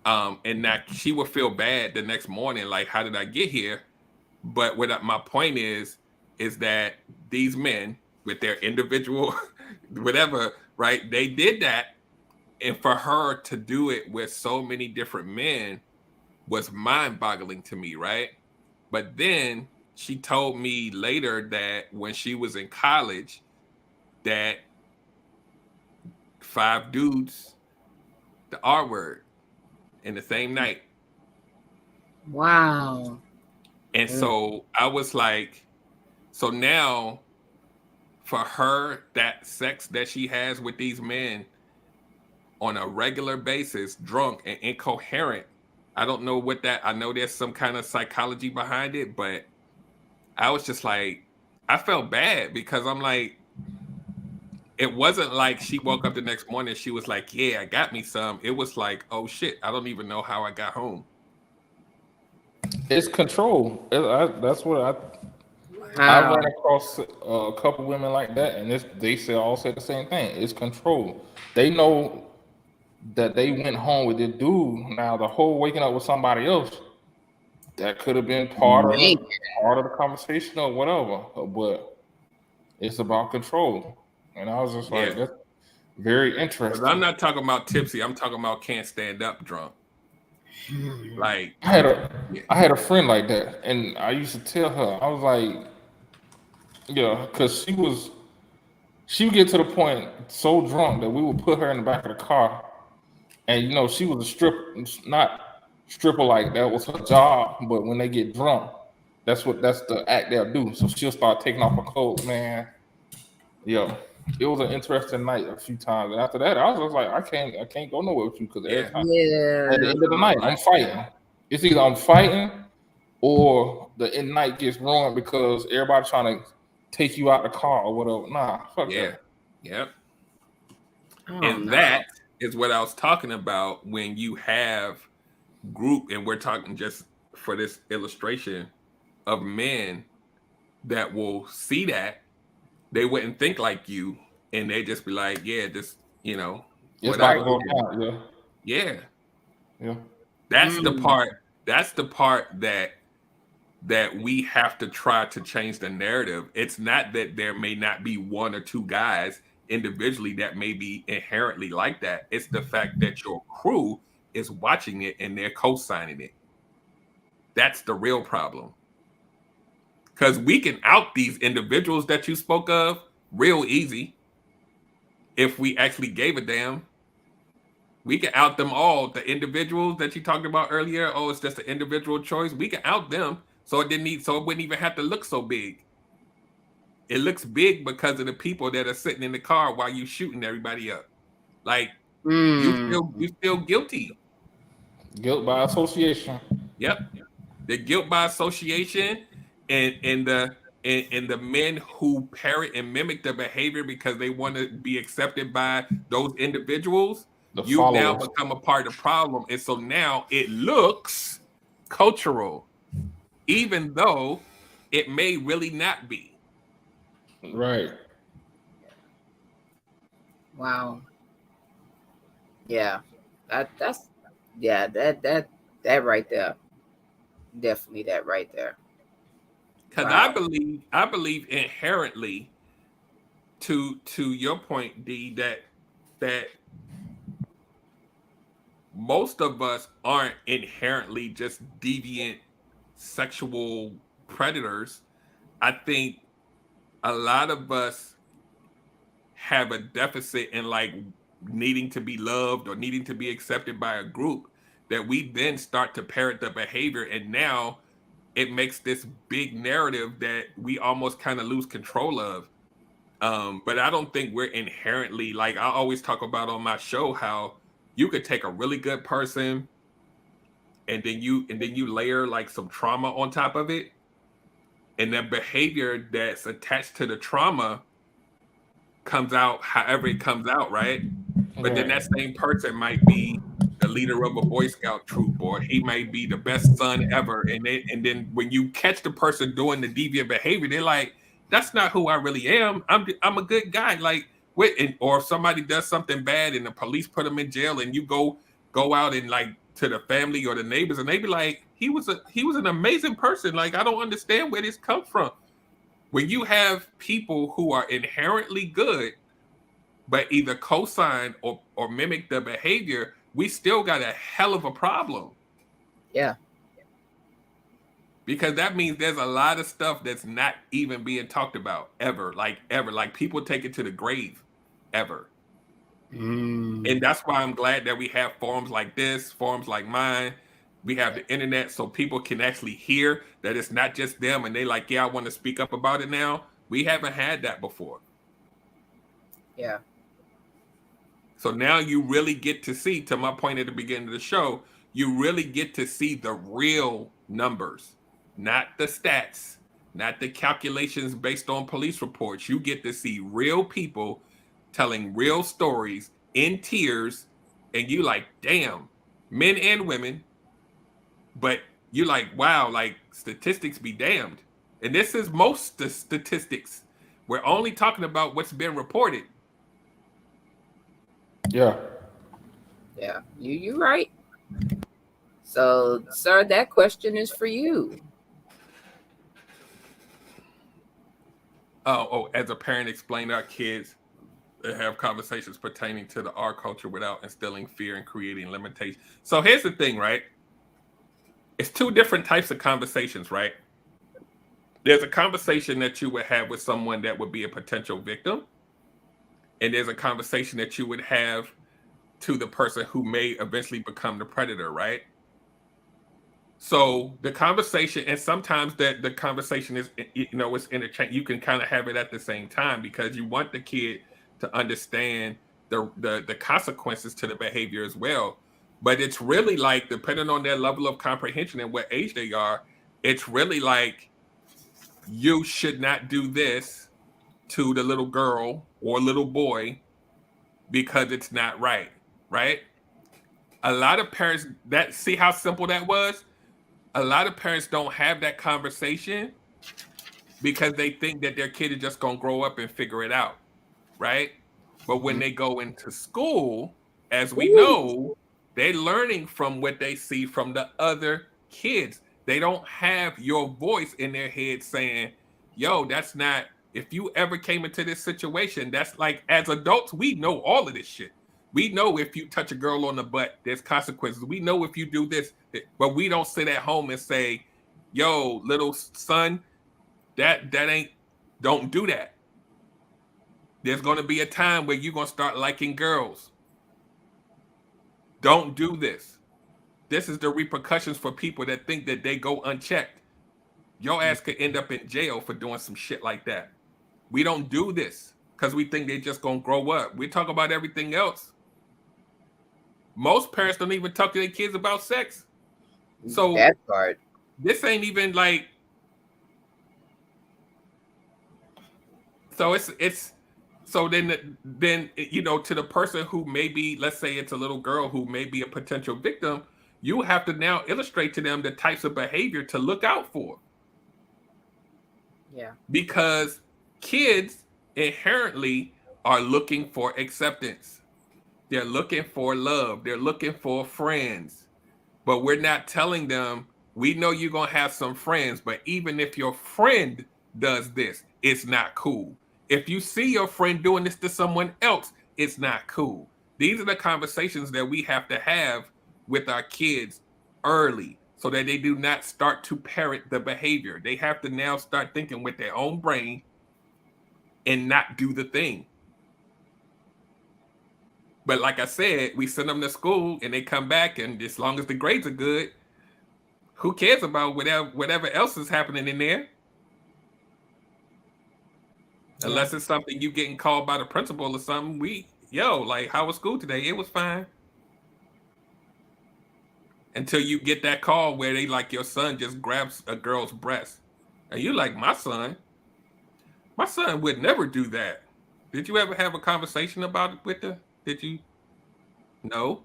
And that she would feel bad the next morning, like, how did I get here? But my point is that these men with their individual whatever, right? They did that. And for her to do it with so many different men was mind-boggling to me, right? But then she told me later that when she was in college, that 5 dudes, the R word, in the same night. Wow. And so I was like, so now for her, that sex that she has with these men on a regular basis, drunk and incoherent, I don't know I know there's some kind of psychology behind it, but I was just like, I felt bad because I'm like, it wasn't like she woke up the next morning, she was like, yeah, I got me some. It was like, oh shit, I don't even know how I got home. It's control. That's what I ran across a couple women like that, and they all said the same thing. It's control. They know that they went home with this dude. Now the whole waking up with somebody else, that could have been part of the conversation or whatever. But it's about control. And I was just Yeah. like, that's very 'Cause interesting. I'm not talking about tipsy. I'm talking about can't stand up drunk. Like I had a friend like that, and I used to tell her, I was like, yeah, because she would get to the point so drunk that we would put her in the back of the car, and she was a stripper, not stripper like that was her job, but when they get drunk, that's the act they'll do. So she'll start taking off her coat, man. Yeah, it was an interesting night a few times, and after that, I was just like, I can't go nowhere with you because Yeah. every time Yeah. at the end of the night, I'm fighting. It's either I'm fighting or the night gets ruined because everybody trying to take you out the car or whatever. Nah, fuck Yeah. that. Yep. Oh, And no. that is what I was talking about when you have group, and we're talking just for this illustration of men that will see that they wouldn't think like you, and they just be like, yeah, just It's whatever. about to go down. Yeah. Yeah. That's the Mm. part. That's the part that we have to try to change the narrative. It's not that there may not be one or two guys individually that may be inherently like that. It's the fact that your crew is watching it and they're co-signing it. That's the real problem. Because we can out these individuals that you spoke of real easy if we actually gave a damn. We can out them all. The individuals that you talked about earlier, oh, it's just an individual choice. We can out them, so it wouldn't even have to look so big. It looks big because of the people that are sitting in the car while you shooting everybody up. Like you feel guilty. Guilt by association. Yep. The guilt by association and the men who parrot and mimic the behavior because they want to be accepted by those individuals. You now followers. become a part of the problem. And so now it looks cultural, even though it may really not be. Right. Wow. Yeah. That right there. Definitely that right there. Because Wow. I believe inherently to your point, D, that most of us aren't inherently just deviant sexual predators. I think a lot of us have a deficit in like needing to be loved or needing to be accepted by a group that we then start to parrot the behavior, and now it makes this big narrative that we almost kind of lose control of. But I don't think we're inherently, like I always talk about on my show, how you could take a really good person and then you layer like some trauma on top of it, and that behavior that's attached to the trauma comes out however it comes out, right? But then that same person might be the leader of a Boy Scout troop, or he might be the best son ever. And then when you catch the person doing the deviant behavior, they're like, "That's not who I really am. I'm a good guy." Like, or if somebody does something bad and the police put them in jail, and you go out and like to the family or the neighbors, and they be like, "He was an amazing person. Like, I don't understand where this comes from." When you have people who are inherently good, but either co-sign or mimic the behavior, we still got a hell of a problem. Yeah. Because that means there's a lot of stuff that's not even being talked about ever. Like people take it to the grave ever. And that's why I'm glad that we have forums like this, forums like mine. We have the internet so people can actually hear that it's not just them and they like, yeah, I want to speak up about it now. We haven't had that before. Yeah. So now you really get to see, to my point at the beginning of the show, you really get to see the real numbers, not the stats, not the calculations based on police reports. You get to see real people telling real stories in tears, and you like, damn, men and women. But you're like, wow, like statistics be damned. And this is most the statistics. We're only talking about what's been reported. Yeah. Yeah. You right. So, sir, that question is for you. Oh, as a parent, explain to our kids They have conversations pertaining to our culture without instilling fear and creating limitations. So here's the thing, right? It's two different types of conversations, right? There's a conversation that you would have with someone that would be a potential victim, and there's a conversation that you would have to the person who may eventually become the predator, right? So the conversation, and sometimes the conversation is, it's interchange. You can kind of have it at the same time because you want the kid to understand the consequences to the behavior as well. But it's really like, depending on their level of comprehension and what age they are, it's really like, you should not do this to the little girl or little boy because it's not right, right? A lot of parents, see how simple that was? A lot of parents don't have that conversation because they think that their kid is just going to grow up and figure it out, right? But when they go into school, as we know, they're learning from what they see from the other kids. They don't have your voice in their head saying, yo, that's not, if you ever came into this situation, that's like, as adults, we know all of this shit. We know if you touch a girl on the butt, there's consequences. We know if you do this, but we don't sit at home and say, yo, little son, that ain't, don't do that. There's going to be a time where you're going to start liking girls. Don't do this. This is the repercussions for people that think that they go unchecked. Your ass could end up in jail for doing some shit like that. We don't do this because we think they just going to grow up. We talk about everything else. Most parents don't even talk to their kids about sex. So that part. This ain't even like. So it's so then to the person who maybe, let's say it's a little girl who may be a potential victim, you have to now illustrate to them the types of behavior to look out for. Yeah. Because kids inherently are looking for acceptance. They're looking for love. They're looking for friends. But we're not telling them, we know you're going to have some friends, but even if your friend does this, it's not cool. If you see your friend doing this to someone else, it's not cool. These are the conversations that we have to have with our kids early so that they do not start to parrot the behavior. They have to now start thinking with their own brain and not do the thing. But like I said, we send them to school and they come back, and as long as the grades are good, who cares about whatever else is happening in there? Yeah. Unless it's something you getting called by the principal or something. Like, how was school today? It was fine. Until you get that call where they like, your son just grabs a girl's breast. And you like, my son would never do that. Did you ever have a conversation about it with her? Did you? No.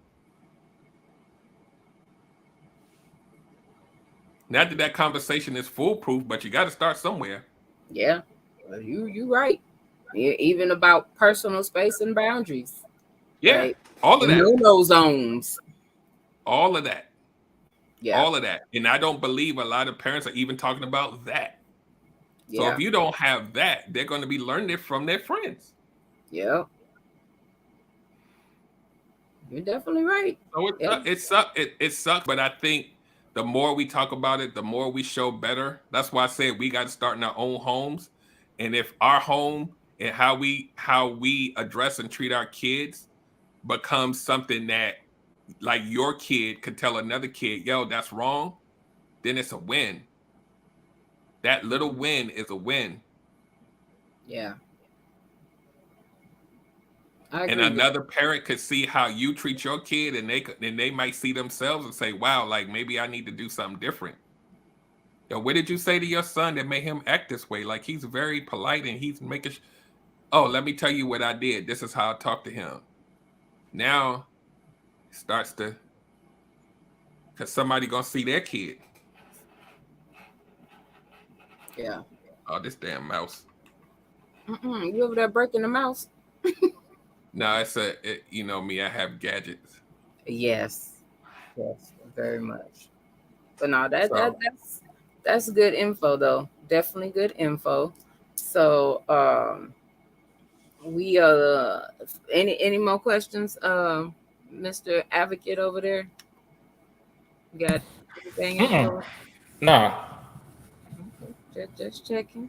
Not that conversation is foolproof, but you got to start somewhere. Yeah, well, you right. Even about personal space and boundaries. Yeah, right? All of that. No zones. All of that. Yeah. All of that. And I don't believe a lot of parents are even talking about that. Yeah. So if you don't have that, they're going to be learning it from their friends. Yeah. You're definitely right. So it sucks, but I think the more we talk about it, the more we show better. That's why I said we got to start in our own homes. And if our home and how we address and treat our kids becomes something that, like, your kid could tell another kid, yo, that's wrong, then it's a win. That little win is a win. Yeah. And another parent could see how you treat your kid, and they might see themselves and say, wow, like, maybe I need to do something different. Yo, what did you say to your son that made him act this way? Like, he's very polite and he's making let me tell you what I did. This is how I talked to him. Now it starts to, because somebody gonna see their kid. Yeah. Oh, this damn mouse. You over there breaking the mouse? No, you know me, I have gadgets. Yes, very much. But no, that's good info though. Definitely good info. So We any more questions, Mr. Advocate over there? You got anything info? Nah. Just checking.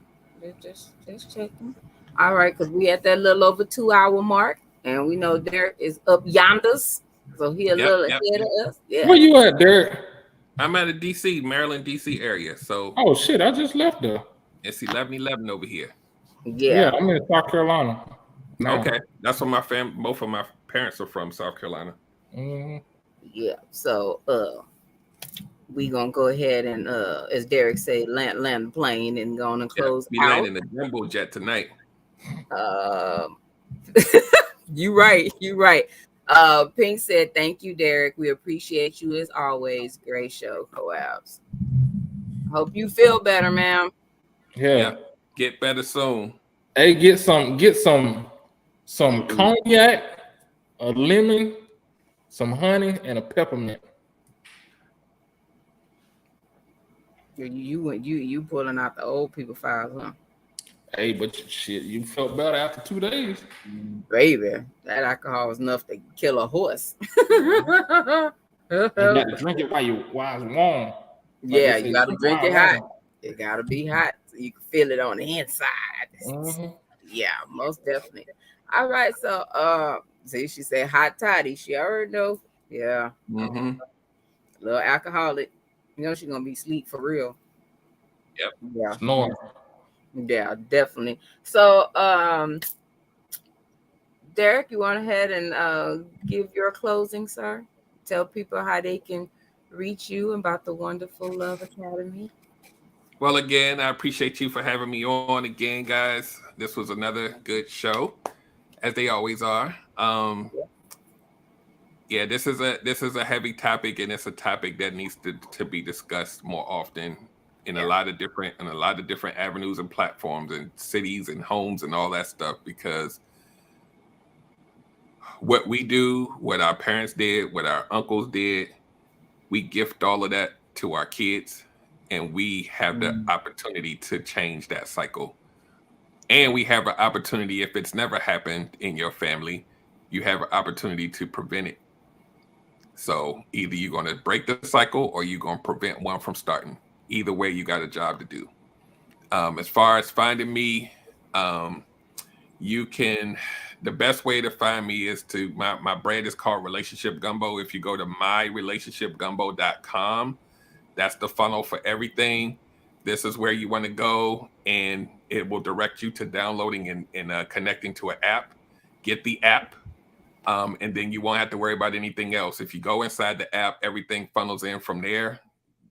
Just checking. All right, because we at that little over 2 hour mark, and we know Derek is up yonders, so he a little ahead of us. Yeah. Where you at, Derek? I'm at a DC, Maryland, DC area. So Oh shit, I just left there. it's 11:11 over here. Yeah, I'm in South Carolina. now. Okay, that's where both of my parents are from, South Carolina. Yeah. So we gonna go ahead and as Derek said, land the plane and gonna close We out. landing the jumbo jet tonight. You right. Pink said, "Thank you, Derek. We appreciate you as always. Great show, Coabs. Hope you feel better, ma'am. Yeah. Get better soon. Hey, get some cognac, a lemon, some honey, and a peppermint. You pulling out the old people files, huh? Hey, but shit, you felt better after 2 days. Baby, that alcohol was enough to kill a horse. You got to drink it while it's warm. Yeah, you got to drink it hot. It got to be hot so you can feel it on the inside. Mm-hmm. Yeah, most definitely. All right, so see, she said hot toddy. She already know. Yeah. Mm-hmm. Little alcoholic. You know she's gonna be asleep for real. Yep. Yeah. Snore. Yeah, definitely. So Derek, you went ahead and give your closing, sir. Tell people how they can reach you about the Wonderful Love Academy. Well, again, I appreciate you for having me on again, guys. This was another good show, as they always are. Yeah, this is a heavy topic, and it's a topic that needs to be discussed more often in a lot of different avenues and platforms and cities and homes and all that stuff, because what we do, what our parents did, what our uncles did, we gift all of that to our kids, and we have the opportunity to change that cycle. And we have an opportunity, if it's never happened in your family, you have an opportunity to prevent it. So either you're going to break the cycle or you're going to prevent one from starting. Either way, you got a job to do. As far as finding me, you can, the best way to find me is to, my brand is called Relationship Gumbo. If you go to myrelationshipgumbo.com, that's the funnel for everything. This is where you want to go, and it will direct you to downloading and connecting to an app. Get the app. And then you won't have to worry about anything else. If you go inside the app, everything funnels in from there.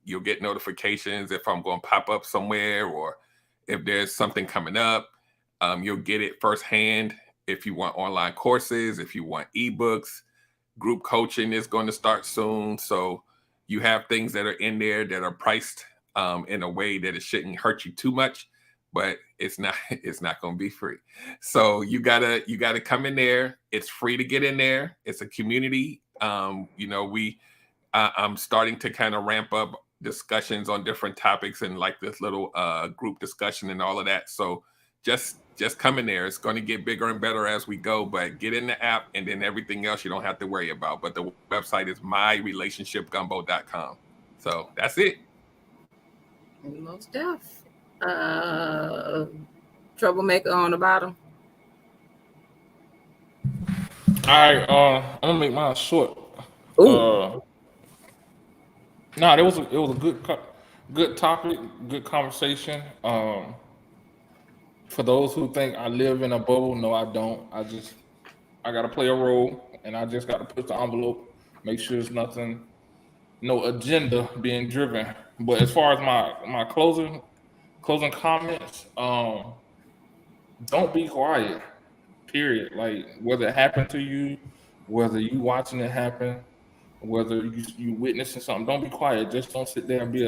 You'll get notifications if I'm going to pop up somewhere, or if there's something coming up, you'll get it firsthand. If you want online courses, if you want ebooks, group coaching is going to start soon. So you have things that are in there that are priced in a way that it shouldn't hurt you too much, but it's not going to be free. So you gotta come in there. It's free to get in there. It's a community. I'm starting to kind of ramp up discussions on different topics and like this little group discussion and all of that. So just come in there. It's going to get bigger and better as we go, but get in the app, and then everything else you don't have to worry about. But the website is myrelationshipgumbo.com. So that's it. Most deaf. Troublemaker on the bottom. All right, I'm gonna make mine short. Ooh. It was a good topic, good conversation. For those who think I live in a bubble, no, I don't. I gotta play a role, and I just gotta push the envelope, make sure there's nothing, no agenda being driven. But as far as my closing comments, don't be quiet. Period. Like, whether it happened to you, whether you watching it happen, whether you witnessing something, don't be quiet. Just don't sit there and be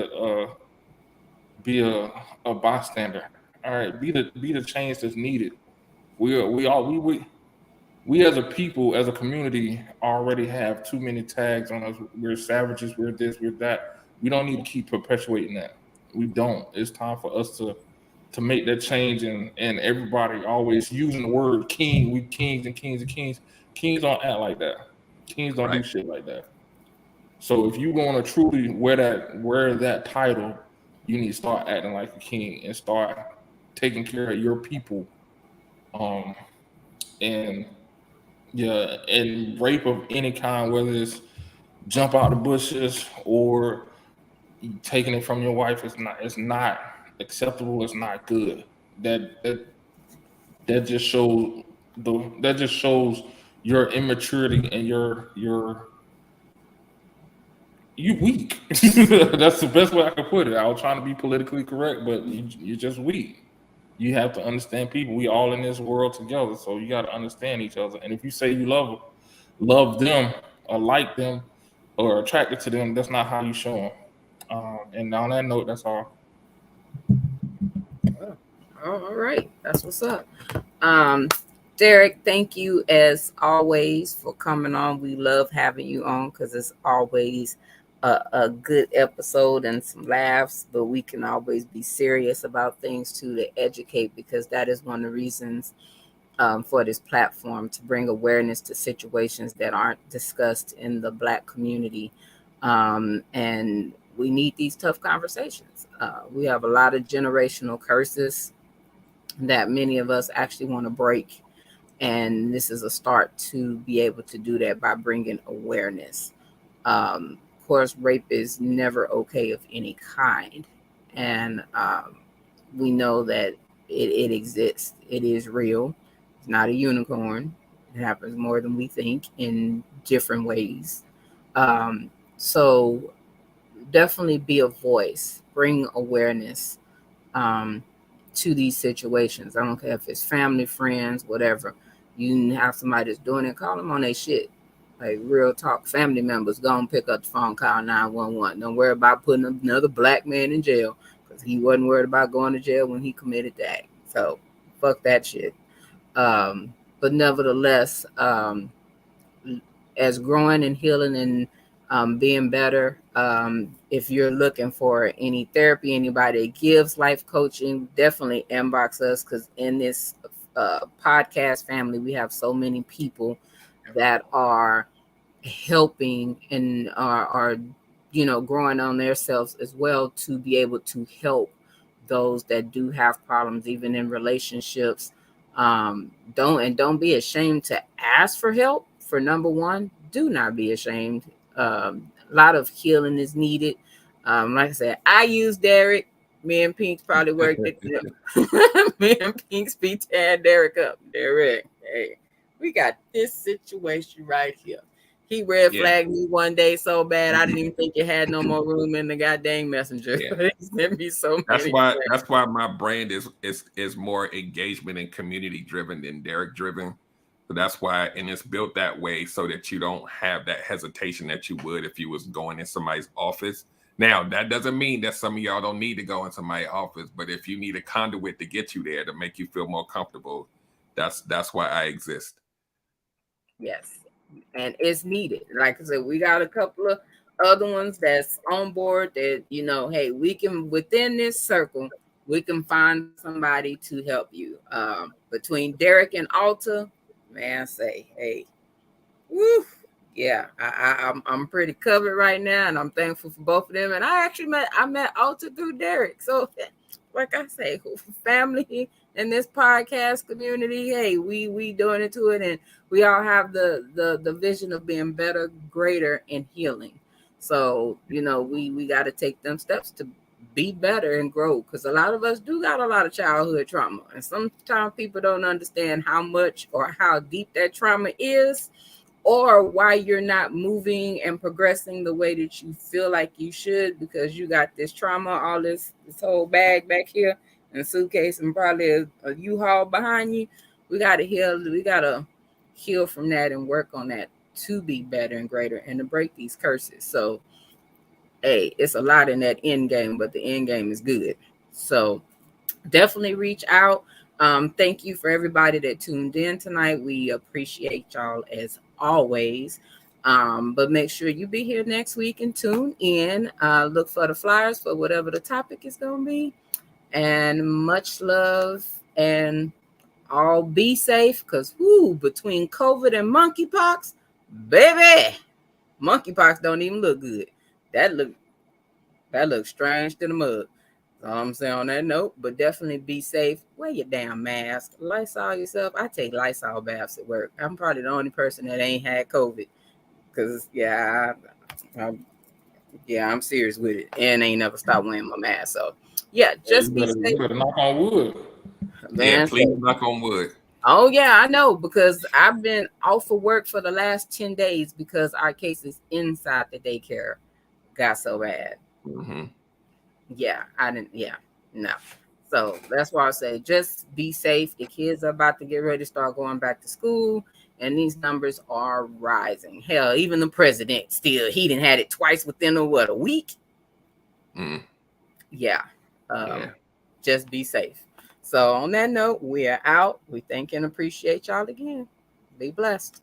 a bystander. All right, be the change that's needed. We as a people, as a community, already have too many tags on us. We're savages. We're this. We're that. We don't need to keep perpetuating that. We don't. It's time for us to to make that change, and everybody always using the word king. We kings and kings and kings. Kings don't act like that. Kings don't do shit like that. So if you want to truly wear that title, you need to start acting like a king and start taking care of your people. And yeah, and rape of any kind, whether it's jump out the bushes or taking it from your wife, it's not acceptable. It's not good. That just shows your immaturity and you weak. That's the best way I can put it. I was trying to be politically correct, but you're just weak. You have to understand people. We all in this world together, so you got to understand each other. And if you say you love them or like them or attracted to them, that's not how you show them. And on that note, that's all. All right, that's what's up. Derek, thank you as always for coming on. We love having you on because it's always a good episode and some laughs, but we can always be serious about things too, to educate, because that is one of the reasons for this platform, to bring awareness to situations that aren't discussed in the Black community. And we need these tough conversations. We have a lot of generational curses that many of us actually want to break. And this is a start to be able to do that by bringing awareness. Of course, rape is never okay of any kind. And we know that it exists. It is real. It's not a unicorn. It happens more than we think in different ways. So definitely be a voice, bring awareness to these situations. I don't care if it's family, friends, whatever. You have somebody that's doing it, call them on their shit. Like real talk, family members, go and pick up the phone, call 911. Don't worry about putting another Black man in jail, because he wasn't worried about going to jail when he committed the act. So fuck that shit. But nevertheless, as growing and healing and being better, if you're looking for any therapy, anybody that gives life coaching, definitely inbox us, because in this podcast family, we have so many people that are helping and are growing on themselves as well, to be able to help those that do have problems, even in relationships. Don't be ashamed to ask for help. For number one, do not be ashamed. A lot of healing is needed. Like I said, I use Derek. Me and Pinks probably worked it. Me and Pinks be tearing Derek up. Derek, hey, we got this situation right here. He red flagged me one day so bad I didn't even think you had no more room in the goddamn messenger. He sent me so many. That's why my brand is more engagement and community driven than Derek driven. So that's why, and it's built that way so that you don't have that hesitation that you would if you was going in somebody's office. Now, that doesn't mean that some of y'all don't need to go into my office, but if you need a conduit to get you there to make you feel more comfortable, that's why I exist. Yes, and it's needed. Like I said, we got a couple of other ones that's on board that, hey, we can, within this circle, we can find somebody to help you. Between Derek and Alta, man, say, hey, woo. Yeah, I'm pretty covered right now, and I'm thankful for both of them. And I actually met Alta through Derek. So, like I say, family in this podcast community, hey, we doing it to it, and we all have the vision of being better, greater, and healing. So, we got to take them steps to be better and grow, because a lot of us do got a lot of childhood trauma, and sometimes people don't understand how much or how deep that trauma is, or why you're not moving and progressing the way that you feel like you should, because you got this trauma, all this whole bag back here, and suitcase, and probably a U-Haul behind you. We got to heal from that and work on that to be better and greater and to break these curses. So, hey, it's a lot in that end game, but the end game is good. So definitely reach out. Thank you for everybody that tuned in tonight. We appreciate y'all as always. But make sure you be here next week and tune in. Look for the flyers for whatever the topic is going to be. And much love, and all be safe, because between COVID and monkeypox, baby, monkeypox don't even look good. That looks strange to the mug. That's all I'm saying on that note. But definitely be safe. Wear your damn mask. Lysol yourself. I take Lysol baths at work. I'm probably the only person that ain't had COVID. Because, I'm serious with it. And ain't never stopped wearing my mask. So, yeah, just be safe. You better knock on wood. Man, please knock on wood. Oh, yeah, I know. Because I've been off of work for the last 10 days because our cases inside the daycare got so bad. Mm-hmm. Yeah, no. So that's why I say just be safe. The kids are about to get ready to start going back to school, and these numbers are rising. Hell, even the president he didn't had it twice within a week. Yeah. Just be safe. So on that note, we are out. We thank and appreciate y'all again. Be blessed.